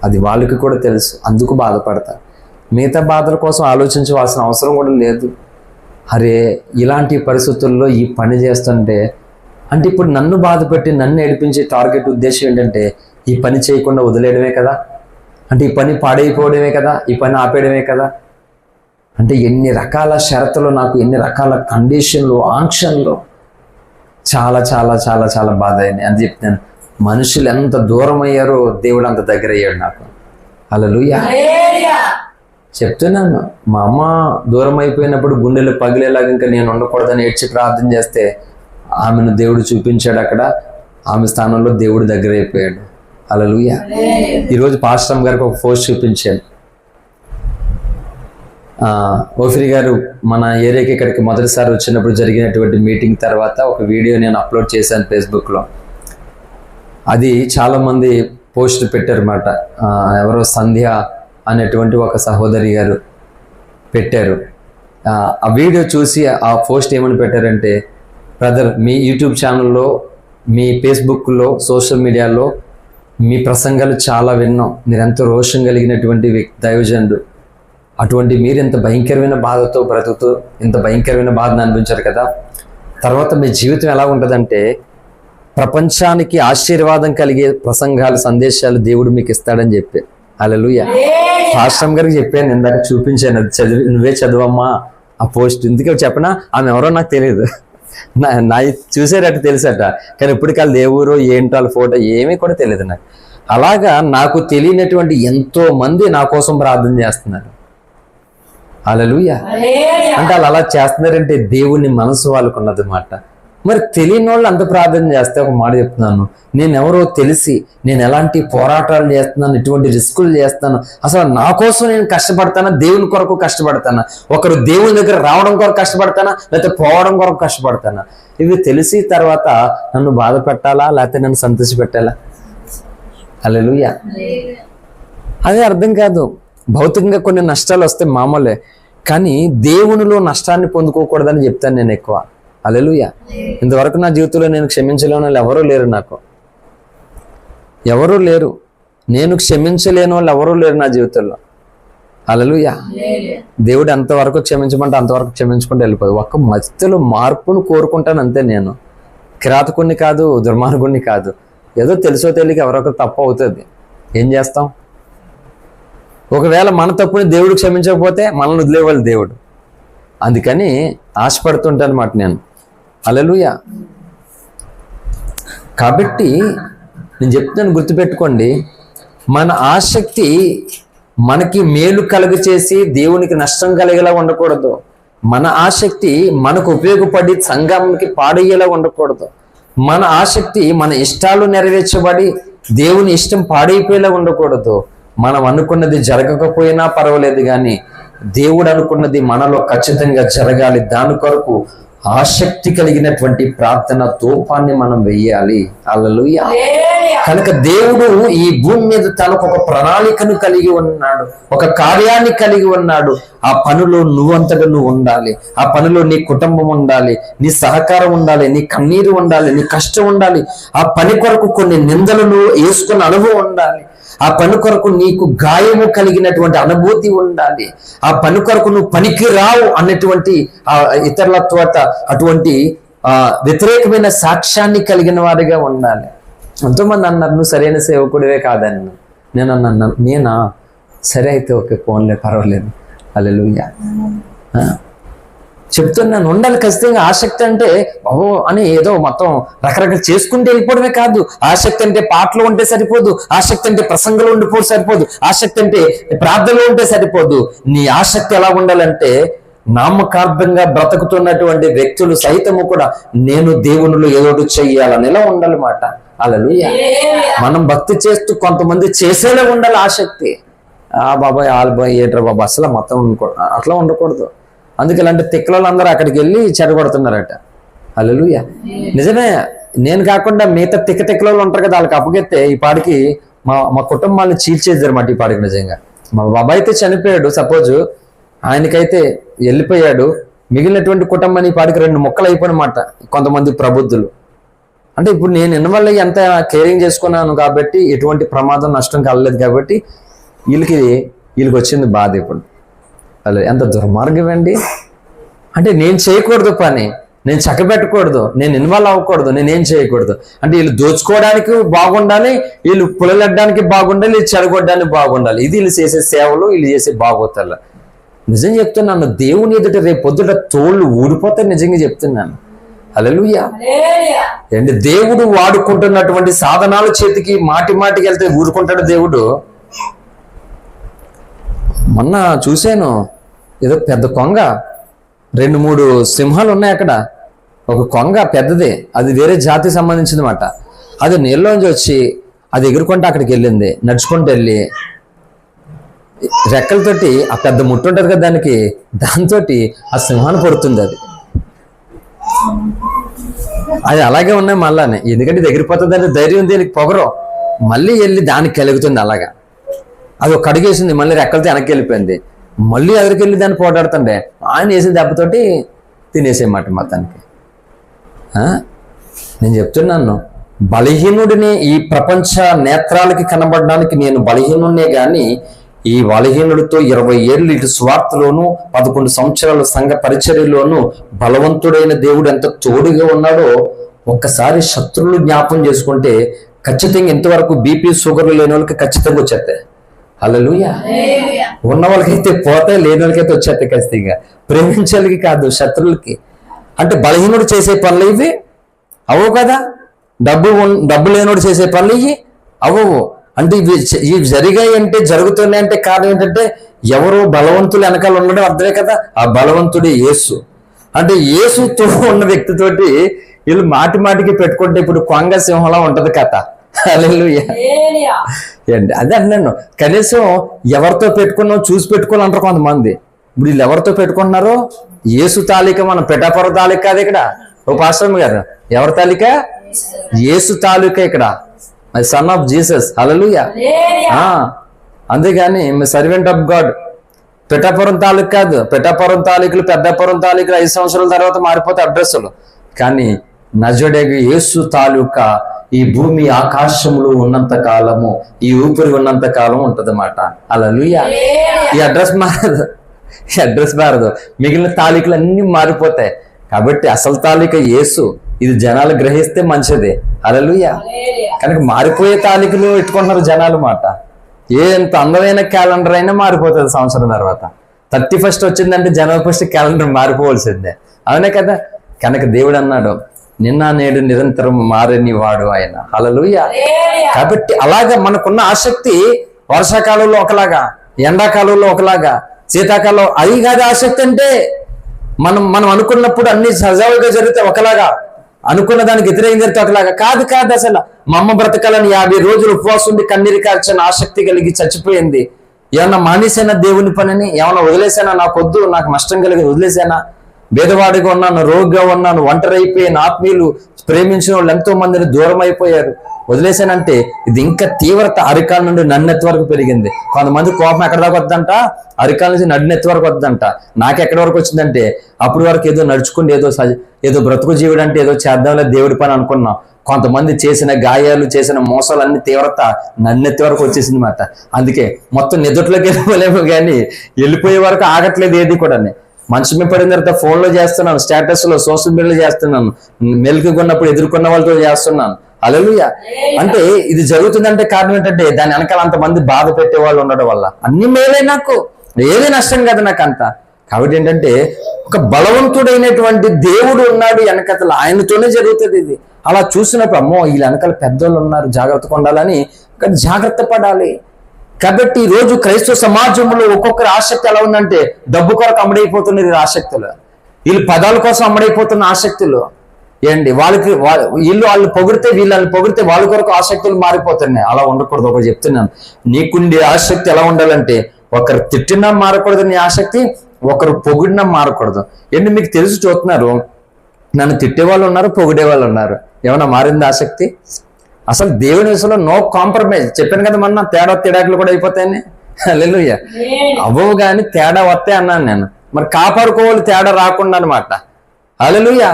అది వాళ్ళకి కూడా తెలుసు, అందుకు బాధపడతాను. మిగతా బాధల కోసం ఆలోచించవలసిన అవసరం కూడా లేదు. అరే ఇలాంటి పరిస్థితుల్లో ఈ పని చేస్తుంటే, అంటే ఇప్పుడు నన్ను బాధపెట్టి నన్ను ఏడిపించే టార్గెట్ ఉద్దేశం ఏంటంటే ఈ పని చేయకుండా వదిలేయడమే కదా, అంటే ఈ పని పాడైపోవడమే కదా, ఈ పని ఆపేయడమే కదా. అంటే ఎన్ని రకాల షరతులు, నాకు ఎన్ని రకాల కండిషన్లు, ఆంక్షన్లు, చాలా చాలా చాలా చాలా బాధ అయినాయి. అని చెప్తాను, మనుషులు ఎంత దూరం అయ్యారో దేవుడు అంత దగ్గర అయ్యాడు నాకు. హల్లెలూయా. చెప్తున్నాను, మా అమ్మ దూరం అయిపోయినప్పుడు గుండెలు పగిలేలాగా ఇంకా నేను ఉండకూడదని ఏడ్చి ప్రార్థన చేస్తే ఆమెను దేవుడు చూపించాడు అక్కడ. ఆమె స్థానంలో దేవుడు దగ్గర అయిపోయాడు. హల్లెలూయా. ఈరోజు పాస్టర్ గారికి ఒక పోస్ట్ చూపించాను. ఓఫిరి గారు మన ఏరియాకి ఇక్కడికి మొదటిసారి వచ్చినప్పుడు జరిగినటువంటి మీటింగ్ తర్వాత ఒక వీడియో నేను అప్లోడ్ చేశాను ఫేస్బుక్లో. అది చాలామంది పోస్ట్ పెట్టారన్నమాట. ఎవరో సంధ్య అనేటువంటి ఒక సహోదరి గారు పెట్టారు. ఆ వీడియో చూసి ఆ పోస్ట్ ఏమని పెట్టారంటే, బ్రదర్ మీ యూట్యూబ్ ఛానల్లో, మీ ఫేస్బుక్లో, సోషల్ మీడియాలో మీ ప్రసంగాలు చాలా విన్నాం. మీరెంతో రోషం కలిగినటువంటి దైవజనుడు. అటువంటి మీరు ఇంత భయంకరమైన బాధతో బ్రతుకుతూ ఇంత భయంకరమైన బాధను అనిపించారు కదా, తర్వాత మీ జీవితం ఎలా ఉంటుందంటే ప్రపంచానికి ఆశీర్వాదం కలిగే ప్రసంగాలు, సందేశాలు దేవుడు మీకు ఇస్తాడని చెప్పి. హల్లెలూయా. పాస్టర్ గారికి చెప్పాను, ఇందాక చూపించాను, అది చదివి నువ్వే చదవమ్మా ఆ పోస్ట్. ఎందుకు చెప్పనా, ఆమె ఎవరో నాకు తెలియదు, నా చూసేటట్టు తెలుసట, కానీ ఇప్పటికాళ్ళు దేవుడు ఏంటో వాళ్ళ ఫోటో ఏమీ కూడా తెలియదు నాకు. అలాగా నాకు తెలియనటువంటి ఎంతో మంది నా కోసం ప్రార్థన చేస్తున్నారు. హల్లెలూయా. అంటే వాళ్ళు అలా చేస్తున్నారంటే దేవుని మనసు వాళ్ళకు ఉన్నదన్నమాట. మరి తెలియని వాళ్ళు అంత ప్రార్థన చేస్తే ఒక మాట చెప్తున్నాను, నేను ఎవరో తెలిసి నేను ఎలాంటి పోరాటాలు చేస్తున్నాను, ఎటువంటి రిస్కులు చేస్తాను, అసలు నా కోసం నేను కష్టపడతానా, దేవుని కొరకు కష్టపడతానా, ఒకరు దేవుని దగ్గర రావడం కొరకు కష్టపడతానా, లేకపోతే పోవడం కొరకు కష్టపడతానా? ఇవి తెలిసి తర్వాత నన్ను బాధ పెట్టాలా లేకపోతే నన్ను సంతోష పెట్టాలా? హల్లెలూయా. అదే అర్థం కాదు. భౌతికంగా కొన్ని నష్టాలు వస్తే మామూలే, కానీ దేవునిలో నష్టాన్ని పొందుకోకూడదని చెప్తాను నేను ఎక్కువ. హల్లెలూయా. ఇంతవరకు నా జీవితంలో నేను క్షమించలేని వాళ్ళు ఎవరూ లేరు, నాకు ఎవరూ లేరు. నేను క్షమించలేని వాళ్ళు ఎవరూ లేరు నా జీవితంలో. హల్లెలూయా. దేవుడు ఎంతవరకు క్షమించమంటే అంతవరకు క్షమించుకుంటూ వెళ్ళిపోదు. ఒక్క మధ్యలో మార్పును కోరుకుంటాను అంతే. నేను కిరాతకుణ్ణి కాదు, దుర్మార్గుణ్ణి కాదు. ఏదో తెలుసో తెలియక ఎవరొకరు తప్పు అవుతుంది, ఏం చేస్తాం? ఒకవేళ మన తప్పుని దేవుడు క్షమించకపోతే మనల్ని వదిలేవాళ్ళు దేవుడు. అందుకని ఆశపడుతుంటాను అన్నమాట నేను. హల్లెలూయా. కాబట్టి నేను చెప్తున్నాను, గుర్తుపెట్టుకోండి, మన ఆసక్తి మనకి మేలు కలుగ చేసి దేవునికి నష్టం కలిగేలా ఉండకూడదు. మన ఆసక్తి మనకు ఉపయోగపడి సంఘానికి పాడయ్యేలా ఉండకూడదు. మన ఆసక్తి మన ఇష్టాలు నెరవేర్చబడి దేవుని ఇష్టం పాడైపోయేలా ఉండకూడదు. మనం అనుకున్నది జరగకపోయినా పర్వాలేదు, కానీ దేవుడు అనుకున్నది మనలో ఖచ్చితంగా జరగాలి. దాని కొరకు ఆసక్తి కలిగినటువంటి ప్రార్థన ధూపాన్ని మనం వెయ్యాలి. హల్లెలూయా. కనుక దేవుడు ఈ భూమి మీద తనకు ఒక ప్రణాళికను కలిగి ఉన్నాడు, ఒక కార్యాన్ని కలిగి ఉన్నాడు. ఆ పనిలో నువ్వంతగా నువ్వు ఉండాలి, ఆ పనిలో నీ కుటుంబం ఉండాలి, నీ సహకారం ఉండాలి, నీ కన్నీరు ఉండాలి, నీ కష్టం ఉండాలి. ఆ పని కొరకు కొన్ని నిందలు నువ్వు వేసుకున్న అనుభవం ఉండాలి. ఆ పని కొరకు నీకు గాయము కలిగినటువంటి అనుభూతి ఉండాలి. ఆ పని కొరకు నువ్వు పనికి రావు అన్నటువంటి ఇతరుల తోట అటువంటి వ్యతిరేకమైన సాక్ష్యాన్ని కలిగిన వారిగా ఉండాలి. ఎంతోమంది అన్నారు, నువ్వు సరైన సేవకుడివే కాదని. నేను అన్నాను, నేనా? సరే అయితే ఓకే, ఫోన్లే, పర్వాలేదు. హల్లెలూయా. చెప్తున్నాను, ఉండాలి ఖచ్చితంగా. ఆసక్తి అంటే ఓహో అని ఏదో మొత్తం రకరకాలు చేసుకుంటూ వెళ్ళిపోవడమే కాదు. ఆసక్తి అంటే పాటలు ఉంటే సరిపోదు, ఆసక్తి అంటే ప్రసంగంలో ఉండిపోతే సరిపోదు, ఆసక్తి అంటే ప్రార్థనలో ఉంటే సరిపోదు. నీ ఆసక్తి ఎలా ఉండాలంటే, నామకార్థంగా బ్రతుకుతున్నటువంటి వ్యక్తులు సైతము కూడా నేను దేవునిలో ఏదోటి చెయ్యాలని ఇలా ఉండాలన్నమాట. హల్లెలూయా. మనం భక్తి చేస్తూ కొంతమంది చేసేలా ఉండాలి ఆసక్తి. బాబాయ్ ఆల్బాయ్ ఏట్రా బాబా అసలు మొత్తం అట్లా ఉండకూడదు. అందుకే ఇలాంటి తిక్కలలో అందరూ అక్కడికి వెళ్ళి చెడగొడుతున్నారట. హల్లెలూయా. నిజమే. నేను కాకుండా మిగతా తిక్కలో ఉంటారు కదా, వాళ్ళకి అప్పగెత్తే ఈ పాడికి మా కుటుంబాన్ని చీల్చేద్దనమాట. ఈ పాడికి నిజంగా మా బాబాయ్ అయితే చనిపోయాడు, సపోజ్ ఆయనకైతే వెళ్ళిపోయాడు, మిగిలినటువంటి కుటుంబాన్ని ఈ పాడికి 2 ముక్కలు అయిపోయినమాట. కొంతమంది ప్రబుద్ధులు అంటే ఇప్పుడు నేను ఇన్వాల్వ్ అయ్యి ఎంత కేరింగ్ చేసుకున్నాను కాబట్టి ఎటువంటి ప్రమాదం నష్టం కలలేదు కాబట్టి వీళ్ళకి వచ్చింది బాధ. ఇప్పుడు అలా ఎంత దుర్మార్గం అండి. అంటే నేను చేయకూడదు పని, నేను చక్కబెట్టకూడదు, నేను ఇన్వాల్వ్ అవ్వకూడదు, నేనేం చేయకూడదు. అంటే వీళ్ళు దోచుకోవడానికి బాగుండాలి, వీళ్ళు పులలడ్డానికి బాగుండాలి, వీళ్ళు చెడగొట్టడానికి బాగుండాలి. ఇది వీళ్ళు చేసే సేవలు, వీళ్ళు చేసే బాగోతాలు. నిజం చెప్తున్నాను, దేవుని ఎదుట రేపు పొద్దుట తోళ్ళు ఊడిపోతే నిజంగా చెప్తున్నాను. హల్లెలూయా. ఏంటి దేవుడు వాడుకుంటున్నటువంటి సాధనాల చేతికి మాటికి వెళ్తే ఊరుకుంటాడు దేవుడు. మొన్న చూశాను, ఏదో పెద్ద కొంగ, 2-3 సింహాలు ఉన్నాయి అక్కడ. ఒక కొంగ పెద్దది, అది వేరే జాతికి సంబంధించింది మాట. అది నీళ్ళలోంచి వచ్చి అది ఎగురుకుంటే అక్కడికి వెళ్ళింది, నడుచుకుంటూ వెళ్ళి రెక్కలతోటి ఆ పెద్ద ముట్టు ఉంటుంది కదా దానికి, దాంతో ఆ సింహాన్ని పొడుతుంది. అది అలాగే ఉన్నాయి మళ్ళానే, ఎందుకంటే ఇది ఎగిరిపోతుంది అంటే ధైర్యం, దీనికి పొగరు, మళ్ళీ వెళ్ళి దానికి కలుగుతుంది. అలాగా అది ఒక అడుగేసింది, మళ్ళీ రెక్కలతో వెనక్కి వెళ్ళిపోయింది, మళ్ళీ ఎదురుకి వెళ్ళి దాన్ని పోటాడుతుండే ఆయన వేసిన దెబ్బతోటి తినేసేమాట మొత్తానికి. నేను చెప్తున్నాను, బలహీనుడిని ఈ ప్రపంచ నేత్రాలకి కనబడడానికి నేను బలహీనుడినే కానీ ఈ బలహీనుడితో 20 ఏళ్ళు ఇటు స్వార్థలోను 11 సంవత్సరాలు సంఘ పరిచర్యలోను బలవంతుడైన దేవుడు ఎంత తోడుగా ఉన్నాడో ఒక్కసారి శత్రువులు జ్ఞాపం చేసుకుంటే ఖచ్చితంగా ఇంతవరకు బీపీ షుగర్లు లేని వాళ్ళకి ఖచ్చితంగా వచ్చేస్తాయి. హల్లెలూయా. ఉన్న వాళ్ళకైతే పోతాయి, లేని వాళ్ళకైతే వచ్చేస్తాయి ఖచ్చితంగా. ప్రేమించాలకి కాదు, శత్రువులకి. అంటే బలహీనుడు చేసే పనులు ఇవి అవవు కదా, డబ్బు లేనోడు చేసే పనులు ఇవి అవవు. అంటే ఇవి జరిగాయి అంటే, జరుగుతున్నాయి అంటే కారణం ఏంటంటే ఎవరో బలవంతులు వెనకాల ఉండడం అర్థమే కదా. ఆ బలవంతుడే యేసు. అంటే యేసుతో ఉన్న వ్యక్తితోటి వీళ్ళు మాటి మాటికి పెట్టుకుంటే ఇప్పుడు కొంగ సింహంలా ఉంటది కథ. హల్లెలూయా. ఏంటి అదే అన్నాను, కనీసం ఎవరితో పెట్టుకున్నావు చూసి పెట్టుకోవాలంటారు కొంతమంది. ఇప్పుడు వీళ్ళు ఎవరితో పెట్టుకుంటున్నారు? యేసు తాలిక, మనం పిఠాపురం తాలిక కాదు ఇక్కడ. ఓ పాస్టర్ గారు, ఎవరి తాలిక? యేసు తాలూక ఇక్కడ, మై సన్ ఆఫ్ జీసస్. హల్లెలూయా. అంతేగాని my servant of God. Pithapuram తాలూకు కాదు. పిఠాపురం తాలూకులు, పెద్దాపురం తాలూకులు 5 సంవత్సరాల తర్వాత మారిపోతే అడ్రస్సులు. కానీ నజరేయుడు యేసు తాలూకా ఈ భూమి ఆకాశములు ఉన్నంత కాలము, ఈ ఊపిరి ఉన్నంత కాలం ఉంటదన్నమాట. హల్లెలూయా. ఈ అడ్రస్ మారదు, ఈ అడ్రస్ మారదు. మిగిలిన తాలూకులు అన్ని మారిపోతాయి. కాబట్టి అసలు తాలూకా యేసు. ఇది జనాలు గ్రహిస్తే మంచిది. హల్లెలూయా. కనుక మారిపోయే తాలూకులు ఎత్తుకుంటున్నారు జనాలు మాట. ఎంత అందమైన క్యాలెండర్ అయినా మారిపోతుంది సంవత్సరం తర్వాత. 31st వచ్చిందంటే జనవరి 1 క్యాలెండర్ మారిపోవలసిందే. అవునే కదా. కనుక దేవుడు అన్నాడు, నిన్న నేడు నిరంతరం మారని వాడు ఆయన. హల్లెలూయా. కాబట్టి అలాగా మనకున్న ఆసక్తి వర్షాకాలంలో ఒకలాగా, ఎండాకాలంలో ఒకలాగా, శీతాకాలం అది కాదు ఆసక్తి అంటే. మనం అనుకున్నప్పుడు అన్ని సజావుగా జరిగితే ఒకలాగా, అనుకున్న దానికి వ్యతిరేకం జరిగితే ఒకలాగా కాదు. అసలు మా అమ్మ బ్రతకాలని 50 రోజులు ఉపవాసం ఉండి కన్నీరు కార్చిన ఆసక్తి కలిగి చచ్చిపోయింది. ఏమన్నా మానేసానా దేవుని పనిని? ఏమన్నా వదిలేసానా? నాకు వద్దు, నాకు నష్టం కలిగి వదిలేసానా? భేదవాడిగా ఉన్నాను, రోగిగా ఉన్నాను, ఒంటరి అయిపోయాను, ఆత్మీయులు ప్రేమించిన వాళ్ళు ఎంతో మందిని దూరం అయిపోయారు, వదిలేశానంటే ఇది ఇంకా తీవ్రత అరికాల నుండి నన్నెత్తి వరకు పెరిగింది. కొంతమంది కోపం ఎక్కడ దాకా వద్దంట, అరికాల నుంచి నడినెత్తి వరకు వద్దంట. నాకు ఎక్కడి వరకు వచ్చిందంటే అప్పటి వరకు ఏదో నడుచుకుంటే ఏదో బ్రతుకు జీవుడు అంటే ఏదో చేద్దాంలే దేవుడి పని అనుకున్నాం. కొంతమంది చేసిన గాయాలు, చేసిన మోసాలు అన్ని తీవ్రత నన్నెత్తి వరకు వచ్చేసింది మాట. అందుకే మొత్తం నిద్రలోకి వెళ్ళిపోలేము, కానీ వెళ్ళిపోయే వరకు ఆగట్లేదు ఏది కూడా. మంచి మీద పడిన తర్వాత ఫోన్లో చేస్తున్నాను, స్టేటస్లో, సోషల్ మీడియాలో చేస్తున్నాను, మెలుగుకున్నప్పుడు ఎదుర్కొన్న వాళ్ళతో చేస్తున్నాను. హల్లెలూయా. అంటే ఇది జరుగుతుందంటే కారణం ఏంటంటే దాని వెనకాల అంతమంది బాధ పెట్టే వాళ్ళు ఉండడం వల్ల. అన్ని మేలే, నాకు ఏది నష్టం కదా నాకు అంత. కాబట్టి ఏంటంటే ఒక బలవంతుడైనటువంటి దేవుడు ఉన్నాడు వెనకతలు, ఆయనతోనే జరుగుతుంది ఇది. అలా చూసినప్పుడు అమ్మో వీళ్ళ వెనకాల పెద్దోళ్ళు ఉన్నారు, జాగ్రత్తగా ఉండాలని జాగ్రత్త పడాలి. కాబట్టి ఈ రోజు క్రైస్తవ సమాజంలో ఒక్కొక్కరి ఆసక్తి ఎలా ఉందంటే డబ్బు కొరకు అమ్ముడైపోతున్నారు ఆసక్తులు, వీళ్ళు పదాల కోసం అమ్ముడైపోతున్న ఆసక్తులు. ఏంటి వాళ్ళు పొగిడితే వీళ్ళని పొగిడితే వాళ్ళ కొరకు ఆసక్తులు మారిపోతున్నాయి. అలా ఉండకూడదు. ఒకటి చెప్తున్నాను, నీకుండే ఆసక్తి ఎలా ఉండాలంటే ఒకరు తిట్టినా మారకూడదు నీ ఆసక్తి, ఒకరు పొగిడినా మారకూడదు. ఏంటి మీకు తెలిసి చూస్తున్నారు, నన్ను తిట్టే వాళ్ళు ఉన్నారు, పొగిడే వాళ్ళు ఉన్నారు. ఏమన్నా మారింది ఆసక్తి? అసలు దేవుని విషయంలో నో కాంప్రమైజ్. చెప్పాను కదా మొన్న, తేడాకులు కూడా అయిపోతాయని. హల్లెలూయా. అవ్వవు కానీ తేడా వస్తాయి అన్నాను నేను. మరి కాపాడుకోవాలి తేడా రాకుండా అనమాట. హల్లెలూయా.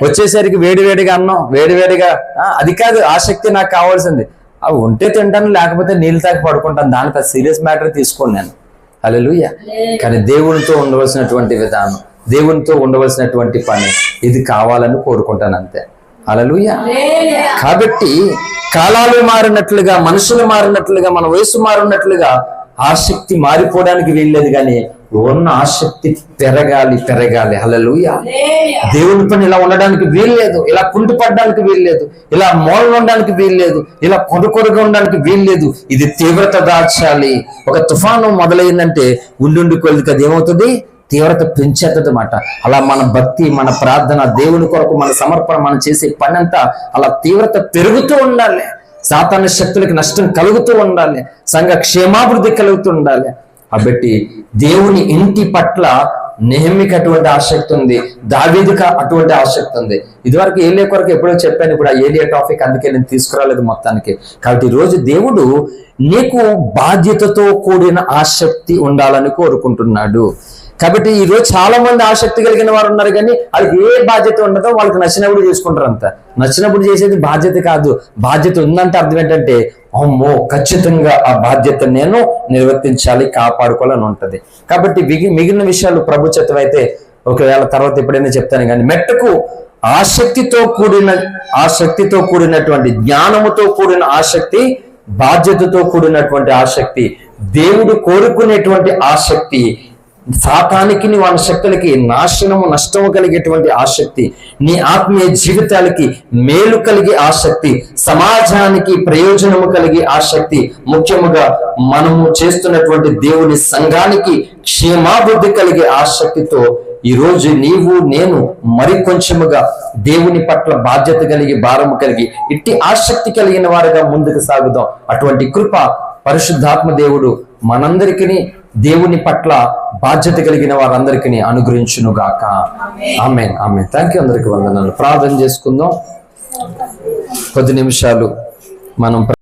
వచ్చేసరికి వేడివేడిగా అన్నం, వేడివేడిగా అది కాదు ఆసక్తి నాకు కావాల్సింది. అవి ఉంటే తింటాను, లేకపోతే నీళ్ళు తాగి పడుకుంటాను. దానికి సీరియస్ మ్యాటర్ తీసుకోండి నేను. హల్లెలూయా. కానీ దేవునితో ఉండవలసినటువంటి విధానం, దేవునితో ఉండవలసినటువంటి పని ఇది కావాలని కోరుకుంటాను అంతే. హల్లెలూయా. కాబట్టి కాలాలు మారినట్లుగా, మనుషులు మారినట్లుగా, మన వయసు మారినట్లుగా ఆసక్తి మారిపోవడానికి వీల్లేదు, కానీ ఉన్న ఆసక్తి పెరగాలి. హల్లెలూయా. దేవుని పని ఇలా ఉండడానికి వీల్లేదు, ఇలా కుంటుపడడానికి వీల్లేదు, ఇలా మూలన ఉండడానికి వీల్లేదు, ఇలా కొడుకొరుగా ఉండడానికి వీల్లేదు. ఇది తీవ్రత దాచాలి. ఒక తుఫాను మొదలైందంటే ఉండి కొలికి అది ఏమవుతుంది, తీవ్రత పెంచేస్తుంది అన్నమాట. అలా మన భక్తి, మన ప్రార్థన, దేవుని కొరకు మన సమర్పణ, మనం చేసే పని అంతా అలా తీవ్రత పెరుగుతూ ఉండాలి. సాతాను శక్తులకి నష్టం కలుగుతూ ఉండాలి, సంఘ క్షేమాభివృద్ధి కలుగుతూ ఉండాలి. కాబట్టి దేవుని ఇంటి పట్ల నెహెమ్యాకి అటువంటి ఆసక్తి ఉంది, దావీదుకి అటువంటి ఆసక్తి ఉంది. ఇదివరకు ఏలియా కొరకు ఎప్పుడో చెప్పాను, ఇప్పుడు ఆ ఏలియా టాపిక్ అందుకే నేను తీసుకురాలేదు మొత్తానికి. కాబట్టి ఈరోజు దేవుడు నీకు బాధ్యతతో కూడిన ఆసక్తి ఉండాలని కోరుకుంటున్నాడు. కాబట్టి ఈరోజు చాలా మంది ఆసక్తి కలిగిన వారు ఉన్నారు, కానీ వాళ్ళకి ఏ బాధ్యత ఉండదో వాళ్ళకి నచ్చినప్పుడు చేసుకుంటారు. అంత నచ్చినప్పుడు చేసేది బాధ్యత కాదు. బాధ్యత ఉందంటే అర్థం ఏంటంటే అమ్మో ఖచ్చితంగా ఆ బాధ్యత నేను నిర్వర్తించాలి, కాపాడుకోవాలని ఉంటది. కాబట్టి మిగిలిన విషయాలు ప్రభుత్వం అయితే ఒకవేళ తర్వాత ఎప్పుడైనా చెప్తాను. కానీ మెట్టకు ఆసక్తితో కూడినటువంటి జ్ఞానముతో కూడిన ఆసక్తి, బాధ్యతతో కూడినటువంటి ఆసక్తి, దేవుడు కోరుకునేటువంటి ఆసక్తి, సాతానికి వాని శక్తులకి నాశనము, నష్టము కలిగేటువంటి ఆసక్తి, నీ ఆత్మీయ జీవితాలకి మేలు కలిగే ఆసక్తి, సమాజానికి ప్రయోజనము కలిగే ఆసక్తి, ముఖ్యముగా మనము చేస్తున్నటువంటి దేవుని సంఘానికి క్షేమాభివృద్ధి కలిగే ఆసక్తితో ఈ రోజు నీవు నేను మరి కొంచెముగా దేవుని పట్ల బాధ్యత కలిగి భారము కలిగి ఇట్టి ఆసక్తి కలిగిన వారుగా ముందుకు సాగుదాం. అటువంటి కృప పరిశుద్ధాత్మ దేవుడు మనందరికీ దేవుని పట్ల బాధ్యత కలిగిన వారందరికీ అనుగ్రహించును గాక. ఆమేన్ ఆమేన్. Thank you. అందరికీ వందనాలు. ప్రార్థన చేసుకుందాం. కొద్ది నిమిషాలు మనం